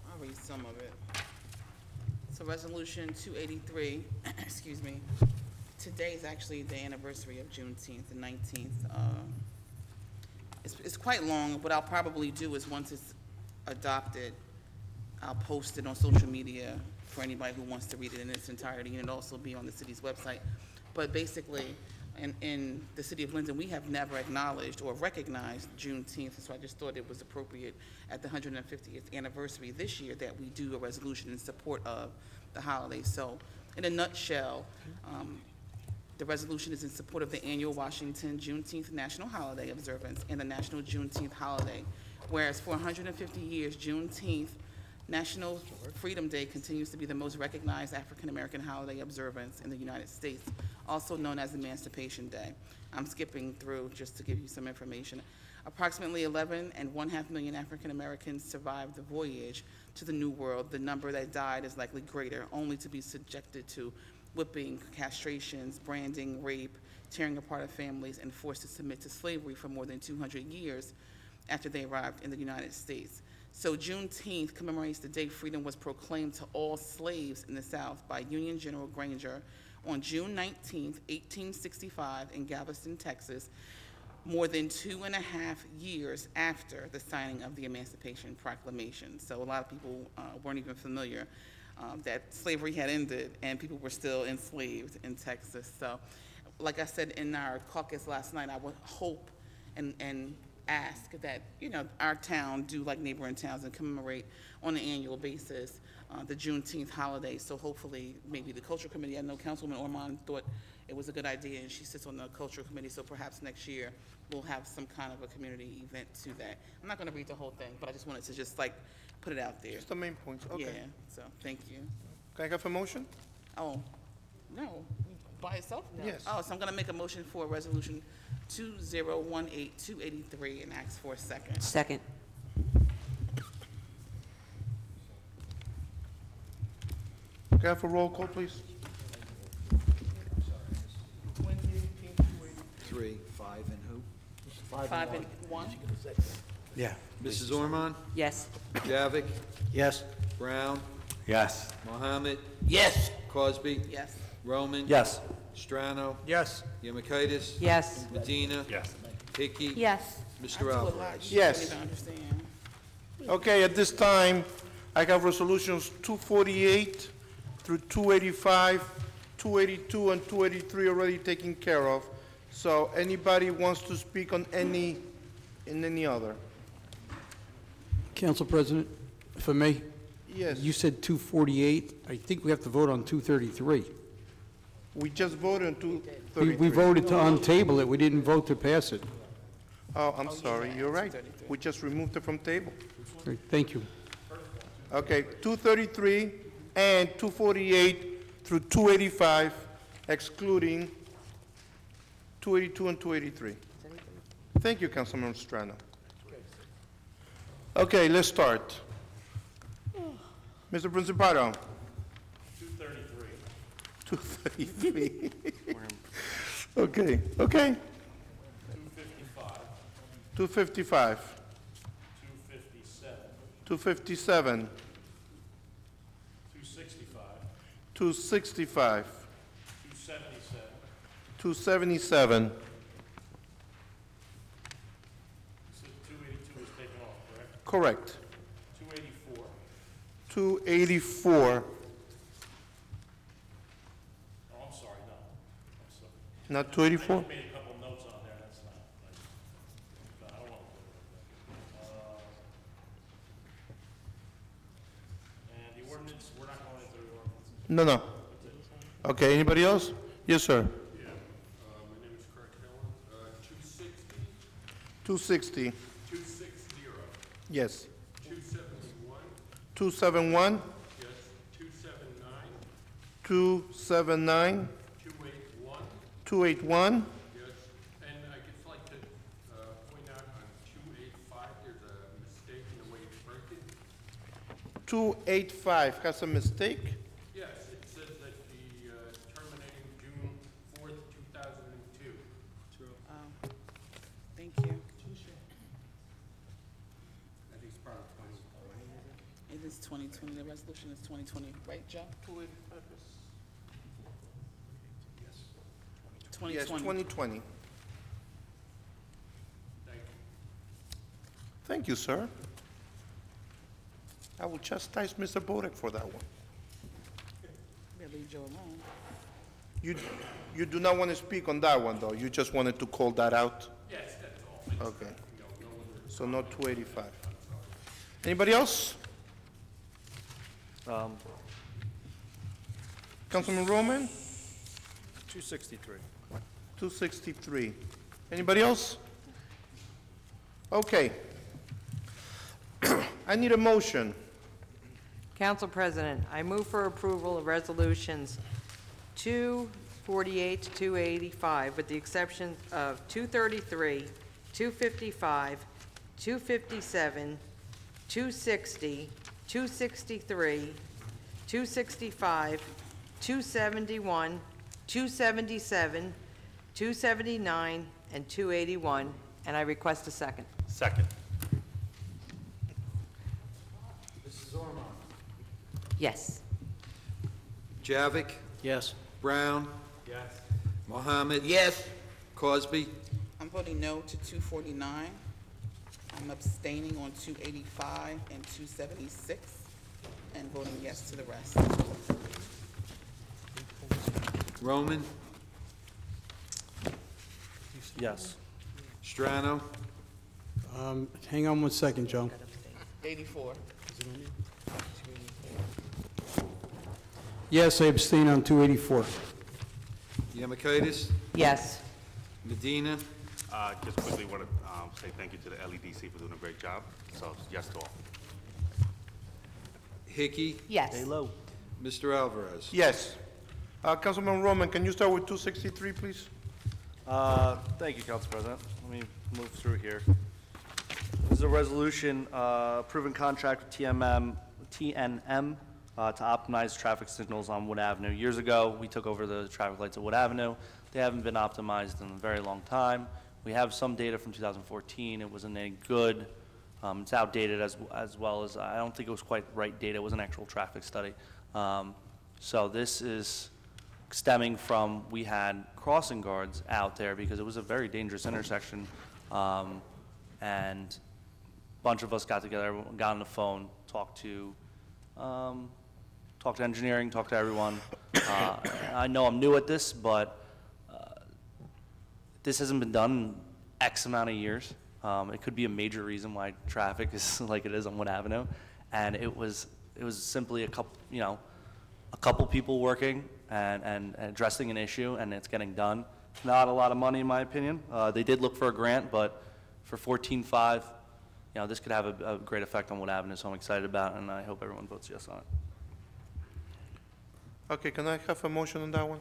I'll read some of it. So Resolution 283, excuse me, today is actually the anniversary of Juneteenth, the 19th. It's quite long. What I'll probably do is once it's adopted, I'll post it on social media for anybody who wants to read it in its entirety, and it'll also be on the city's website. But basically, in the city of Linden, we have never acknowledged or recognized Juneteenth, so I just thought it was appropriate at the 150th anniversary this year that we do a resolution in support of the holiday. So, in a nutshell, the resolution is in support of the annual Washington Juneteenth National Holiday Observance and the National Juneteenth Holiday. Whereas for 150 years, Juneteenth National Freedom Day continues to be the most recognized African-American holiday observance in the United States, also known as Emancipation Day. I'm skipping through just to give you some information. Approximately 11.5 million African-Americans survived the voyage to the New World. The number that died is likely greater, only to be subjected to whipping, castrations, branding, rape, tearing apart of families, and forced to submit to slavery for more than 200 years after they arrived in the United States. So Juneteenth commemorates the day freedom was proclaimed to all slaves in the South by Union General Granger on June 19th, 1865 in Galveston, Texas, more than 2.5 years after the signing of the Emancipation Proclamation. So a lot of people weren't even familiar that slavery had ended and people were still enslaved in Texas. So like I said in our caucus last night, I would hope and ask that, you know, our town do like neighboring towns and commemorate on an annual basis the Juneteenth holiday. So hopefully maybe the Culture Committee, I know Councilwoman Ormond thought it was a good idea and she sits on the Culture Committee, so perhaps next year we'll have some kind of a community event to that. I'm not gonna read the whole thing, but I just wanted to just like put it out there. Just the main points, okay. Yeah, so thank you. Can I have a motion? Oh, no, by itself? No. Yes. Oh, so I'm gonna make a motion for resolution 2018-283 and ask for a second. Second. Can I have a roll call, please? 3, 5, and who? 5 and 1? Yeah. Mrs. Ormond? Yes. Javik? Yes. Brown? Yes. Mohammed? Yes. Cosby? Yes. Roman? Yes. Strano? Yes. Yemakaitis? Yes. Medina? Yes. Hickey? Yes. Mr. Alvarez? Yes. I don't even understand. Okay, at this time, I have resolutions 248 through 285, 282, and 283 already taken care of. So anybody wants to speak on any other? Council President, if I may? Yes. You said 248. I think we have to vote on 233. We just voted on We 233. voted to untable it. We didn't vote to pass it. Oh, I'm sorry, you're right. We just removed it from table. Okay, thank you. Okay, 233 and 248 through 285, excluding 282 and 283. Thank you, Councilman Strano. Okay, let's start. Mr. Principato. 233. 233. Okay, okay. 255. 257. 265. 277. 282 was taken off, Correct. correct? 284. 284. Oh, I'm sorry, no. I'm sorry. Not 284? I just made a couple notes on there, that's not, no, I don't want to put it like that. And the ordinance, we're not going into the ordinance. No, no. Okay, anybody else? Yes, sir. Yeah, my name is Craig Hillen, 260, 260. 260, Yes. 271, 271. yes, 279, 279. 281, 281. yes, and I'd just like to point out on 285, there's a mistake in the way it's printed. 285 has a mistake. Yes, it says that the terminating June 4th, 2002. Thank you. It is 2020, the resolution is 2020, right, Joe? Yes, 2020. Thank you, sir. I will chastise Mr. Bodek for that one. Better leave Joe alone. You do not want to speak on that one, though? You just wanted to call that out? Yes, that's all. Okay. So no 285. Anybody else? Councilman Roman? 263. 263. Anybody else? Okay. I need a motion. Council President, I move for approval of resolutions 248 to 285, with the exception of 233, 255, 257, 260, 263, 265, 271, 277, 279, and 281, and I request a second. Second. Yes. Javik? Yes. Brown? Yes. Mohammed? Yes. Cosby? I'm voting no to 249. I'm abstaining on 285 and 276, and voting yes to the rest. Roman? Yes. Strano? Hang on 1 second, Joe. 84. Yes, I abstain on 284. Yemakaitis? Yes. Medina? Just quickly want to say thank you to the LEDC for doing a great job. So yes to all. Hickey? Yes. Stay low. Mr. Alvarez? Yes. Councilman Roman, can you start with 263, please? Thank you, Council President. Let me move through here. This is a resolution approving contract with TNM to optimize traffic signals on Wood Avenue. Years ago, we took over the traffic lights at Wood Avenue. They haven't been optimized in a very long time. We have some data from 2014. It wasn't any good. It's outdated as well as, I don't think it was quite right data. It was an actual traffic study. So this is stemming from, we had crossing guards out there because it was a very dangerous intersection. And a bunch of us got together, everyone got on the phone, talked to engineering, talked to everyone. I know I'm new at this, but this hasn't been done in X amount of years. It could be a major reason why traffic is like it is on Wood Avenue. And it was simply a couple people working and addressing an issue, and it's getting done. Not a lot of money, in my opinion. They did look for a grant, but for 14.5, this could have a great effect on Wood Avenue, so I'm excited about it, and I hope everyone votes yes on it. Okay, can I have a motion on that one?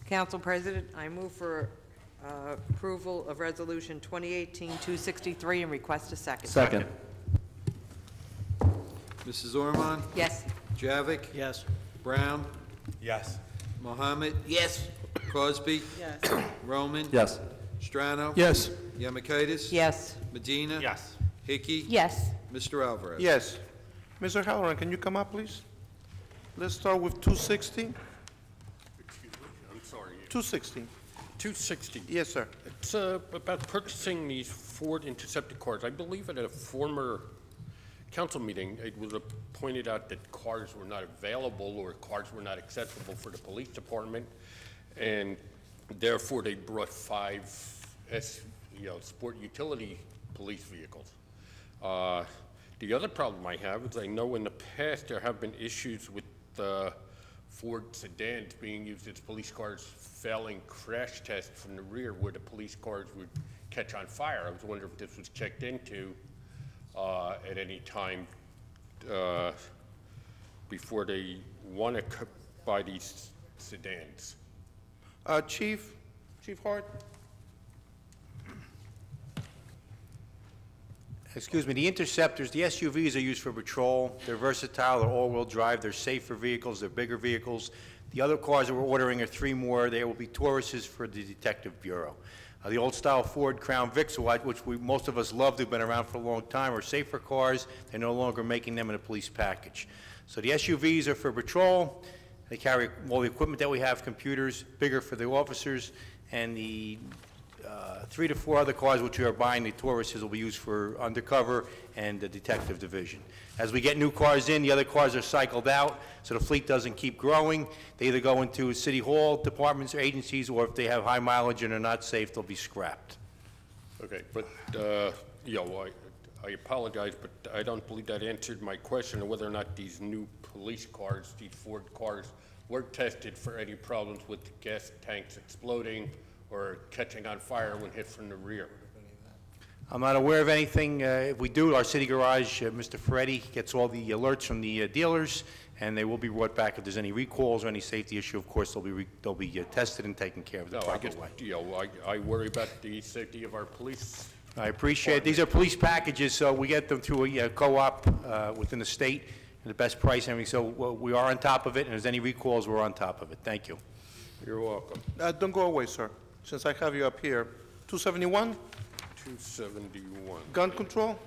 Council President, I move for approval of Resolution 2018-263 and request a second. Second. Mrs. Orman? Yes. Javik? Yes. Brown? Yes. Mohammed? Yes. Cosby? Yes. Roman? Yes. Strano? Yes. Yemakaitis? Yes. Medina? Yes. Hickey? Yes. Mr. Alvarez? Yes. Mr. Halloran, can you come up, please? Let's start with 260. Excuse me, I'm sorry. 260. 260. Yes, sir. It's about purchasing these Ford Interceptor cars. I believe at a former council meeting, it was pointed out that cars were not available or cars were not accessible for the police department, and therefore they brought 5 sport utility police vehicles. The other problem I have is I know in the past there have been issues with Ford sedans being used as police cars, failing crash tests from the rear where the police cars would catch on fire. I was wondering if this was checked into at any time before they want to buy these sedans. Chief Hart? Excuse me, the Interceptors, the SUVs are used for patrol. They're versatile, they're all-wheel drive, they're safer vehicles, they're bigger vehicles. The other cars that we're ordering are 3 more. They will be Tauruses for the Detective Bureau. The old-style Ford Crown Vics, which most of us love, they've been around for a long time, are safer cars. They're no longer making them in a police package. So the SUVs are for patrol. They carry all the equipment that we have, computers, bigger for the officers, and the 3 to 4 other cars which we are buying, the Tauruses, will be used for undercover and the detective division. As we get new cars in, the other cars are cycled out, so the fleet doesn't keep growing. They either go into city hall departments or agencies, or if they have high mileage and are not safe, they'll be scrapped. Okay, but, I apologize, but I don't believe that answered my question of whether or not these new police cars, these Ford cars, were tested for any problems with gas tanks exploding or catching on fire when hit from the rear. I'm not aware of anything. If we do, our city garage, Mr. Ferretti gets all the alerts from the dealers, and they will be brought back if there's any recalls or any safety issue. Of course, they'll be tested and taken care of the proper way. I worry about the safety of our police. I appreciate it. These are police packages, so we get them through a co-op within the state, and the best price and everything. So we are on top of it, and if there's any recalls, we're on top of it. Thank you. You're welcome. Don't go away, sir, since I have you up here. 271? 271. Gun control?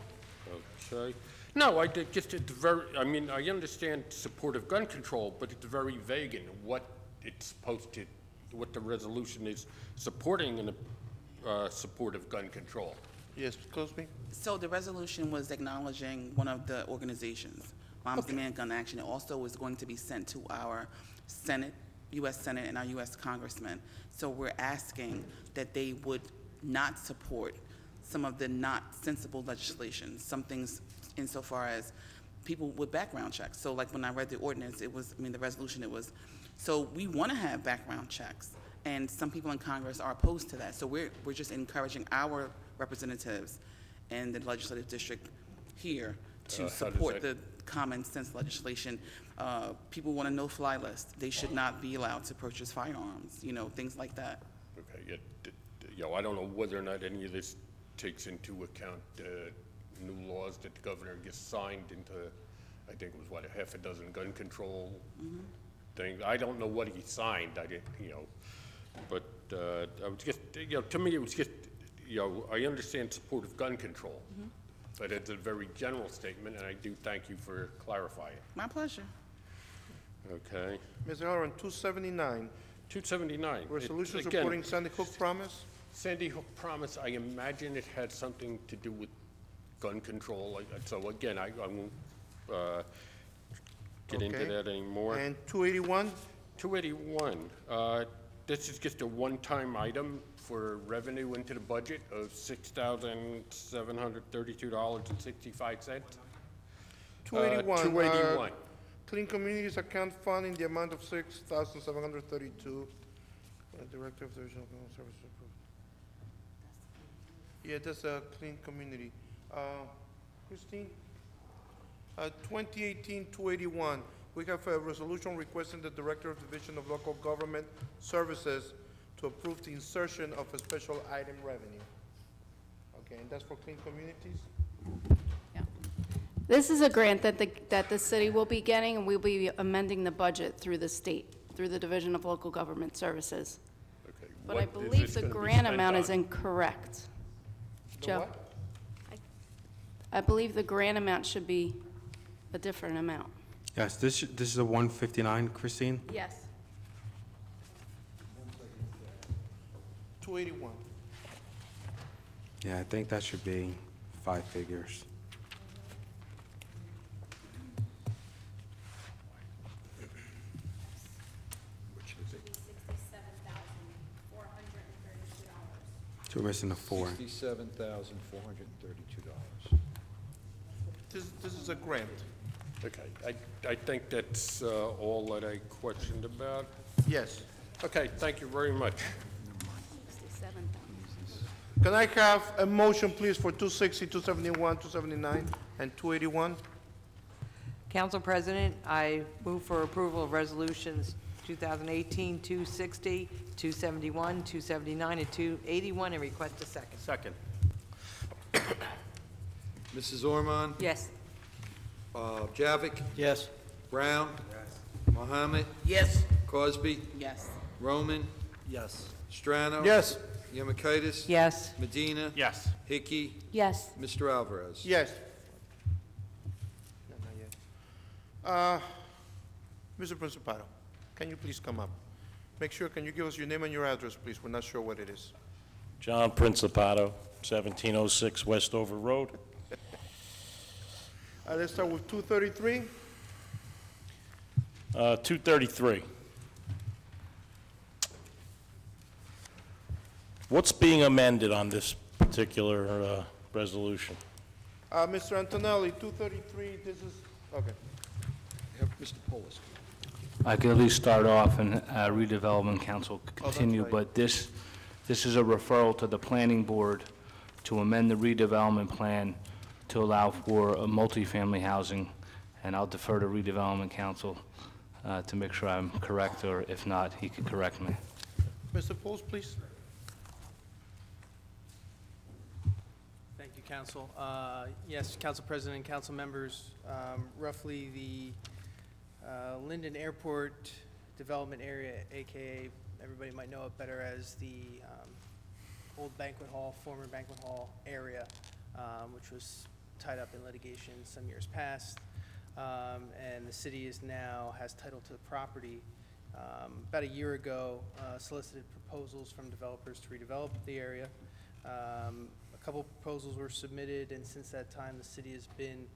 Okay. No, just it's very, I mean, I understand support of gun control, but it's very vague in what it's supposed to, what the resolution is supporting in support of gun control. Yes, Cosby? So the resolution was acknowledging one of the organizations, Moms Demand Gun Action. It also is going to be sent to our Senate, U.S. Senate, and our U.S. Congressmen. So we're asking that they would not support some of the not sensible legislation, some things insofar as people with background checks. So like when I read the ordinance, it was, I mean, the resolution, it was, so we want to have background checks, and some people in Congress are opposed to that. So we're just encouraging our representatives in the legislative district here to support the common sense legislation. People want a no-fly list. They should not be allowed to purchase firearms, you know, things like that. Okay, you know, I don't know whether or not any of this takes into account new laws that the governor just signed into, I think it was, what, a half a dozen gun control things. I don't know what he signed, I didn't, you know, but I was just, you know, to me it was just, you know, I understand support of gun control, but it's a very general statement, and I do thank you for clarifying. My pleasure. Okay. Mr. Halloran, 279. 279. Resolution Again, supporting Sandy Hook Promise. Sandy Hook Promise, I imagine it had something to do with gun control. So again, I won't get into that anymore. And 281? 281. This is just a one-time item for revenue into the budget of $6,732.65. 281. 281. Clean Communities Account Fund in the amount of $6,732. Director of the Regional Government Services approved. Yeah, that's a Clean Community. Christine? 2018-281. We have a resolution requesting the Director of Division of Local Government Services to approve the insertion of a special item revenue. Okay, and that's for Clean Communities? This is a grant that the city will be getting, and we'll be amending the budget through the state, through the Division of Local Government Services. Okay. But I believe the grant amount is incorrect. Joe? I believe the grant amount should be a different amount. Yes, this is a 159, Christine? Yes. 281. Yeah, I think that should be 5 figures. So we're missing a 4. $67,432. This is a grant. Okay, I think that's all that I questioned about. Yes. Okay, thank you very much. Can I have a motion, please, for 260, 271, 279, and 281? Council President, I move for approval of resolutions 2018-260, 271, 279, and 281, and request a second. Second. Mrs. Ormond? Yes. Javik? Yes. Brown? Mohammed? Yes. Cosby? Yes. Roman? Yes. Strano? Yes. Yemakaitis? Yes. Medina? Yes. Hickey? Yes. Mr. Alvarez? Yes. No, not yet. Mr. Principado, can you please come up? Make sure, can you give us your name and your address, please? We're not sure what it is. John Principato, 1706 Westover Road. Let's start with 233. 233. What's being amended on this particular resolution? Mr. Antonelli, 233, this is, okay. Mr. Polis. I could at least start off and redevelopment council could that's continue, right. but this is a referral to the planning board to amend the redevelopment plan to allow for a multifamily housing, and I'll defer to redevelopment council to make sure I'm correct, or if not, he could correct me. Mr. Pools, please. Thank you, Council. Yes, Council President and Council members, roughly the Linden Airport Development Area, AKA everybody might know it better as the old banquet hall, former banquet hall area, which was tied up in litigation some years past. And the city has title to the property. About a year ago, solicited proposals from developers to redevelop the area. A couple proposals were submitted, and since that time, the city has been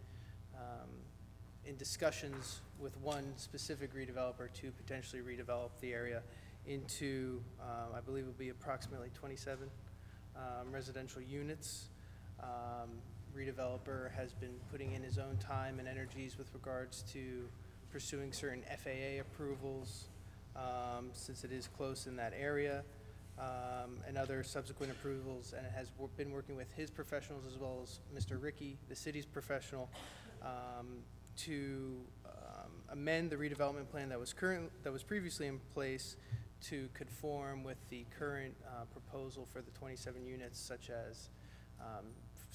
in discussions with one specific redeveloper to potentially redevelop the area into, I believe it will be approximately 27 residential units. Redeveloper has been putting in his own time and energies with regards to pursuing certain FAA approvals, since it is close in that area, and other subsequent approvals, and it has been working with his professionals as well as Mr. Ricky, the city's professional, to amend the redevelopment plan that was previously in place to conform with the current proposal for the 27 units, such as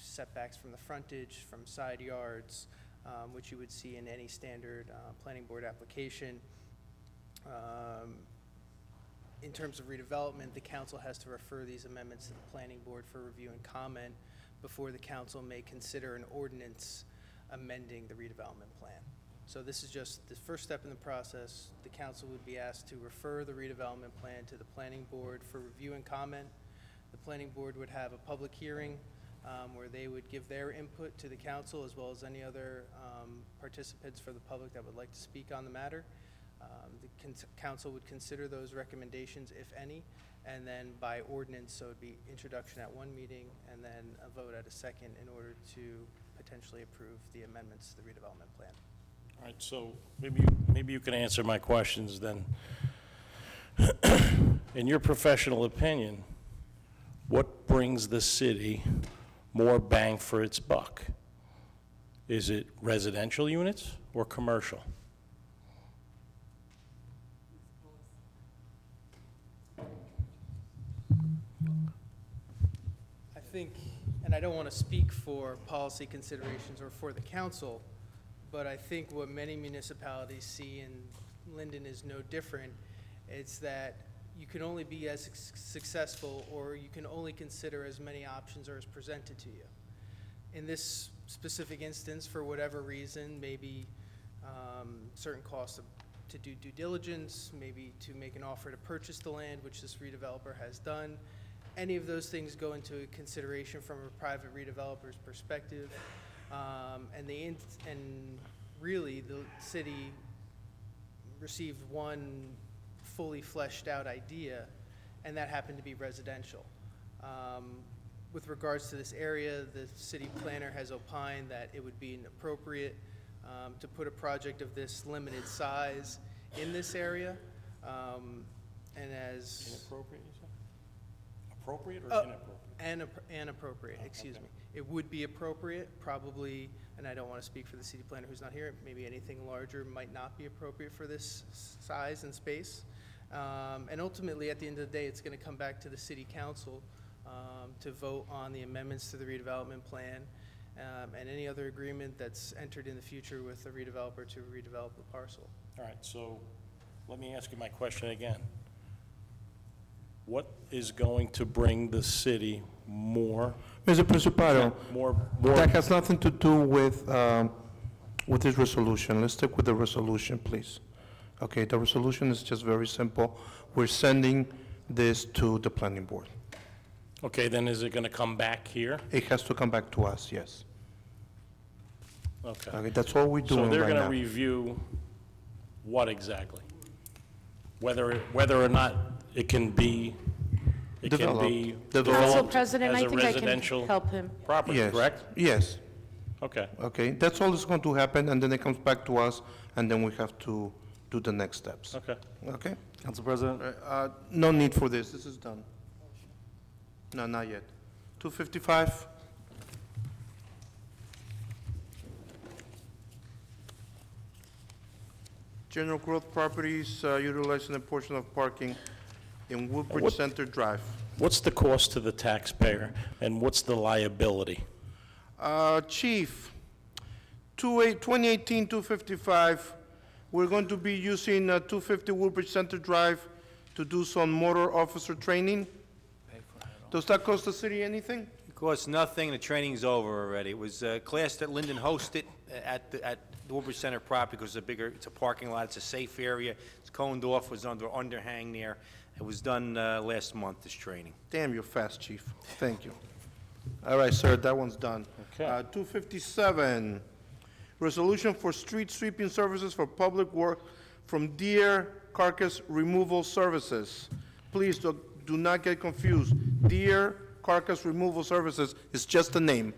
setbacks from the frontage, from side yards, which you would see in any standard planning board application. In terms of redevelopment, the council has to refer these amendments to the planning board for review and comment before the council may consider an ordinance amending the redevelopment plan. So this is just the first step in the process. The council would be asked to refer the redevelopment plan to the planning board for review and comment. The planning board would have a public hearing where they would give their input to the council, as well as any other participants for the public that would like to speak on the matter. The council would consider those recommendations, if any, and then by ordinance, so it would be introduction at one meeting and then a vote at a second in order to potentially approve the amendments to the redevelopment plan. All right, so maybe you can answer my questions then. In your professional opinion, what brings the city more bang for its buck? Is it residential units or commercial? I think, and I don't want to speak for policy considerations or for the council, but I think what many municipalities see, and Linden is no different, it's that you can only be as successful, or you can only consider as many options as presented to you. In this specific instance, for whatever reason, maybe certain costs to do due diligence, maybe to make an offer to purchase the land, which this redeveloper has done. Any of those things go into consideration from a private redeveloper's perspective. And really, the city received one fully fleshed out idea, and that happened to be residential. With regards to this area, the city planner has opined that it would be inappropriate to put a project of this limited size in this area. And as Inappropriate, you said? Appropriate or inappropriate? Inappropriate, excuse me. It would be appropriate, probably, and I don't want to speak for the city planner who's not here, maybe anything larger might not be appropriate for this size and space. And ultimately, at the end of the day, it's going to come back to the city council to vote on the amendments to the redevelopment plan and any other agreement that's entered in the future with the redeveloper to redevelop the parcel. All right, so let me ask you my question again. What is going to bring the city more? Mr. Principado, more that has nothing to do with this resolution. Let's stick with the resolution, please. Okay, the resolution is just very simple. We're sending this to the planning board. Okay, then is it going to come back here? It has to come back to us, yes. Okay. Okay, that's all we're doing So they're right going to now. review what exactly? Whether or not it can be Developed. Council President, as I a think I can residential help him. property, Yes. correct? Yes. Okay. Okay, that's all that's going to happen, and then it comes back to us, and then we have to do the next steps. Okay. Okay? Council President? No need for this. This is done. No, not yet. 255? General growth properties utilizing a portion of parking in Woodbridge Center Drive. What's the cost to the taxpayer, and what's the liability? Chief, 2018-255, we're going to be using 250 Woodbridge Center Drive to do some motor officer training. Does that cost the city anything? It Costs nothing, the training's over already. It was a class that Linden hosted at the Woodbridge Center proper because it's a parking lot, it's a safe area. It's coned off, was under underhang there. It was done last month, this training. Damn, you're fast, Chief. Thank you. All right, sir, that one's done. Okay. 257, resolution for street sweeping services for public work from deer carcass removal services. Please do not get confused. Deer carcass removal services is just a name,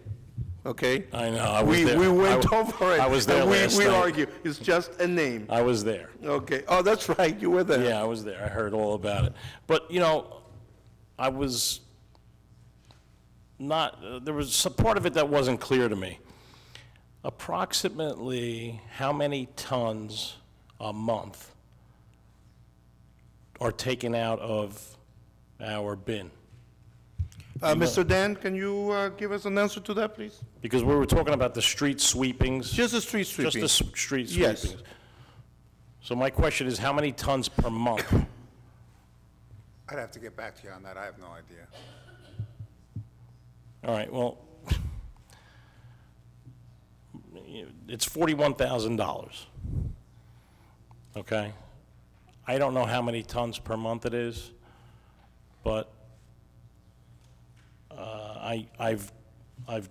okay? I know, I was there. We went over it. I was there and last we night. argue. It's just a name. I was there. Okay. Oh, that's right. You were there. Yeah, I was there. I heard all about it. But, you know, I was not, there was some part of it that wasn't clear to me. Approximately how many tons a month are taken out of our bin? Mr. Dan, can you give us an answer to that, please? Because we were talking about the street sweepings. Just the street sweeping. Just the street Yes. sweepings. So my question is, how many tons per month? I'd have to get back to you on that. I have no idea. All right, well, it's $41,000. Okay? I don't know how many tons per month it is, but I've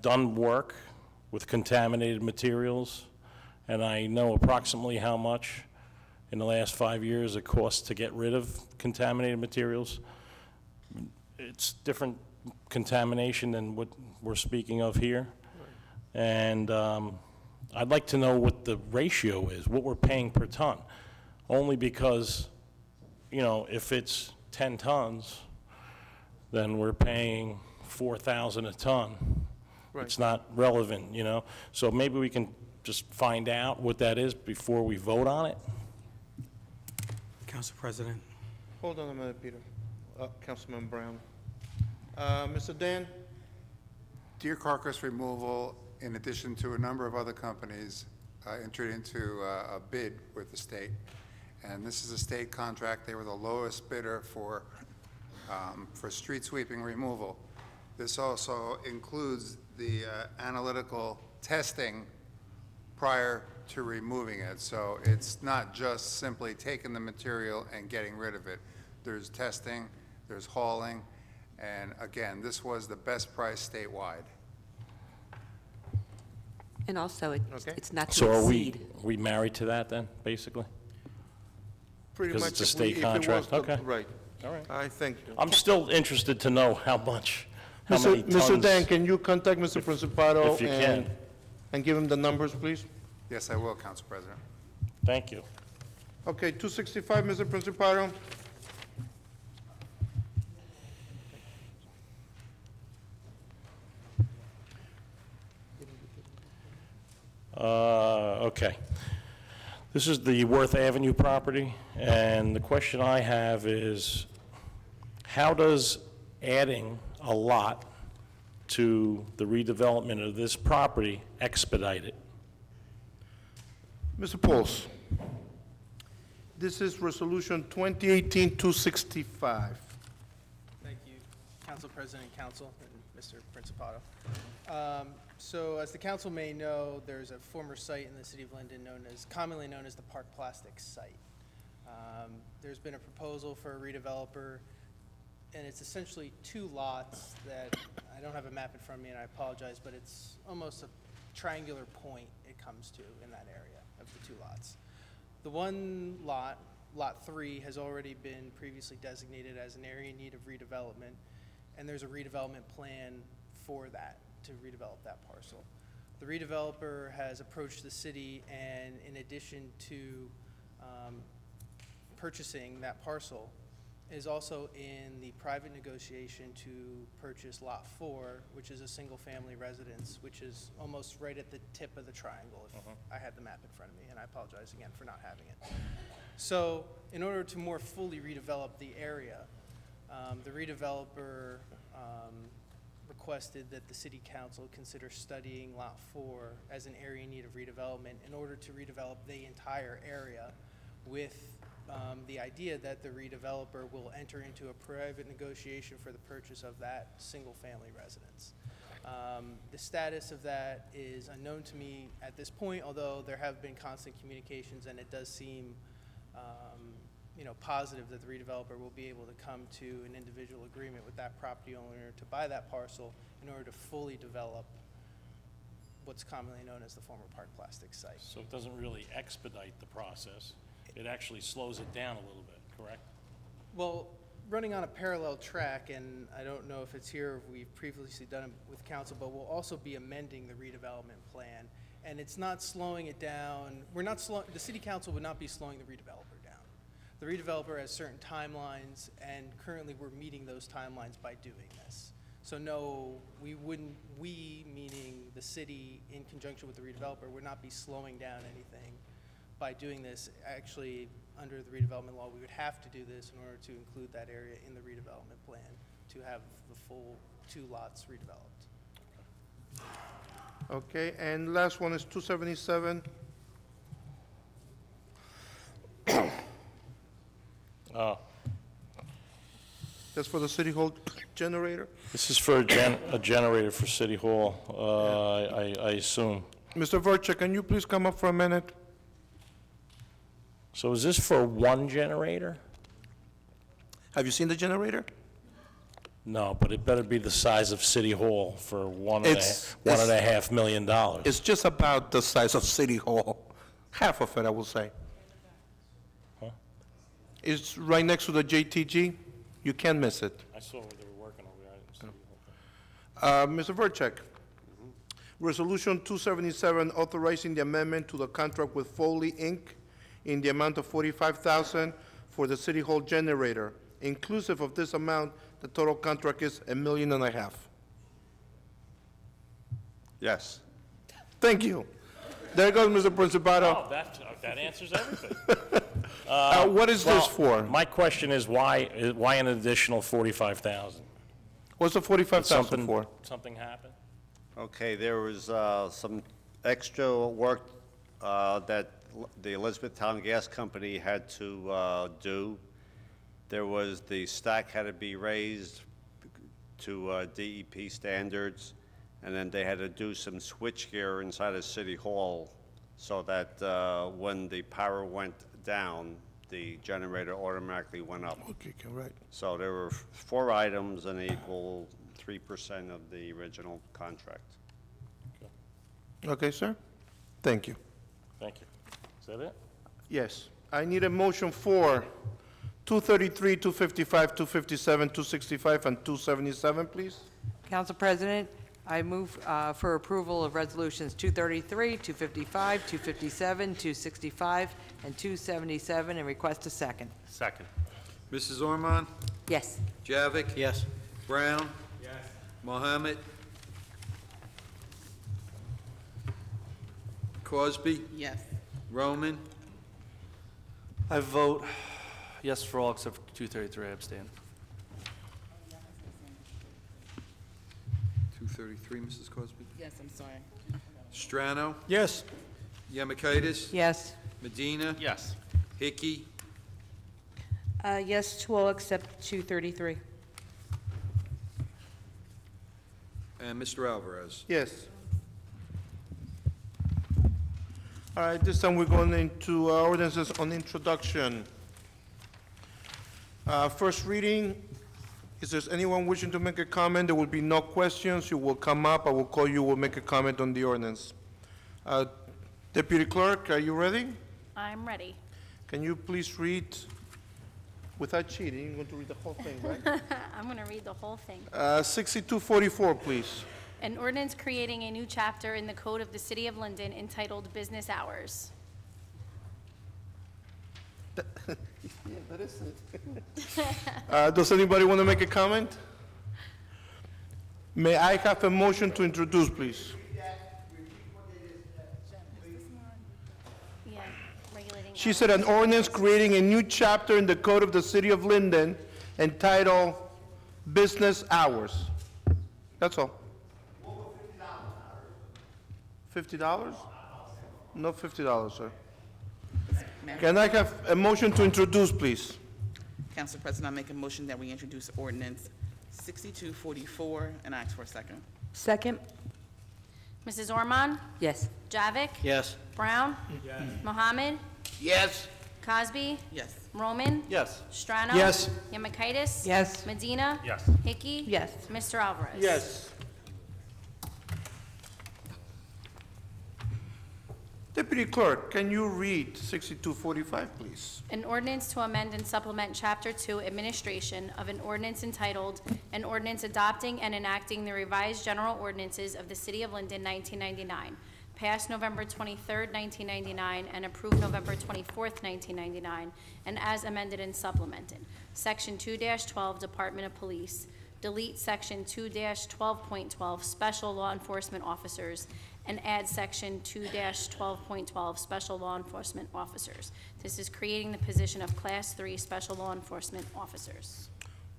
done work with contaminated materials, and I know approximately how much in the last 5 years it costs to get rid of contaminated materials. It's different contamination than what we're speaking of here. And I'd like to know what the ratio is, what we're paying per ton. Only because, you know, if it's 10 tons, then we're paying $4,000 a ton. Right. It's not relevant, you know? So maybe we can just find out what that is before we vote on it? Council President. Hold on a minute, Peter. Councilman Brown. Mr. Dan? Deer carcass removal, in addition to a number of other companies, entered into a bid with the state. And this is a state contract. They were the lowest bidder for street sweeping removal. This also includes the analytical testing prior to removing it. So it's not just simply taking the material and getting rid of it. There's testing, there's hauling, and again, this was the best price statewide. And also, it's not to So are exceed. we married to that then, basically? Pretty Because much it's a if state if it was contract? the- Okay. Right. All right. I thank you. I'm still interested to know how many tons. Mr. Dan, can you contact Mr. Principato? if you can. And give him the numbers, please? Yes, I will, Council President. Thank you. Okay, 265, Mr. Principato. Okay. This is the Worth Avenue property, and the question I have is, how does adding a lot to the redevelopment of this property expedite it? Mr. Pauls, this is Resolution 2018-265. Thank you, Council President, Council, and Mr. Principato. So as the council may know, there's a former site in the city of Linden commonly known as the Park Plastics site. There's been a proposal for a redeveloper, and it's essentially two lots that, I don't have a map in front of me and I apologize, but it's almost a triangular point it comes to in that area of the two lots. The one lot, Lot 3, has already been previously designated as an area in need of redevelopment, and there's a redevelopment plan for that, to redevelop that parcel. The redeveloper has approached the city, and in addition to purchasing that parcel, is also in the private negotiation to purchase Lot 4, which is a single-family residence, which is almost right at the tip of the triangle, if I had the map in front of me, and I apologize again for not having it. So in order to more fully redevelop the area, the redeveloper requested that the city council consider studying Lot 4 as an area in need of redevelopment in order to redevelop the entire area, with the idea that the redeveloper will enter into a private negotiation for the purchase of that single-family residence. The status of that is unknown to me at this point, although there have been constant communications, and it does seem positive that the redeveloper will be able to come to an individual agreement with that property owner to buy that parcel in order to fully develop what's commonly known as the former Park Plastics site. So it doesn't really expedite the process. It actually slows it down a little bit, correct? Well, running on a parallel track, and I don't know if it's here, or if we've previously done it with council, but we'll also be amending the redevelopment plan. And it's not slowing it down. The city council would not be slowing the redeveloper down. The redeveloper has certain timelines, and currently we're meeting those timelines by doing this. So no, we, meaning the city in conjunction with the redeveloper, would not be slowing down anything by doing this. Actually, under the redevelopment law, we would have to do this in order to include that area in the redevelopment plan to have the full 2 lots redeveloped. Okay, and last one is 277. That's for the City Hall generator? This is for a generator for City Hall, I assume. Mr. Vercha, can you please come up for a minute? So is this for one generator? Have you seen the generator? No, but it better be the size of City Hall for $1.5 million. It's just about the size of City Hall. Half of it, I will say. Huh? It's right next to the JTG. You can't miss it. I saw where they were working over there. I didn't see the whole thing. Mr. Verchek, Resolution 277 authorizing the amendment to the contract with Foley, Inc. in the amount of $45,000 for the City Hall generator. Inclusive of this amount, the total contract is $1.5 million. Yes. Thank you. There goes Mr. Principato. Oh, that answers everything. What is this for? My question is why an additional $45,000? What's the $45,000 for? Something happened? Okay, there was some extra work that the Elizabethtown Gas Company had to do. There was, the stack had to be raised to DEP standards, and then they had to do some switchgear inside of City Hall so that when the power went down, the generator automatically went up. Okay, right. So there were 4 items and they equal 3% of the original contract. Okay, sir. Thank you. Thank you. Is that it? Yes. I need a motion for 233, 255, 257, 265, and 277, please. Council President, I move for approval of resolutions 233, 255, 257, 265, and 277, and request a second. Second. Mrs. Ormond? Yes. Javik? Yes. Brown? Yes. Mohammed? Crosby? Yes. Roman? I vote yes for all except for 233, I abstain. 233, Mrs. Crosby? Yes, I'm sorry. Strano? Yes. Yemakaitis? Yes. Medina? Yes. Hickey? Yes to all except 233. And Mr. Alvarez? Yes. All right, this time we're going into ordinances on introduction. First reading, is there anyone wishing to make a comment? There will be no questions. You will come up, I will call you, will make a comment on the ordinance. Deputy Clerk, are you ready? I'm ready. Can you please read, without cheating, you're going to read the whole thing, right? I'm going to read the whole thing. 6244, please. An ordinance creating a new chapter in the Code of the City of Linden entitled Business Hours. That is it. Does anybody want to make a comment? May I have a motion to introduce, please? Yeah, regulating. She said an ordinance creating a new chapter in the Code of the City of Linden entitled Business Hours. That's all. $50? No $50, sir. Can I have a motion to introduce, please? Council President, I make a motion that we introduce ordinance 6244 and ask for a second. Second. Mrs. Ormond? Yes. Javik? Yes. Brown? Yes. Mohammed? Yes. Cosby? Yes. Roman? Yes. Strano? Yes. Yemakaitis? Yes. Medina? Yes. Hickey? Yes. Mr. Alvarez? Yes. Deputy Clerk, can you read 6245, please? An ordinance to amend and supplement Chapter 2 Administration of an ordinance entitled, An Ordinance Adopting and Enacting the Revised General Ordinances of the City of Linden, 1999, passed November 23rd, 1999, and approved November 24th, 1999, and as amended and supplemented. Section 2-12, Department of Police, delete Section 2-12.12, Special Law Enforcement Officers, and add Section 2-12.12, Special Law Enforcement Officers. This is creating the position of Class 3 Special Law Enforcement Officers.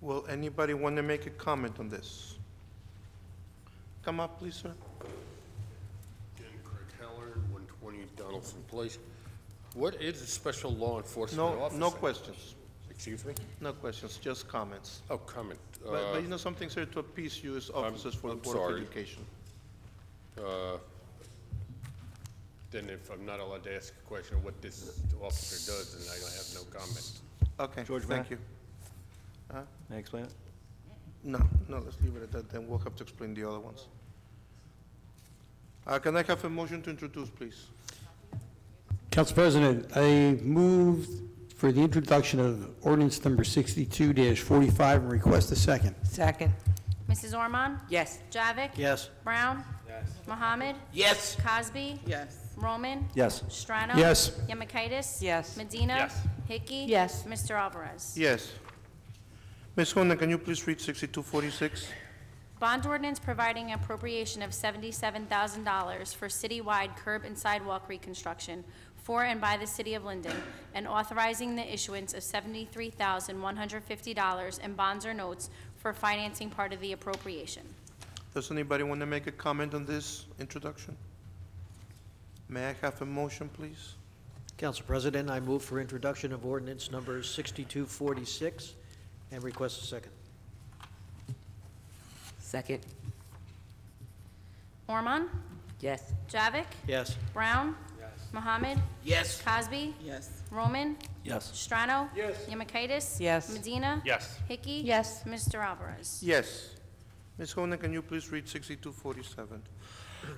Will anybody want to make a comment on this? Come up, please, sir. Jim Craig Heller, 120 Donaldson Place. What is a special law enforcement officer? No questions. Excuse me? No questions, just comments. Oh, comment. But you know something, sir, to appease you as officers for the I'm Board of sorry. Education. Then if I'm not allowed to ask a question of what this officer does, then I have no comment. Okay, George, thank may you. May I explain it? No, let's leave it at that, then we'll have to explain the other ones. Can I have a motion to introduce, please? Council President, I move for the introduction of ordinance number 62-45 and request a second. Second. Mrs. Ormond? Yes. Javik? Yes. Brown? Yes. Mohammed? Yes. Cosby? Yes. Roman? Yes. Strano? Yes. Yemakaitis? Yes. Medina? Yes. Hickey? Yes. Mr. Alvarez? Yes. Ms. Hona, can you please read 6246? Bond ordinance providing appropriation of $77,000 for citywide curb and sidewalk reconstruction for and by the City of Linden, and authorizing the issuance of $73,150 in bonds or notes for financing part of the appropriation. Does anybody want to make a comment on this introduction? May I have a motion, please? Council President, I move for introduction of ordinance number 6246 and request a second. Second. Ormond? Yes. Javik? Yes. Brown? Yes. Mohammed? Yes. Cosby? Yes. Roman? Yes. Strano? Yes. Yemakaitis? Yes. Medina? Yes. Hickey? Yes. Mr. Alvarez? Yes. Ms. Hona, can you please read 6247?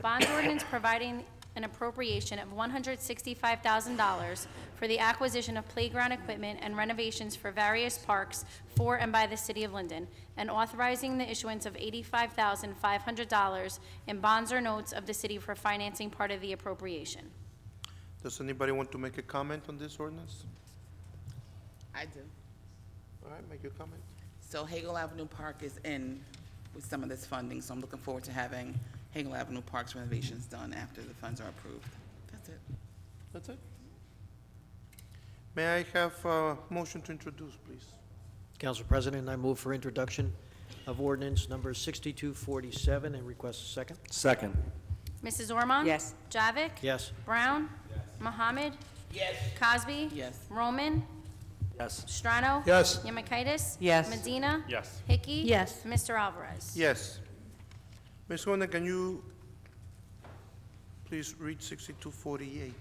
Bond ordinance providing an appropriation of $165,000 for the acquisition of playground equipment and renovations for various parks for and by the City of Linden, and authorizing the issuance of $85,500 in bonds or notes of the city for financing part of the appropriation. Does anybody want to make a comment on this ordinance? I do. All right, make your comment. So Hagel Avenue Park is in with some of this funding, so I'm looking forward to having Hagel Avenue Park's renovations done after the funds are approved. That's it. That's it? May I have a motion to introduce, please? Council President, I move for introduction of ordinance number 6247 and request a second. Second. Mrs. Ormond? Yes. Javik? Yes. Brown? Mohammed? Yes. Cosby? Yes. Roman? Yes. Strano? Yes. Yemakaitis? Yes. Medina? Yes. Hickey? Yes. Mr. Alvarez? Yes. Ms. Hona, can you please read 6248?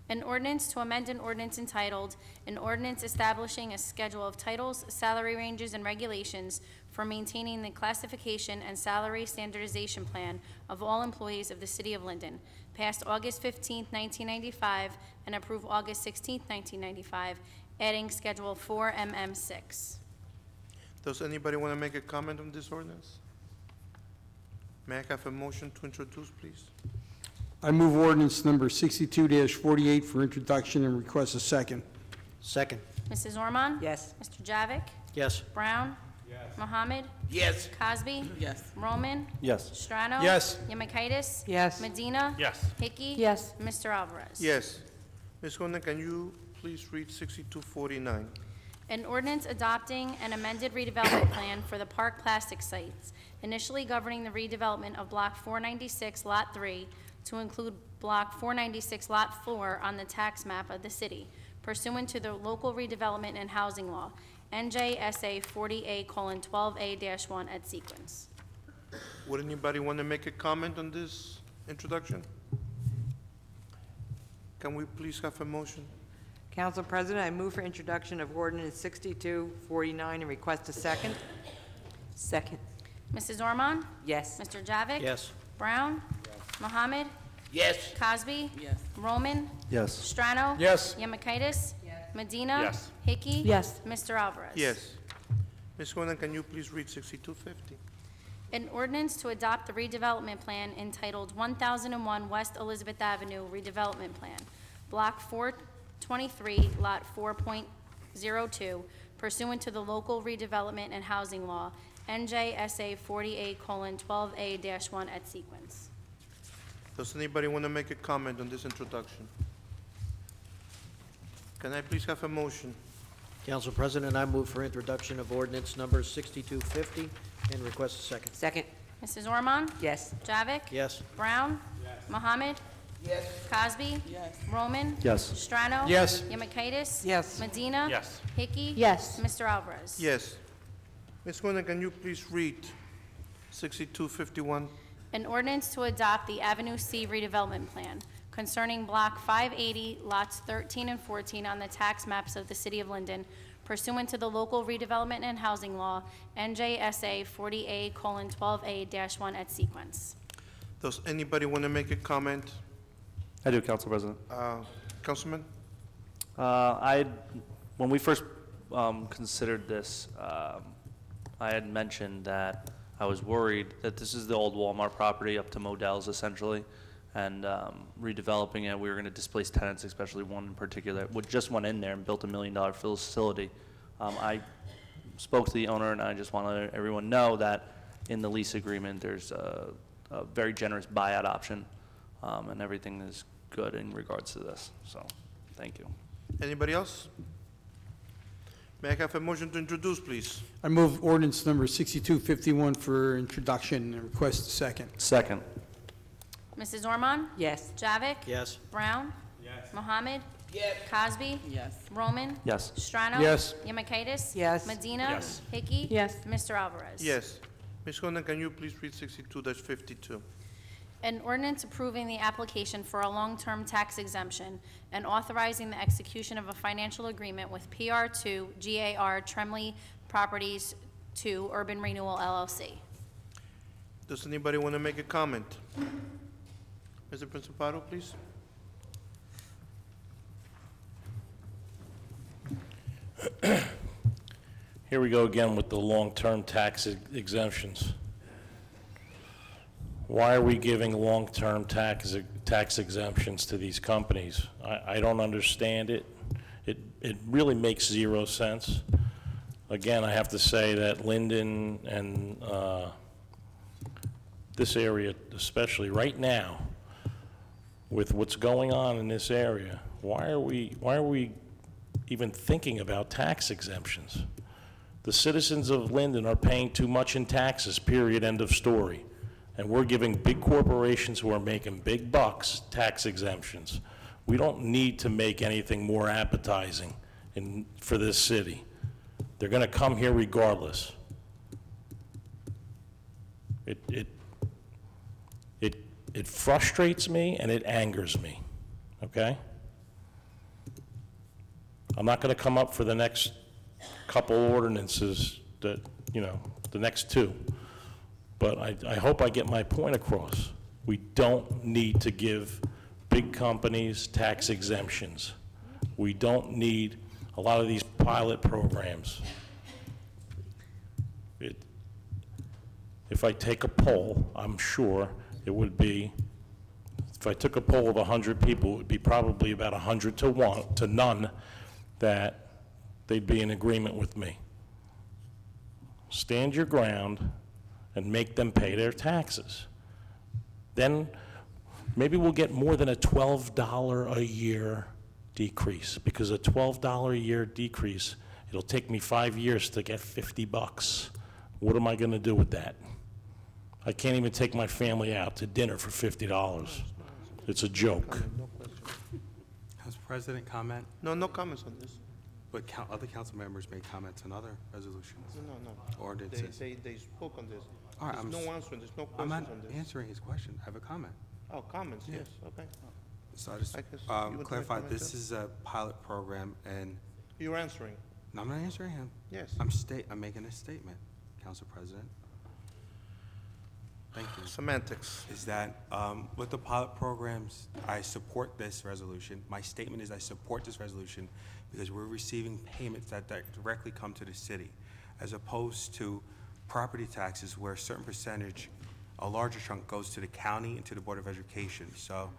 An ordinance to amend an ordinance entitled, An Ordinance Establishing a Schedule of Titles, Salary Ranges, and Regulations for Maintaining the Classification and Salary Standardization Plan of all employees of the City of Linden, passed August 15, 1995, and approved August 16, 1995, adding Schedule 4 MM6. Does anybody want to make a comment on this ordinance? May I have a motion to introduce, please? I move ordinance number 62-48 for introduction and request a second. Second. Mrs. Ormond? Yes. Mr. Javik? Yes. Brown? Yes. Mohammed? Yes. Cosby? Yes. Roman? Yes. Strano? Yes. Yemakaitis? Yes. Medina? Yes. Hickey? Yes. Mr. Alvarez? Yes. Ms. Hona, can you please read 6249? An ordinance adopting an amended redevelopment plan for the park plastic sites, initially governing the redevelopment of Block 496, Lot 3, to include Block 496, Lot 4 on the tax map of the city, pursuant to the local redevelopment and housing law, NJSA 40A:12A-1 at sequence. Would anybody want to make a comment on this introduction? Can we please have a motion? Council President, I move for introduction of ordinance 6249 and request a second. Second. Mrs. Ormond? Yes. Mr. Javik? Yes. Brown? Mohammed? Yes. Cosby? Yes. Roman? Yes. Strano? Yes. Yemakaitis? Medina? Yes. Hickey? Yes. Mr. Alvarez? Yes. Ms. Gordon, can you please read 6250? An ordinance to adopt the redevelopment plan entitled 1001 West Elizabeth Avenue Redevelopment Plan, Block 423, Lot 4.02, pursuant to the local redevelopment and housing law, NJSA 48:12A-1 at sequence. Does anybody want to make a comment on this introduction? Can I please have a motion? Council President, I move for introduction of ordinance number 6250 and request a second. Second. Mrs. Ormond? Yes. Javik? Yes. Brown? Mohammed? Yes. Cosby? Yes. Roman? Yes. Strano? Yes. Yemakaitis? Yes. Medina? Yes. Hickey? Yes. Mr. Alvarez? Yes. Ms. Gordon, can you please read 6251? An ordinance to adopt the Avenue C redevelopment plan concerning Block 580, lots 13 and 14 on the tax maps of the City of Linden pursuant to the local redevelopment and housing law, NJSA 40A:12A-1 at sequence. Does anybody want to make a comment? I do, Council President. Councilman? When we first considered this, I had mentioned that I was worried that this is the old Walmart property up to Modell's essentially, and redeveloping it, we were going to displace tenants, especially one in particular, which just went in there and built $1 million facility. I spoke to the owner, and I just want to let everyone know that in the lease agreement, there's a very generous buyout option, and everything is good in regards to this. So, thank you. Anybody else? May I have a motion to introduce, please? I move ordinance number 6251 for introduction and request a second. Second. Mrs. Ormond? Yes. Javik? Yes. Brown? Yes. Mohammed? Yes. Cosby? Yes. Roman? Yes. Strano? Yes. Yemakaitis? Yes. Medina? Yes. Hickey? Yes. Mr. Alvarez? Yes. Ms. Gordon, can you please read 62-52? An ordinance approving the application for a long-term tax exemption and authorizing the execution of a financial agreement with PR2 GAR Tremley Properties 2 Urban Renewal LLC. Does anybody want to make a comment? Mr. Principato, please. Here we go again with the long-term tax exemptions. Why are we giving long-term tax exemptions to these companies? I don't understand it. It really makes zero sense. Again, I have to say that Linden and this area especially right now, with what's going on in this area, why are we even thinking about tax exemptions? The citizens of Linden are paying too much in taxes, period, end of story. And we're giving big corporations who are making big bucks tax exemptions. We don't need to make anything more appetizing for this city. They're going to come here regardless. It frustrates me and it angers me, okay? I'm not going to come up for the next couple ordinances that, the next two. But I hope I get my point across. We don't need to give big companies tax exemptions. We don't need a lot of these pilot programs. If I take a poll, I'm sure it would be, if I took a poll of 100 people, it would be probably about 100 to none that they'd be in agreement with me. Stand your ground and make them pay their taxes. Then maybe we'll get more than a $12 a year decrease, because a $12 a year decrease, it'll take me 5 years to get 50 bucks. What am I going to do with that? I can't even take my family out to dinner for $50. It's a joke. House President, comment? No comments on this. But other council members made comments on other resolutions. No. Ordinances. They spoke on this. All right, There's no answer, there's no I'm questions not on this. answering his question. I have a comment. Oh, comments, Yeah. yes, okay. So I just I guess you want to make clarify, comment, this too? is a pilot program, and You're answering. no, I'm not answering him. Yes. I'm making a statement, Council President. Thank you. Semantics. Is that with the pilot programs, I support this resolution. My statement is I support this resolution because we're receiving payments that directly come to the city, as opposed to property taxes where a certain percentage, a larger chunk, goes to the county and to the Board of Education. So,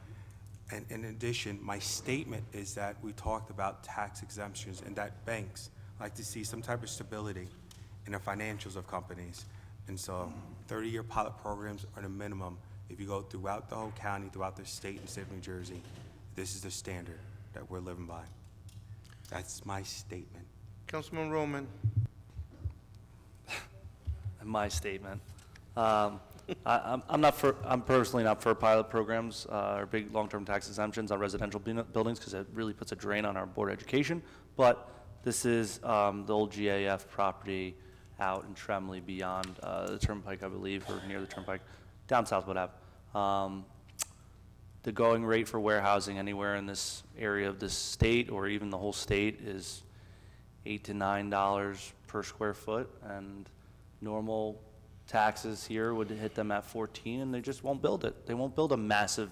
and in addition, my statement is that we talked about tax exemptions and that banks like to see some type of stability in the financials of companies. And so 30-year pilot programs are the minimum. If you go throughout the whole county, throughout the state and state of New Jersey, this is the standard that we're living by. That's my statement. Councilman Roman. My statement. I'm personally not for pilot programs or big long-term tax exemptions on residential buildings because it really puts a drain on our Board of Education. But this is the old GAF property out in Tremley beyond the Turnpike, I believe, or near the Turnpike, down Southwood Ave. The going rate for warehousing anywhere in this area of this state or even the whole state is $8 to $9 per square foot, and normal taxes here would hit them at 14, and they just won't build it. They won't build a massive,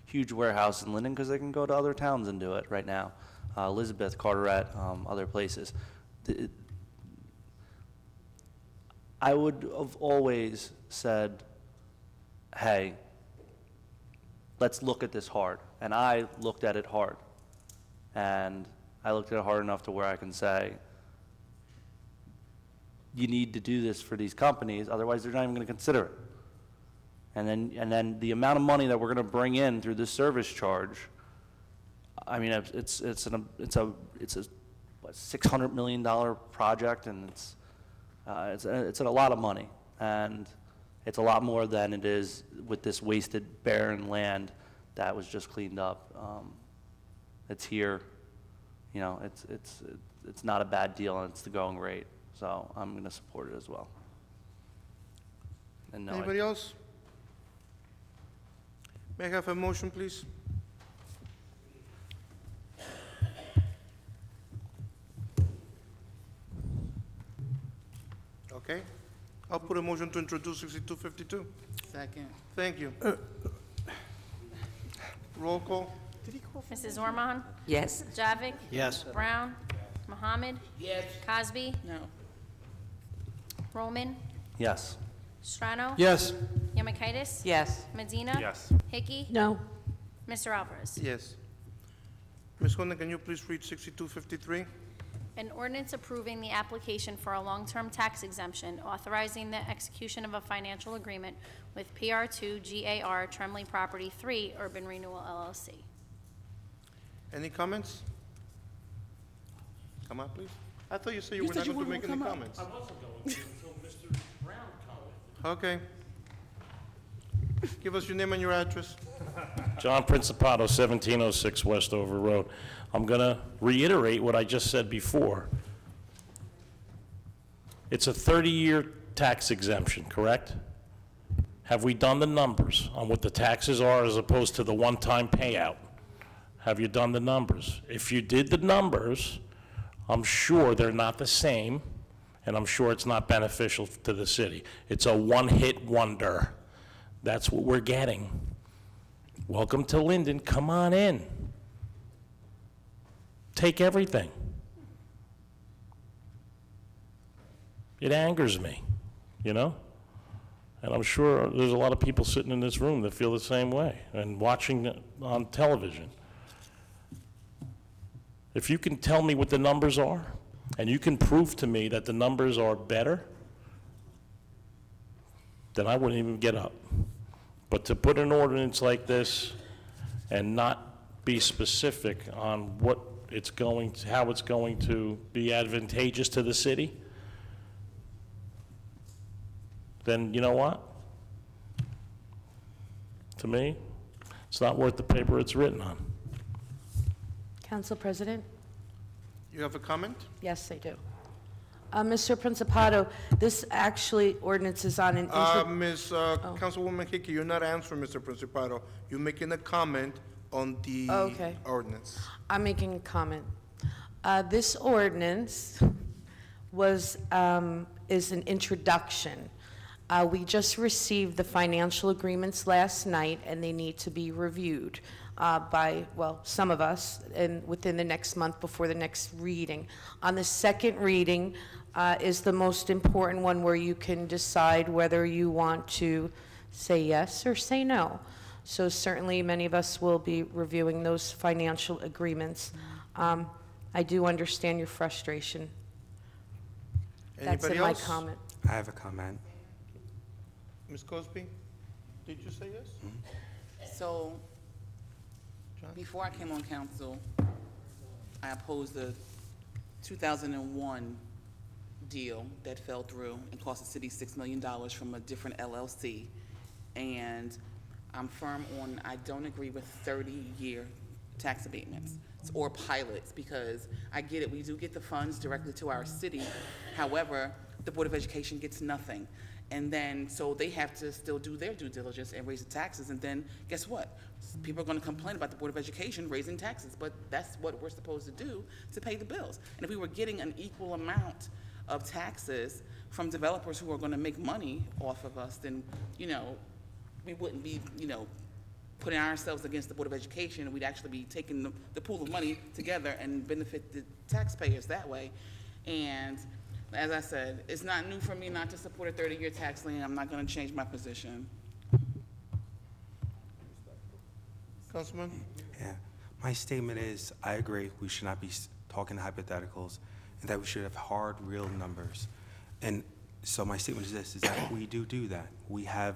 huge warehouse in Linden because they can go to other towns and do it right now. Elizabeth, Carteret, other places. I would have always said, hey, let's look at this hard. And I looked at it hard. And I looked at it hard enough to where I can say, you need to do this for these companies, otherwise they're not even going to consider it. And then the amount of money that we're going to bring in through this service charge, I mean, it's a what, $600 million project, and it's a lot of money, and it's a lot more than it is with this wasted barren land that was just cleaned up. It's here, you know, it's not a bad deal, and it's the going rate. So I'm going to support it as well. And no, Anybody else? May I have a motion, please? Okay. I'll put a motion to introduce 6252. Second. Thank you. Roll call. Mrs. Orman? Yes. Javik? Yes. Brown? Mohammed? Yes. Cosby? No. Roman? yes. Strano? Yes. Yemakaitis? Yes. Medina? Yes. Hickey? No. Mr. Alvarez? Yes. Ms. Hunter, can you please read 6253? An ordinance approving the application for a long-term tax exemption, authorizing the execution of a financial agreement with PR2 GAR Tremley Property 3 Urban Renewal LLC. Any comments? Come on, please. I thought you said you were not going to make any comments. I wasn't going to until Mr. Brown commented. Okay. Give us your name and your address. John Principato, 1706 Westover Road. I'm going to reiterate what I just said before. It's a 30-year tax exemption, correct? Have we done the numbers on what the taxes are as opposed to the one-time payout? Have you done the numbers? If you did the numbers, I'm sure they're not the same, and I'm sure it's not beneficial to the city. It's a one-hit wonder. That's what we're getting. Welcome to Linden, come on in. Take everything. It angers me, you know? And I'm sure there's a lot of people sitting in this room that feel the same way and watching it on television. If you can tell me what the numbers are, and you can prove to me that the numbers are better, then I wouldn't even get up. But to put an ordinance like this and not be specific on what it's going to, how it's going to be advantageous to the city, then you know what? To me, it's not worth the paper it's written on. Council President? You have a comment? Yes, I do. Mr. Principato, this actually ordinance is on an Councilwoman Hickey, you're not answering, Mr. Principato. You're making a comment on the Okay. ordinance. I'm making a comment. This ordinance was, is an introduction. We just received the financial agreements last night, and they need to be reviewed by, well, some of us, and within the next month before the next reading. On the second reading is the most important one, where you can decide whether you want to say yes or say no. So certainly many of us will be reviewing those financial agreements. I do understand your frustration. That's Anybody in my else? comment. I have a comment. Ms. Cosby, did you say yes? So, before I came on council, I opposed the 2001 deal that fell through and cost the city $6 million from a different LLC. And I'm firm on, I don't agree with 30-year tax abatements or pilots, because I get it, we do get the funds directly to our city. However, the Board of Education gets nothing. And then, so they have to still do their due diligence and raise the taxes. And then, guess what? People are going to complain about the Board of Education raising taxes, but that's what we're supposed to do to pay the bills. And if we were getting an equal amount of taxes from developers who are going to make money off of us, then, you know, we wouldn't be, you know, putting ourselves against the Board of Education, and we'd actually be taking the pool of money together and benefit the taxpayers that way. And as I said, it's not new for me not to support a 30-year tax lien. I'm not going to change my position. Councilman? Yeah, my statement is, I agree, we should not be talking hypotheticals, and that we should have hard, real numbers. And so my statement is this, is that we do that. We have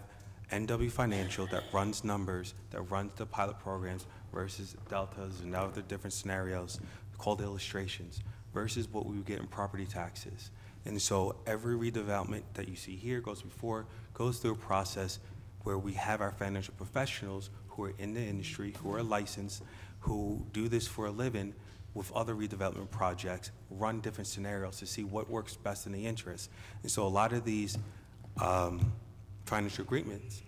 NW Financial that runs numbers, that runs the pilot programs versus deltas and other different scenarios called illustrations versus what we would get in property taxes. And so every redevelopment that you see here goes through a process where we have our financial professionals who are in the industry, who are licensed, who do this for a living with other redevelopment projects, run different scenarios to see what works best in the interest. And so a lot of these financial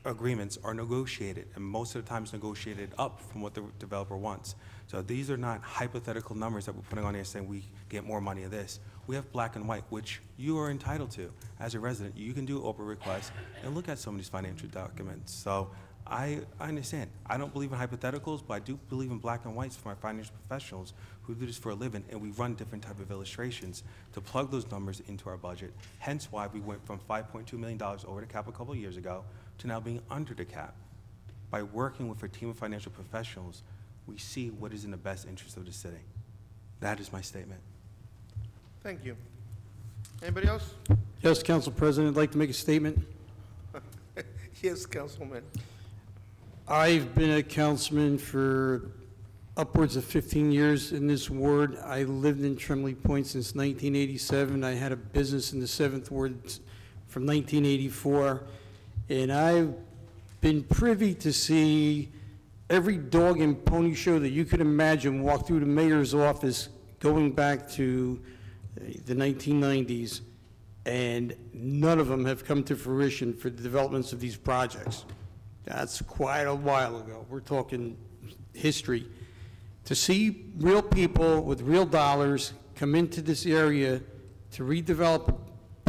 agreements are negotiated, and most of the time it's negotiated up from what the developer wants. So these are not hypothetical numbers that we're putting on here saying we get more money of this. We have black and white, which you are entitled to. As a resident, you can do open requests and look at some of these financial documents. So I understand. I don't believe in hypotheticals, but I do believe in black and whites for my financial professionals who do this for a living, and we run different type of illustrations to plug those numbers into our budget. Hence why we went from $5.2 million over the cap a couple of years ago to now being under the cap. By working with a team of financial professionals, we see what is in the best interest of the city. That is my statement. Thank you. Anybody else? Yes, Council President, I'd like to make a statement. Yes, Councilman. I've been a councilman for upwards of 15 years in this ward. I lived in Tremley Point since 1987. I had a business in the 7th Ward from 1984. And I've been privy to see every dog and pony show that you could imagine walk through the mayor's office going back to the 1990s, and none of them have come to fruition for the developments of these projects. That's quite a while ago. We're talking history. To see real people with real dollars come into this area to redevelop a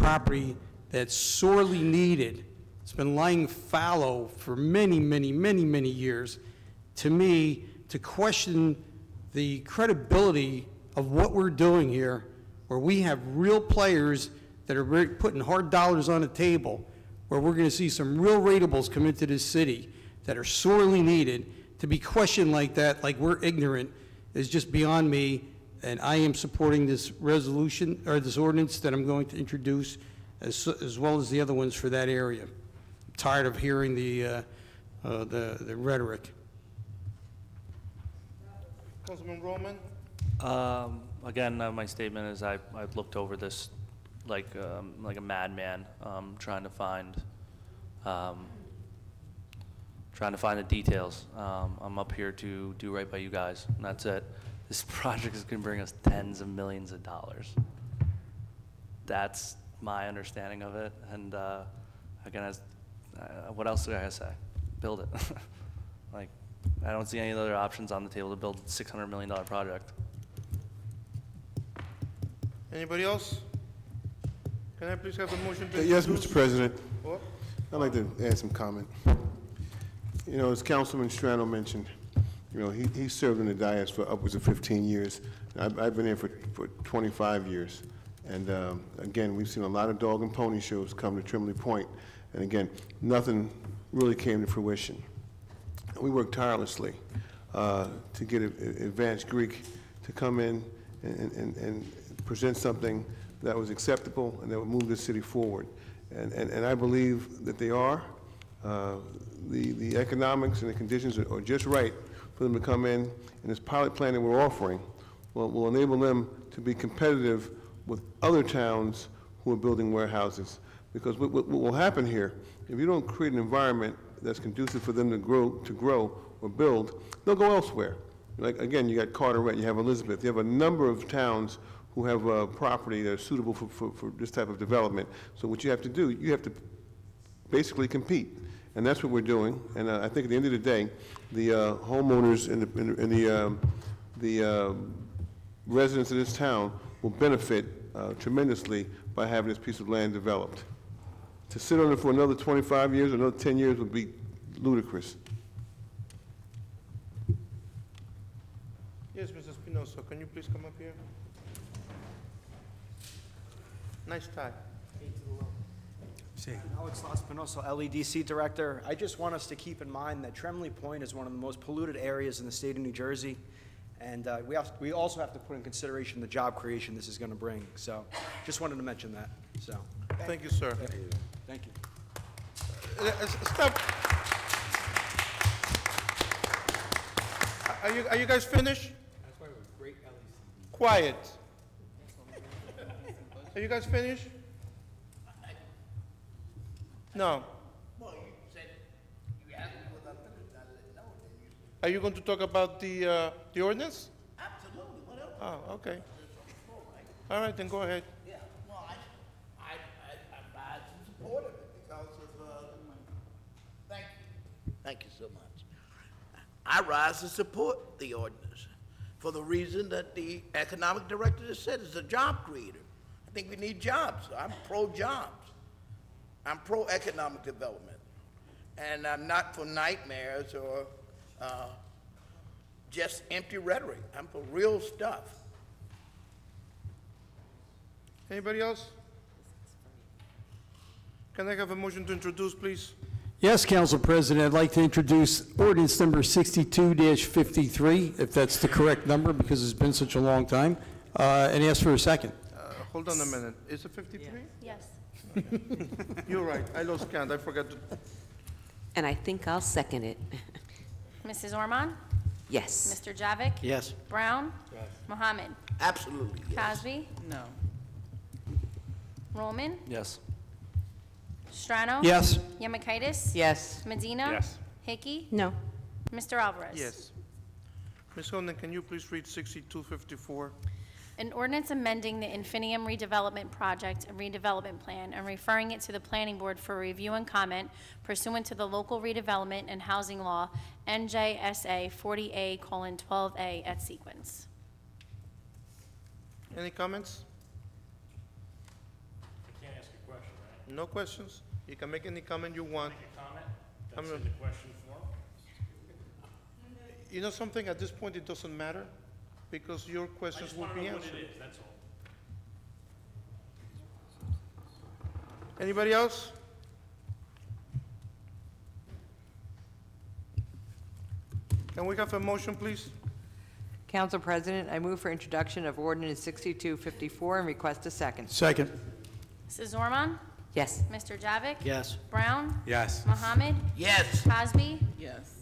property that's sorely needed, it's been lying fallow for many, many, many, many years. To me, to question the credibility of what we're doing here, where we have real players that are putting hard dollars on the table, where we're going to see some real ratables come into this city that are sorely needed, to be questioned like that, like we're ignorant, is just beyond me. And I am supporting this resolution, or this ordinance that I'm going to introduce, as well as the other ones for that area. I'm tired of hearing the rhetoric. Councilman Roman? Again, my statement is I've looked over this like a madman, trying to find the details. I'm up here to do right by you guys, and that's it. This project is going to bring us tens of millions of dollars. that's my understanding of it. And again, what else do I say? Build it. Like, I don't see any other options on the table to build a $600 million project. Anybody else? Can I please have a motion to Yes, introduce? Mr. President. What? I'd like to add some comment. You know, as Councilman Strano mentioned, you know, he served in the dais for upwards of 15 years. I've been here for 25 years. And again, we've seen a lot of dog and pony shows come to Trimley Point. And again, nothing really came to fruition. We worked tirelessly to get Advanced Greek to come in and present something that was acceptable and that would move the city forward. And I believe that they are. The economics and the conditions are just right for them to come in, and this pilot plan that we're offering will enable them to be competitive with other towns who are building warehouses. Because what will happen here, if you don't create an environment that's conducive for them to grow or build, they'll go elsewhere. Like, again, you got Carteret, you have Elizabeth, you have a number of towns who have property that are suitable for this type of development. So what you have to do, you have to basically compete. And that's what we're doing. And I think at the end of the day, the homeowners and the residents of this town will benefit tremendously by having this piece of land developed. To sit on it for another 25 years or another 10 years would be ludicrous. Yes, Mrs. Espinosa, can you please come up here? Nice tie. Alex Espinosa, LEDC Director. I just want us to keep in mind that Tremley Point is one of the most polluted areas in the state of New Jersey, and we also have to put in consideration the job creation this is going to bring. So just wanted to mention that. So Thank you, sir. thank you. Stop. Are you guys finished? That's why we're great LEDC. Quiet. Are you guys finished? No. Are you going to talk about the ordinance? Absolutely. What else? Oh, okay. All right, then go ahead. Yeah. Well, I rise in support of it because of thank you. Thank you so much. I rise to support the ordinance for the reason that the economic director just said it's a job creator. I think we need jobs. I'm pro-jobs. I'm pro-economic development. And I'm not for nightmares or just empty rhetoric. I'm for real stuff. Anybody else? Can I have a motion to introduce, please? Yes, Council President, I'd like to introduce ordinance number 62-53, if that's the correct number, because it's been such a long time, and ask for a second. Hold on a minute. Is it 53? Yes. You're right. I lost count. I forgot to. And I think I'll second it. Mrs. Ormond? Yes. Mr. Javik? Yes. Brown? Yes. Mohammed? Absolutely, yes. Cosby? No. Roman? Yes. Strano? Yes. Yemakaitis? Yes. Medina? Yes. Hickey? No. Mr. Alvarez? Yes. Ms. Honan, can you please read 6254? An ordinance amending the Infinium redevelopment project and redevelopment plan and referring it to the planning board for review and comment pursuant to the local redevelopment and housing law NJSA 40A:12A at sequence. Any comments? I can't ask a question, right? No questions? You can make any comment you want. Make a comment? I'm That's in a- the question form? You know something? At this point, it doesn't matter because your I questions just will want to be know what answered. it is, that's all. Anybody else? Can we have a motion, please? Council President, I move for introduction of ordinance 6254 and request a second. Second. Mrs. Ormond? Yes. Mr. Javik? Yes. Brown? Yes. Mohammed? Yes. Cosby? Yes.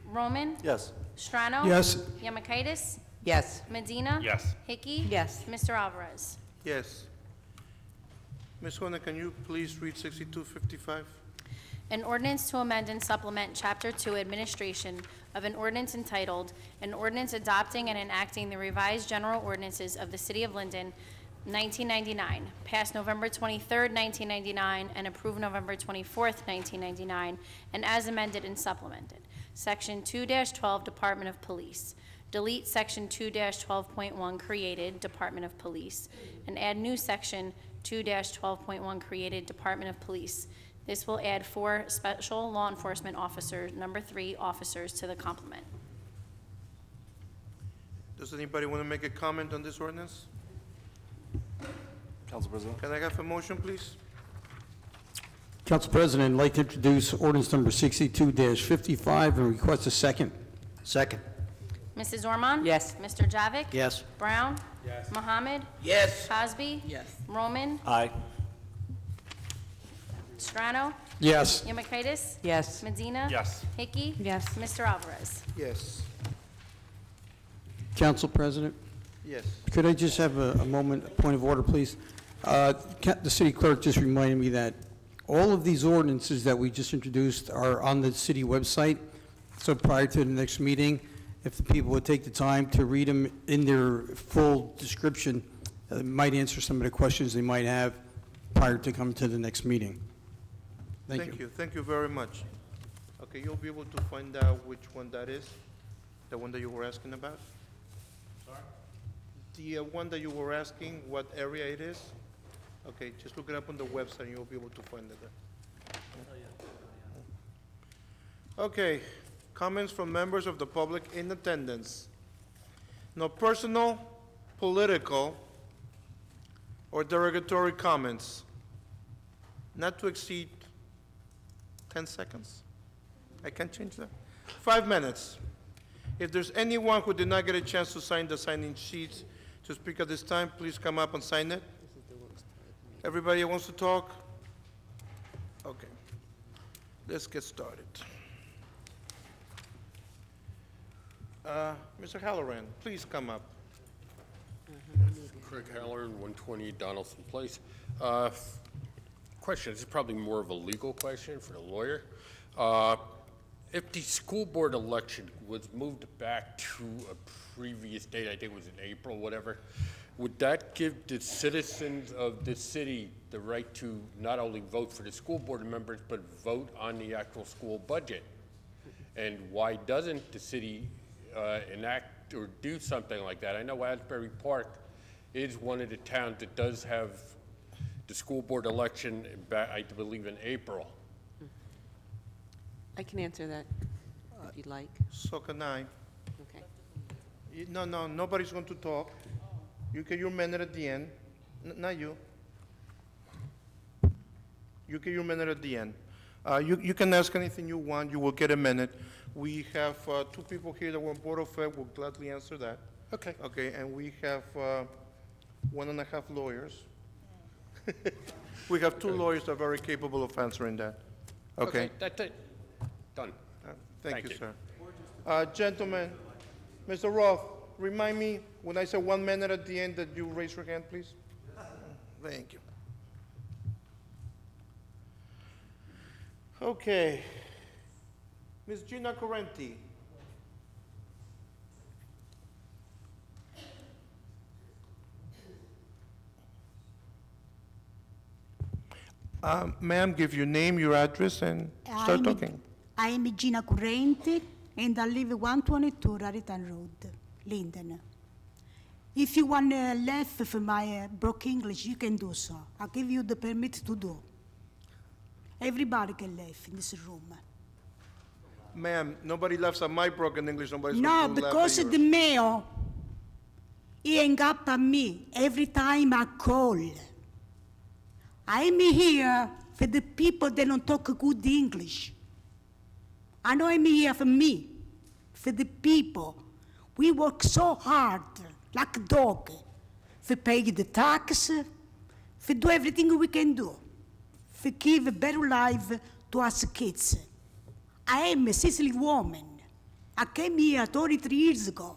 Roman? Yes. Strano? Yes. Yemakaitis? Yes. Medina? Yes. Hickey? Yes. Mr. Alvarez? Yes. Ms. Honan, can you please read 6255? An ordinance to amend and supplement Chapter 2 Administration of an ordinance entitled, An Ordinance Adopting and Enacting the Revised General Ordinances of the City of Linden 1999, passed November 23rd, 1999, and approved November 24th, 1999, and as amended and supplemented. Section 2-12, Department of Police. Delete Section 2-12.1, created Department of Police, and add new Section 2-12.1, created Department of Police. This will add 4 special law enforcement officers, number 3 officers, to the complement. Does anybody want to make a comment on this ordinance? Council President. Can I have a motion, please? Council President, I'd like to introduce ordinance number 62-55 and request a second. Second. Mrs. Ormond? Yes. Mr. Javik? Yes. Brown? Yes. Mohammed? Yes. Cosby? Yes. Roman? Aye. Strano? Yes. Yemakaitis? Yes. Medina? Yes. Hickey? Yes. Mr. Alvarez? Yes. Council President, Yes. could I just have a moment, a point of order, please? The city clerk just reminded me that all of these ordinances that we just introduced are on the city website. So prior to the next meeting, if the people would take the time to read them in their full description, it might answer some of the questions they might have prior to coming to the next meeting. Thank you. Thank you very much. Okay, you'll be able to find out which one that is, the one that you were asking about? Sorry? The one that you were asking, what area it is? Okay, just look it up on the website and you'll be able to find it there. Okay, comments from members of the public in attendance. No personal, political, or derogatory comments. Not to exceed 10 seconds. I can change that. 5 minutes. If there's anyone who did not get a chance to sign the sign-in sheets to speak at this time, please come up and sign it. Everybody wants to talk? Okay. Let's get started. Mr. Halloran, please come up. Craig Halloran, 120 Donaldson Place. Question, this is probably more of a legal question for the lawyer. If the school board election was moved back to a previous date, I think it was in April, whatever, would that give the citizens of the city the right to not only vote for the school board members, but vote on the actual school budget? And why doesn't the city enact or do something like that? I know Asbury Park is one of the towns that does have the school board election, I believe, in April. I can answer that if you'd like. So can I. Okay. No, nobody's going to talk. You get your minute at the end. Not you. You get your minute at the end. You can ask anything you want. You will get a minute. We have 2 people here that were on Board of Ed. Will gladly answer that. Okay. Okay, and we have 1.5 lawyers. We have 2 lawyers that are very capable of answering that. Okay. That's it. Done. Thank you, sir. Gentlemen, Mr. Roth, remind me, when I say 1 minute at the end, that you raise your hand, please. Thank you. Okay. Ms. Gina Correnti. Ma'am, give your name, your address, and start talking. I am Gina Currenti, and I live 122 Raritan Road, Linden. If you want to laugh for my broken English, you can do so. I'll give you the permit to do. Everybody can laugh in this room. Ma'am, nobody laughs at my broken English. Nobody's No, going to laugh because at the mayor, he hang up on me every time I call. I'm here for the people that don't talk good English. I know I'm here for me, for the people. We work so hard, like a dog, for pay the tax, for do everything we can do, for give a better life to us kids. I am a Sicilian woman. I came here 33 years ago.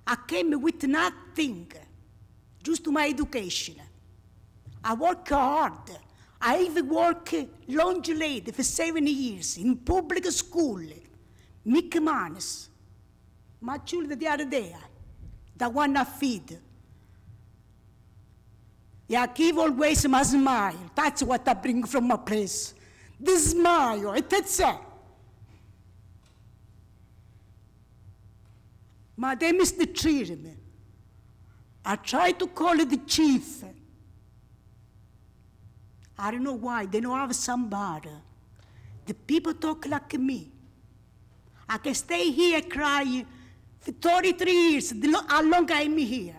I came with nothing, just my education. I work hard. I even work laundry lady for 7 years in public school. Make money. My children the other day, the one I feed. Yeah, I give always my smile. That's what I bring from my place. The smile, that's it. My name is the treatment. I try to call it the chief. I don't know why, they don't have somebody. The people talk like me. I can stay here crying for 33 years, how long I'm here.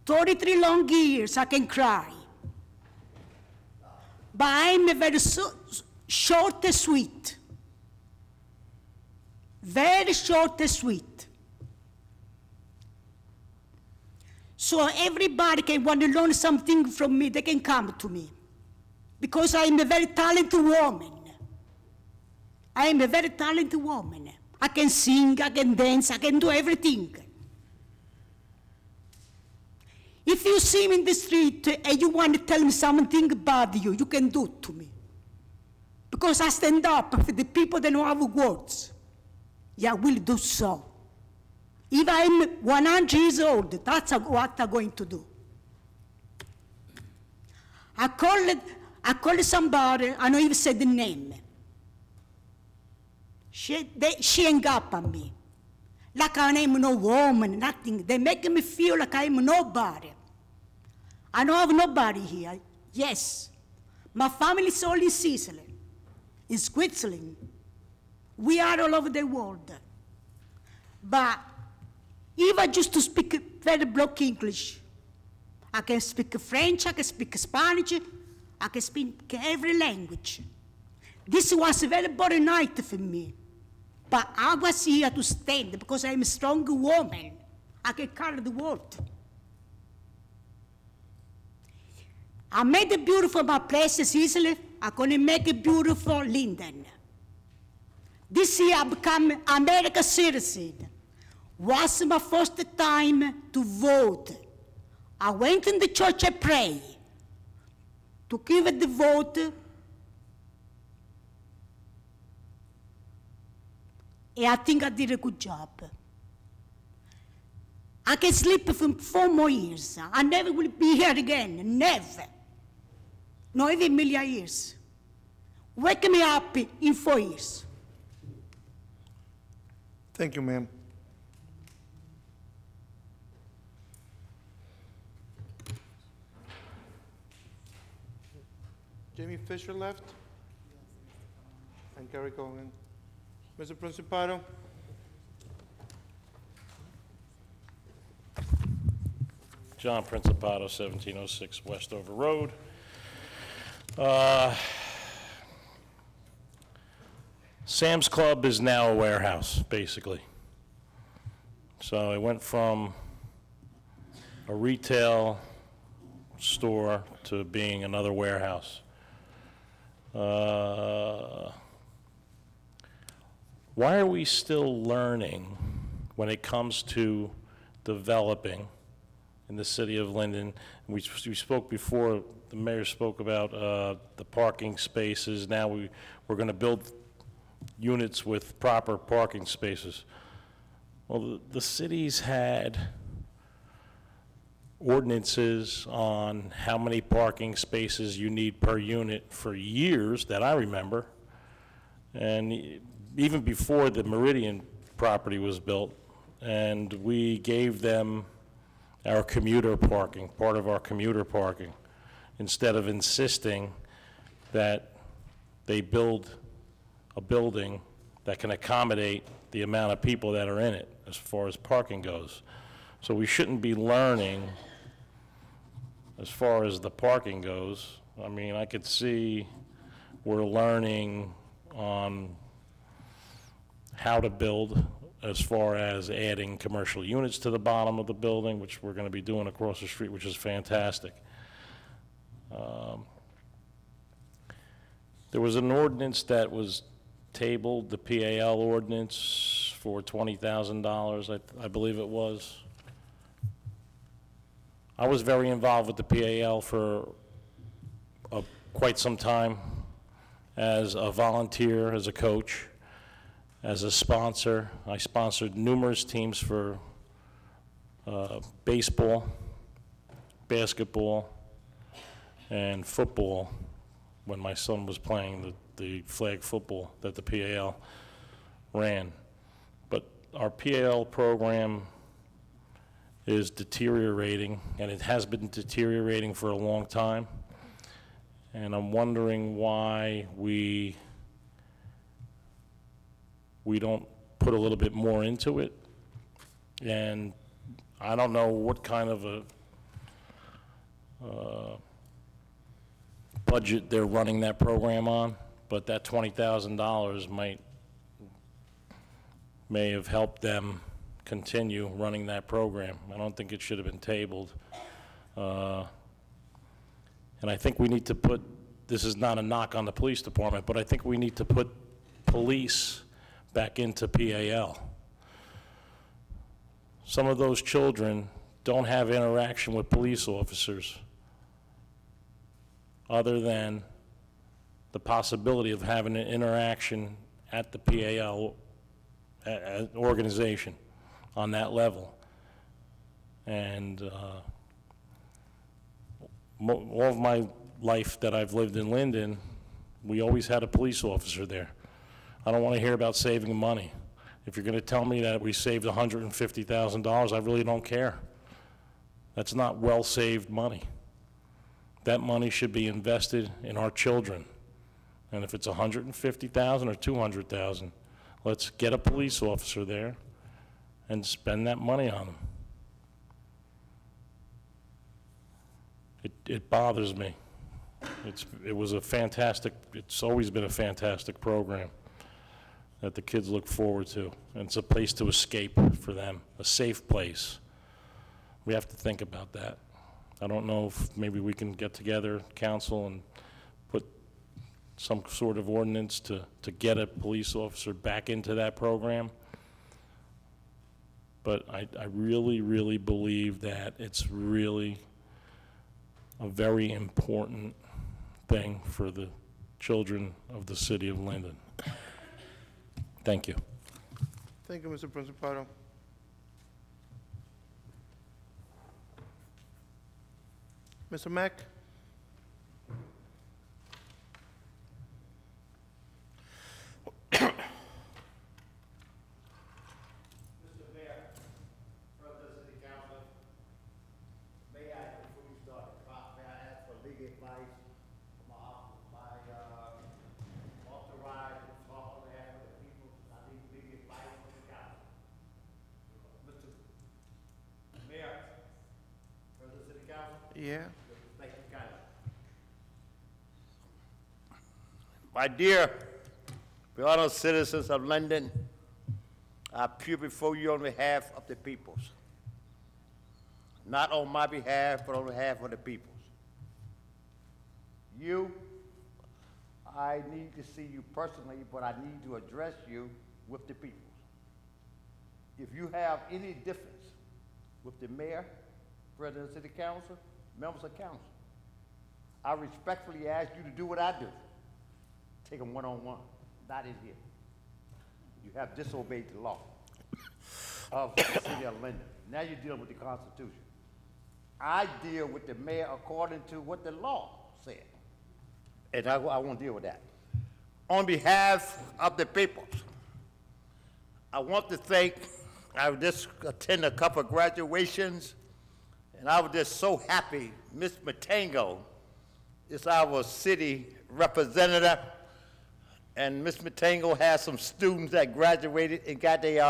33 long years I can cry. But I'm very short and sweet. Very short and sweet. So everybody can want to learn something from me, they can come to me. Because I'm a very talented woman. I am a very talented woman. I can sing, I can dance, I can do everything. If you see me in the street and you want to tell me something about you, you can do it to me. Because I stand up for the people that don't have words. Yeah, I will do so. If I'm 100 years old, that's what I'm going to do. I called somebody, I don't even say the name. She hung up on me. Like I am no woman, nothing. They make me feel like I'm nobody. I don't have nobody here. Yes. My family is all in Sicily, in Switzerland. We are all over the world. But if I just to speak very broken English, I can speak French, I can speak Spanish, I can speak every language. This was a very boring night for me. But I was here to stand because I'm a strong woman. I can carry the world. I made it beautiful my place Sicily. I'm going to make it beautiful Linden. This year I become American citizen. Was my first time to vote. I went in the church and prayed to give it the vote. And I think I did a good job. I can sleep for 4 more years. I never will be here again, never. Not even a million years. Wake me up in 4 years. Thank you, ma'am. Jamie Fisher left, and Gary Cohen. Mr. Principato? John Principato, 1706 Westover Road. Sam's Club is now a warehouse, basically. So it went from a retail store to being another warehouse. Why are we still learning when it comes to developing in the city of Linden? We spoke before, the mayor spoke about the parking spaces. Now we're going to build units with proper parking spaces. Well, the city's had ordinances on how many parking spaces you need per unit for years that I remember. And even before the Meridian property was built, and we gave them our commuter parking, part of our commuter parking, instead of insisting that they build a building that can accommodate the amount of people that are in it as far as parking goes. So we shouldn't be learning as far as the parking goes. I mean, I could see we're learning on how to build as far as adding commercial units to the bottom of the building, which we're going to be doing across the street, which is fantastic. There was an ordinance that was tabled, the PAL ordinance, for $20,000, I believe it was. I was very involved with the PAL for quite some time as a volunteer, as a coach, as a sponsor. I sponsored numerous teams for baseball, basketball, and football, when my son was playing the flag football that the PAL ran. But our PAL program is deteriorating, and it has been deteriorating for a long time. And I'm wondering why we don't put a little bit more into it. And I don't know what kind of a budget they're running that program on, but that $20,000 may have helped them continue running that program. I don't think it should have been tabled. And I think we need to put, this is not a knock on the police department, but I think we need to put police back into PAL. Some of those children don't have interaction with police officers other than the possibility of having an interaction at the PAL organization on that level. And all of my life that I've lived in Linden, we always had a police officer there. I don't want to hear about saving money. If you're going to tell me that we saved $150,000, I really don't care. That's not well-saved money. That money should be invested in our children. And if it's $150,000 or $200,000, let's get a police officer there and spend that money on them. It bothers me. It was a fantastic, it's always been a fantastic program that the kids look forward to. And it's a place to escape for them, a safe place. We have to think about that. I don't know if maybe we can get together, council, and put some sort of ordinance to get a police officer back into that program. But I really, really believe that it's really a very important thing for the children of the city of Linden. Thank you. Thank you, Mr. Principato. Mr. Mack? Yeah. My dear fellow citizens of Linden, I appear before you on behalf of the peoples. Not on my behalf, but on behalf of the peoples. You, I need to see you personally, but I need to address you with the peoples. If you have any difference with the mayor, president of the city council, members of council, I respectfully ask you to do what I do. Take them one-on-one, not in here. You have disobeyed the law of the city of Linden. Now you're dealing with the Constitution. I deal with the mayor according to what the law said. And I won't deal with that. On behalf of the people, I want to thank, I just attended a couple of graduations, and I was just so happy. Miss Matango is our city representative, and Miss Matango has some students that graduated and got their,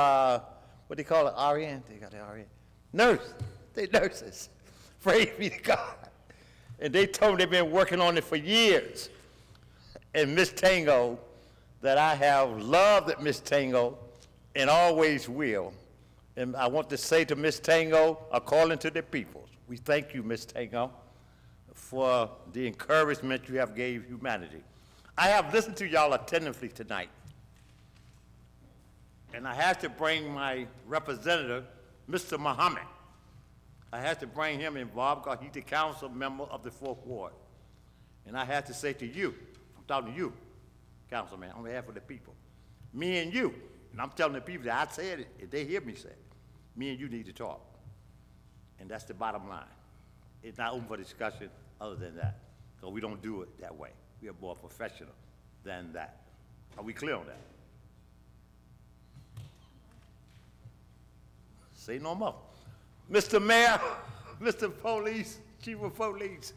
what do you call it, RN? They got their RN. Nurse, they nurses. Praise be to God. And they told me they've been working on it for years. And Miss Tango, that I have loved Miss Tango and always will. And I want to say to Miss Tango, according to the people, we thank you, Miss Tango, for the encouragement you have gave humanity. I have listened to y'all attentively tonight. And I have to bring my representative, Mr. Muhammad. I have to bring him involved because he's the council member of the 4th Ward. And I have to say to you, I'm talking to you, councilman, on behalf of the people, me and you, and I'm telling the people that I said it, if they hear me say it, me and you need to talk. And that's the bottom line. It's not open for discussion other than that. because we don't do it that way. We are more professional than that. Are we clear on that? Say no more. Mr. Mayor, Mr. Police, Chief of Police,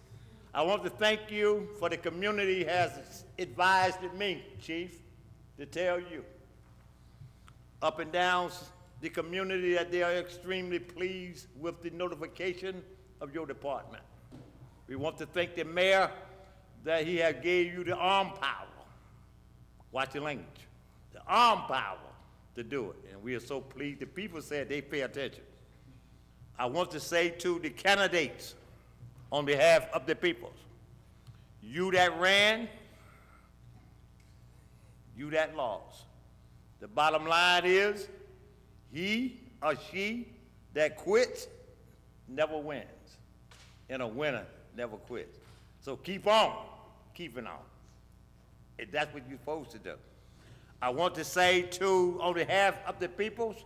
I want to thank you for the community has advised me, Chief, to tell you up and down the community that they are extremely pleased with the notification of your department. We want to thank the mayor that he has gave you the arm power. Watch your language. The arm power to do it. And we are so pleased. The people said they pay attention. I want to say to the candidates on behalf of the people, you that ran, you that lost. The bottom line is, he or she that quits never wins, and a winner never quits. So keep on keeping on. And that's what you're supposed to do. I want to say to, on behalf of the peoples,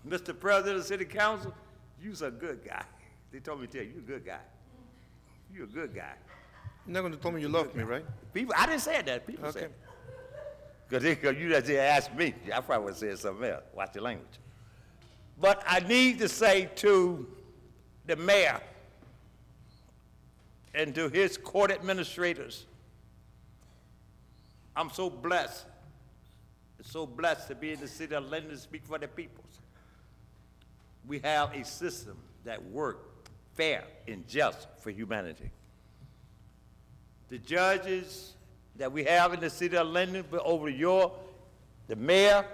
Mr. President of the City Council, you're a good guy. They told me to tell you, you're a good guy. You're a good guy. You're not going to tell me you love me, right? People, I didn't say that. People said it. Because you just asked me. I probably would have said something else. Watch your language. But I need to say to the mayor and to his court administrators, I'm so blessed to be in the city of Linden to speak for the peoples. We have a system that works fair and just for humanity. The judges that we have in the city of Linden, but over the mayor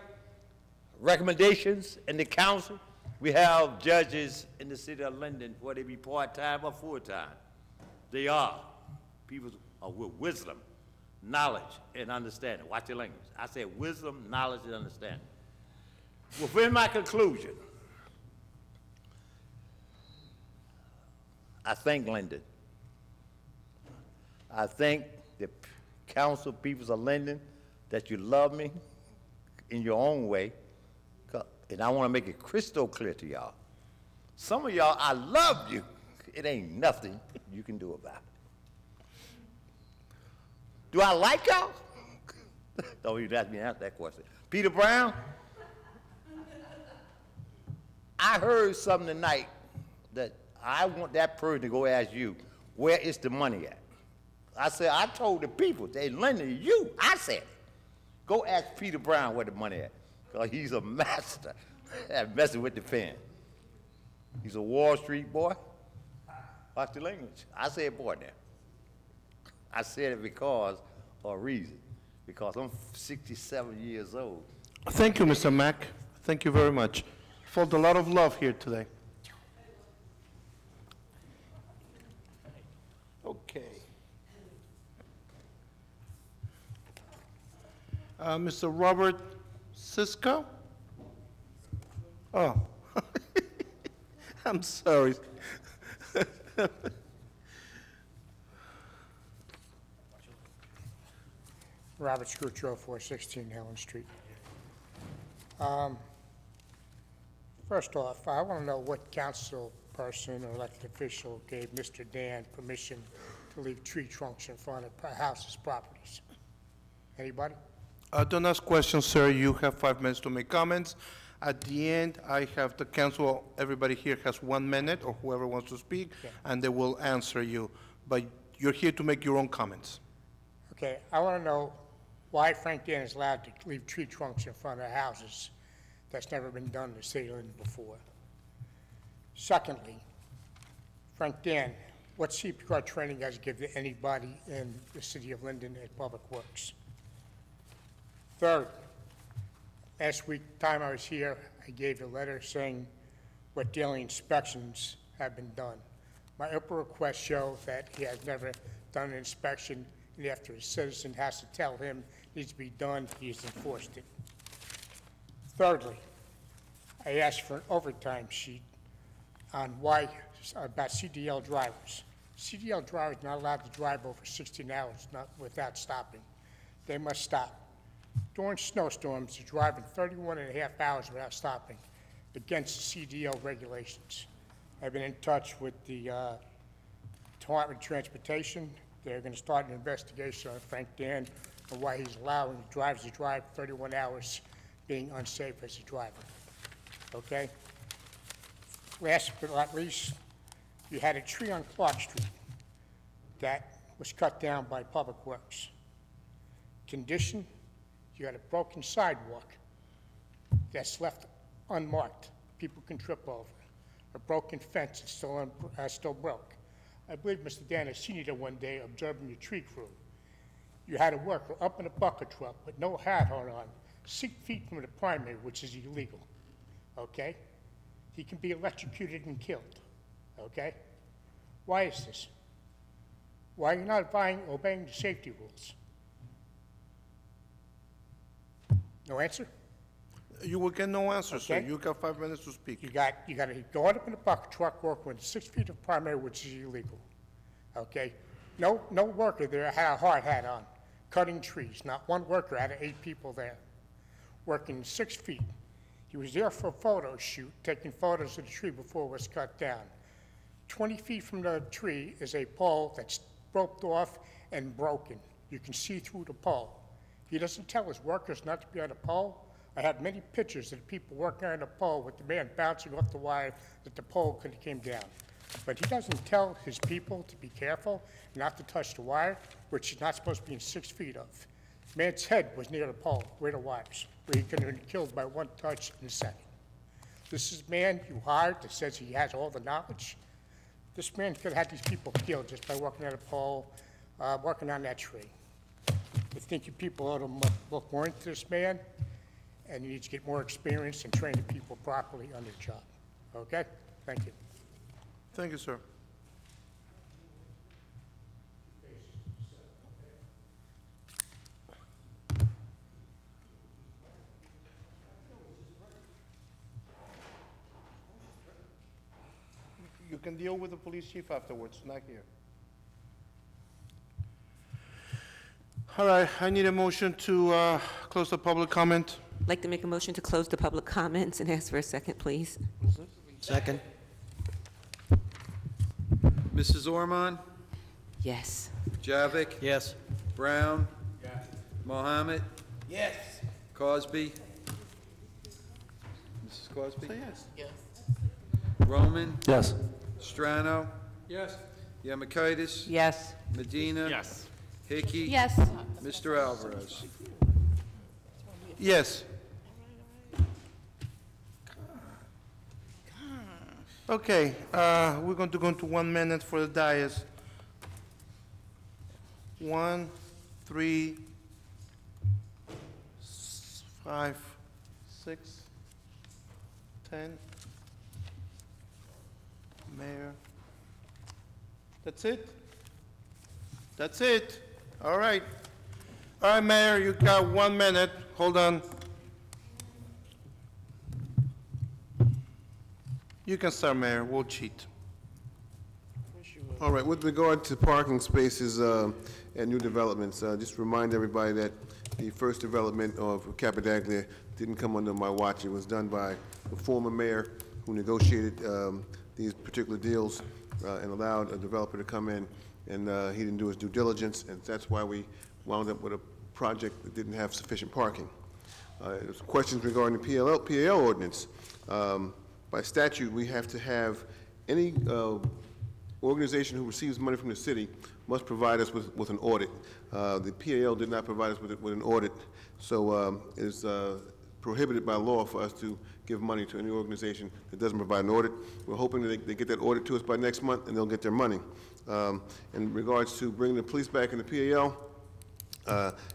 recommendations and the council, we have judges in the city of Linden, whether they be part-time or full-time. They are people with wisdom, knowledge, and understanding. Watch your language. I said wisdom, knowledge, and understanding. Within my conclusion, I thank Linden. I thank the council peoples of Linden that you love me in your own way. And I want to make it crystal clear to y'all. Some of y'all, I love you. It ain't nothing you can do about it. Do I like y'all? Don't even ask me to answer that question. Peter Brown, I heard something tonight that I want that person to go ask you, where is the money at? I said, I told the people, they lending you. I said it. Go ask Peter Brown where the money at, because he's a master at messing with the pen. He's a Wall Street boy. Watch the language. I said boy now. I said it because of a reason, because I'm 67 years old. Thank you, Mr. Mack. Thank you very much. Felt a lot of love here today. Okay. Mr. Robert Cisco? Oh, I'm sorry. Robert Scrutro, 416 Helen Street. First off, I want to know what council person or elected official gave Mr. Dan permission to leave tree trunks in front of houses' properties. Anybody? Don't ask questions, sir. You have 5 minutes to make comments. At the end, I have the council, everybody here has 1 minute, or whoever wants to speak, and they will answer you. But you're here to make your own comments. Okay, I want to know why Frank Dan is allowed to leave tree trunks in front of houses. That's never been done in the city of Linden before. Secondly, Frank Dan, what CPR training does he give to anybody in the city of Linden at Public Works? Third, last week, time I was here, I gave a letter saying what daily inspections have been done. My upper request shows that he has never done an inspection, and after a citizen has to tell him it needs to be done, he's enforced it. Thirdly, I asked for an overtime sheet on why, about CDL drivers. CDL drivers are not allowed to drive over 16 hours without stopping. They must stop. During snowstorms, they're driving 31 and a half hours without stopping against the CDL regulations. I've been in touch with the Department of Transportation, they're going to start an investigation on Frank Dan and why he's allowing drivers to drive 31 hours being unsafe as a driver. Okay? Last but not least, you had a tree on Clark Street that was cut down by Public Works. Condition, you got a broken sidewalk that's left unmarked. People can trip over. A broken fence is still broke. I believe Mr. Dan has seen you there one day observing your tree crew. You had a worker up in a bucket truck with no hat on, 6 feet from the primary, which is illegal, okay? He can be electrocuted and killed, okay? Why is this? Why are you not obeying the safety rules? No answer? You will get no answer, sir. Okay. You got 5 minutes to speak. You got to go up in a bucket truck, work within 6 feet of primary, which is illegal, okay? No worker there had a hard hat on, cutting trees. Not one worker out of 8 people there, working 6 feet. He was there for a photo shoot, taking photos of the tree before it was cut down. 20 feet from the tree is a pole that's roped off and broken. You can see through the pole. He doesn't tell his workers not to be on the pole. I have many pictures of the people working on the pole with the man bouncing off the wire that the pole could have came down. But he doesn't tell his people to be careful, not to touch the wire, which he's not supposed to be in 6 feet of. The man's head was near the pole, where the wires, where he could have been killed by one touch in a second. This is a man you hired that says he has all the knowledge. This man could have had these people killed just by working on a pole, working on that tree. I think you people ought to look more into this man, and you need to get more experience and train the people properly on their job. Okay? Thank you. Thank you, sir. You can deal with the police chief afterwards, not here. All right, I need a motion to close the public comment. I'd like to make a motion to close the public comments and ask for a second, please. Second. Mrs. Ormond? Yes. Javik? Yes. Brown? Mohammed? Yes. Cosby? Mrs. Cosby? Say yes. Yes. Roman? Yes. Strano? Yes. Yamakaitis? Yes. Medina? Yes. Hickey? Yes. Mr. Alvarez? Yes. Okay, we're going to go into 1 minute for the dais. 1, 3, 5, 6, 10. Mayor. That's it? That's it? All right. All right, Mayor, you got 1 minute. Hold on. You can start, Mayor. We'll cheat. All right, with regard to parking spaces and new developments, just remind everybody that the first development of Capitaglia didn't come under my watch. It was done by the former mayor who negotiated these particular deals and allowed a developer to come in, and he didn't do his due diligence, and that's why we wound up with a project that didn't have sufficient parking. There's questions regarding the PAL ordinance. By statute, we have to have any organization who receives money from the city must provide us with an audit. The PAL did not provide us with an audit, so it is prohibited by law for us to give money to any organization that doesn't provide an audit. We're hoping that they get that audit to us by next month and they'll get their money. In regards to bringing the police back in the PAL,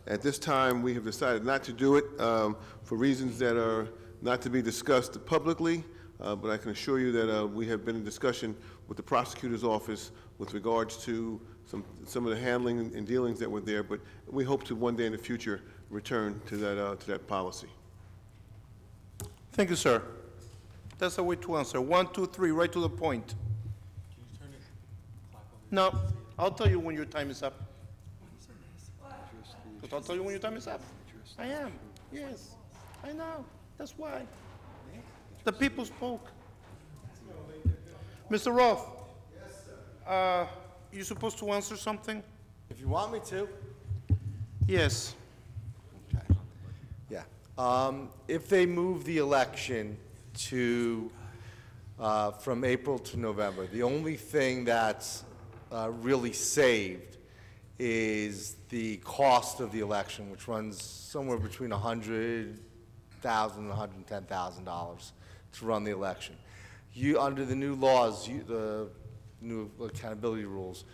at this time we have decided not to do it for reasons that are not to be discussed publicly. But I can assure you that we have been in discussion with the prosecutor's office with regards to some of the handling and dealings that were there, but we hope to one day in the future return to that policy. Thank you, sir. That's the way to answer. 1, 2, 3, right to the point. No, I'll tell you when your time is up. But I'll tell you when your time is up. I am, yes, I know, that's why. The people spoke. Mr. Roth. Yes, sir. you supposed to answer something? If you want me to. Yes. Yeah. If they move the election to, from April to November, the only thing that's really saved is the cost of the election, which runs somewhere between $100,000 and $110,000 to run the election. Under the new laws, the new accountability rules,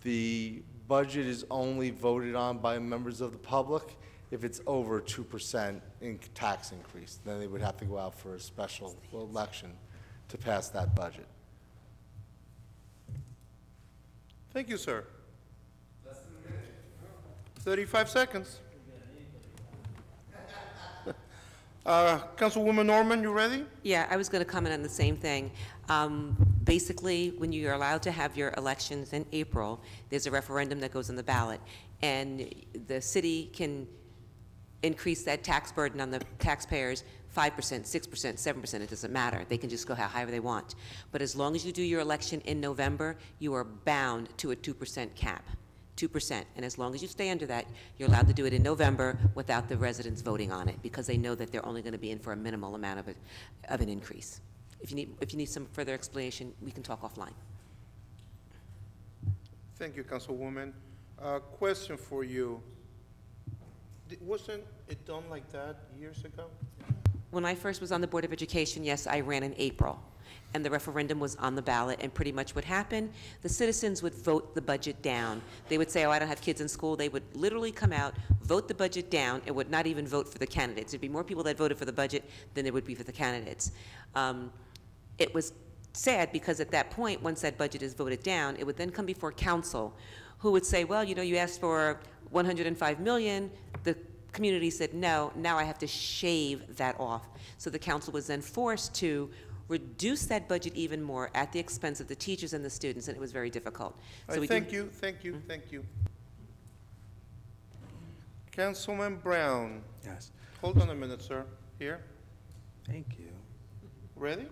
the budget is only voted on by members of the public if it's over 2% in tax increase. Then they would have to go out for a special election to pass that budget. Thank you, sir. 35 seconds. Councilwoman Norman, you ready? Yeah, I was going to comment on the same thing. Basically, when you're allowed to have your elections in April, there's a referendum that goes on the ballot, and the city can increase that tax burden on the taxpayers 5%, 6%, 7%, it doesn't matter. They can just go however they want. But as long as you do your election in November, you are bound to a 2% cap. 2%, and as long as you stay under that, you're allowed to do it in November without the residents voting on it, because they know that they're only going to be in for a minimal amount of an increase. If you need some further explanation, we can talk offline. Thank you, Councilwoman. Question for you. Wasn't it done like that years ago? When I first was on the Board of Education, yes, I ran in April, and the referendum was on the ballot, and pretty much what happened, the citizens would vote the budget down. They would say, oh, I don't have kids in school. They would literally come out, vote the budget down, and would not even vote for the candidates. There'd be more people that voted for the budget than there would be for the candidates. It was sad because at that point, once that budget is voted down, it would then come before council, who would say, well, you know, you asked for 105 million, the community said no, now I have to shave that off. So the council was then forced to reduce that budget even more at the expense of the teachers and the students, and it was very difficult. So Thank you. Councilman Brown. Yes. Hold on a minute, sir. Here. Thank you. Ready?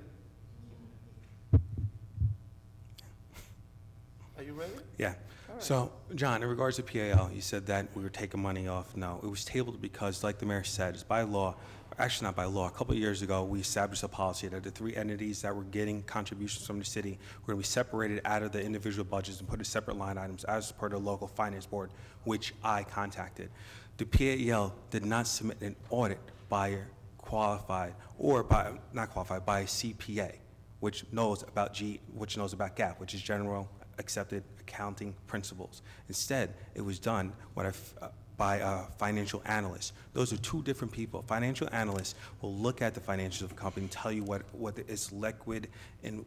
Are you ready? Yeah. All right. So, John, in regards to PAL, you said that we were taking money off. No, it was tabled because, like the mayor said, it's by law. Actually, not by law. A couple of years ago, we established a policy that the three entities that were getting contributions from the city were going to be separated out of the individual budgets and put as separate line items as per the local finance board, which I contacted. The PAL did not submit an audit by a qualified or by not qualified by a CPA, which knows about GAAP, which is General Accepted Accounting Principles. Instead, it was done by a financial analyst. Those are two different people. Financial analysts will look at the financials of a company and tell you what is liquid and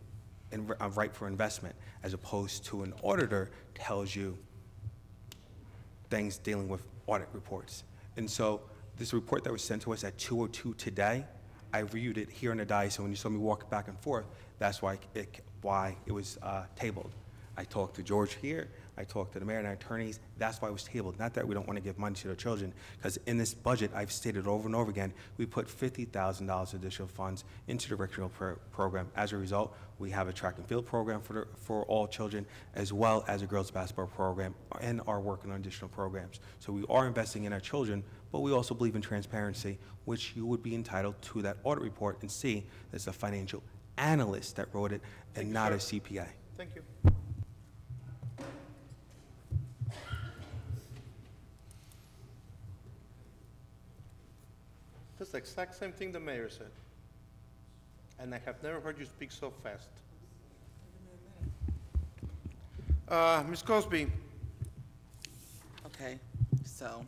ripe for investment, as opposed to an auditor tells you things dealing with audit reports. And so this report that was sent to us at 2:02 today, I reviewed it here in the dais, and when you saw me walk back and forth, that's why it was tabled. I talked to George here, I talked to the mayor and our attorneys, that's why it was tabled. Not that we don't want to give money to the children, because in this budget, I've stated over and over again, we put $50,000 additional funds into the recreational program. As a result, we have a track and field program for all children, as well as a girls basketball program, and are working on additional programs. So we are investing in our children, but we also believe in transparency, which you would be entitled to that audit report and see there's a financial analyst that wrote it and not a CPA. Thank you. That's the exact same thing the mayor said. And I have never heard you speak so fast. Ms. Cosby. Okay, so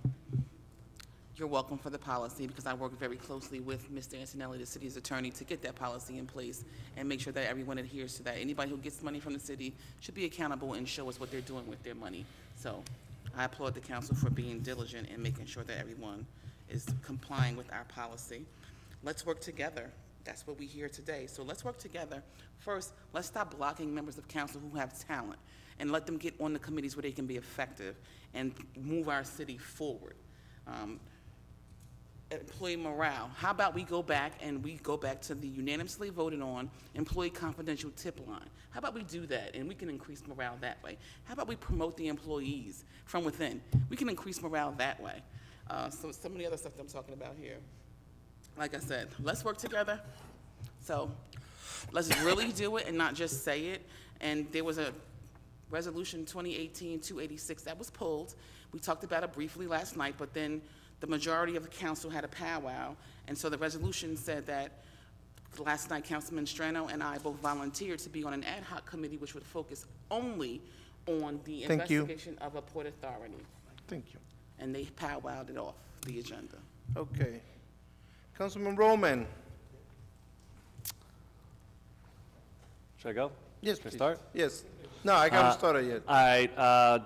you're welcome for the policy, because I worked very closely with Mr. Antonelli, the city's attorney, to get that policy in place and make sure that everyone adheres to that. Anybody who gets money from the city should be accountable and show us what they're doing with their money. So I applaud the council for being diligent and making sure that everyone is complying with our policy. Let's work together. That's what we hear today. So let's work together. First, let's stop blocking members of council who have talent and let them get on the committees where they can be effective and move our city forward. employee morale. How about we go back to the unanimously voted on employee confidential tip line? How about we do that and we can increase morale that way? How about we promote the employees from within? We can increase morale that way. So some of the other stuff that I'm talking about here. Like I said, let's work together. So let's really do it and not just say it. And there was a resolution 2018-286 that was pulled. We talked about it briefly last night, but then the majority of the council had a powwow, and so the resolution said that last night Councilman Strano and I both volunteered to be on an ad hoc committee which would focus only on the investigation of a port authority. Thank you. And they powwowed it off the agenda. Okay. Councilman Roman. Should I go? Yes, Can I please. start? Yes. No, I haven't started yet. All right,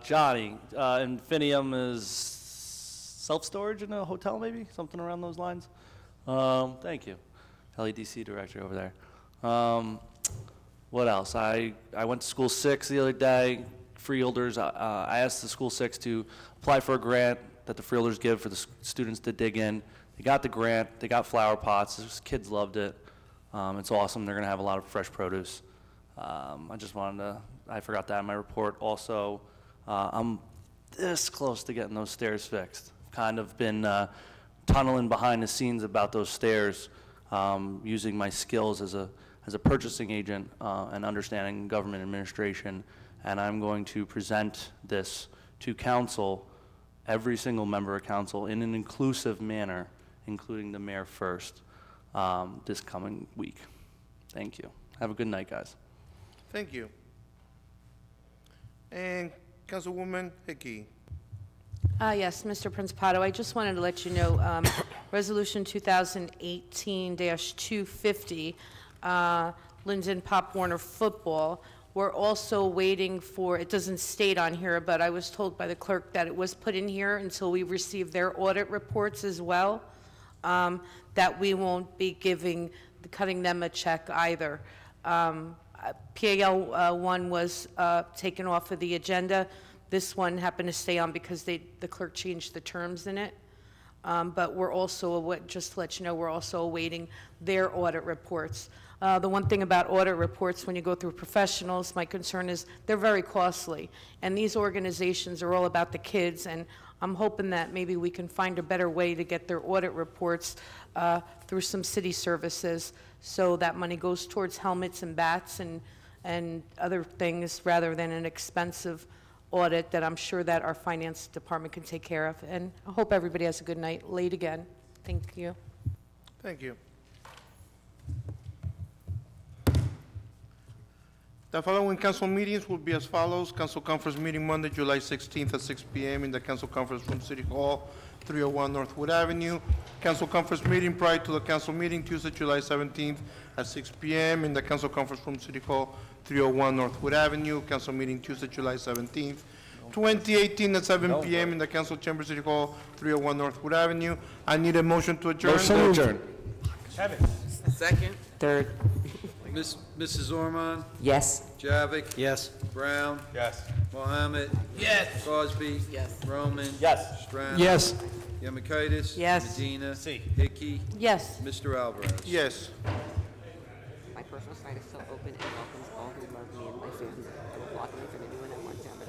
Johnny, Infinium is self-storage in a hotel, maybe? Something around those lines? Thank you. LEDC director over there. What else? I went to School 6 the other day, Freeholders. I asked the School 6 to apply for a grant that the Freeholders give for the students to dig in. They got the grant. They got flower pots. The kids loved it. It's awesome. They're going to have a lot of fresh produce. I just wanted to, I forgot that in my report. Also, I'm this close to getting those stairs fixed. Kind of been tunneling behind the scenes about those stairs, using my skills as a purchasing agent and understanding government administration. And I'm going to present this to council, every single member of council, in an inclusive manner, including the mayor first, this coming week. Thank you. Have a good night, guys. Thank you. And Councilwoman Hickey. Yes, Mr. Principato, I just wanted to let you know, Resolution 2018-250, Linden Pop Warner Football, we're also waiting for, it doesn't state on here, but I was told by the clerk that it was put in here until we receive their audit reports as well, that we won't be cutting them a check either. PAL 1 was taken off of the agenda. This one happened to stay on because the clerk changed the terms in it. But we're also, just to let you know, we're also awaiting their audit reports. The one thing about audit reports, when you go through professionals, my concern is they're very costly. And these organizations are all about the kids, and I'm hoping that maybe we can find a better way to get their audit reports through some city services, so that money goes towards helmets and bats and other things rather than an expensive audit that I'm sure that our finance department can take care of. And I hope everybody has a good night. Late again. Thank you. Thank you. The following council meetings will be as follows. Council conference meeting Monday, July 16th at 6 p.m. in the council conference room, City Hall, 301 Northwood Avenue. Council conference meeting prior to the council meeting, Tuesday, July 17th at 6 p.m. in the council conference room, City Hall, 301 Northwood Avenue. Council meeting Tuesday, July 17th, 2018 at 7 p.m. in the council chamber, City Hall, 301 Northwood Avenue. I need a motion to adjourn. Motion to adjourn. Second. Third. Mrs. Ormond? Yes. Javik? Yes. Brown? Yes. Mohammed? Yes. Crosby? Yes. Roman? Yes. Strano? Yes. Yemakaitis? Yes. Medina? C. Hickey? Yes. Mr. Alvarez? Yes. My personal site is still open and welcomes all who love me and my family. I will block them for anyone that wants to have it.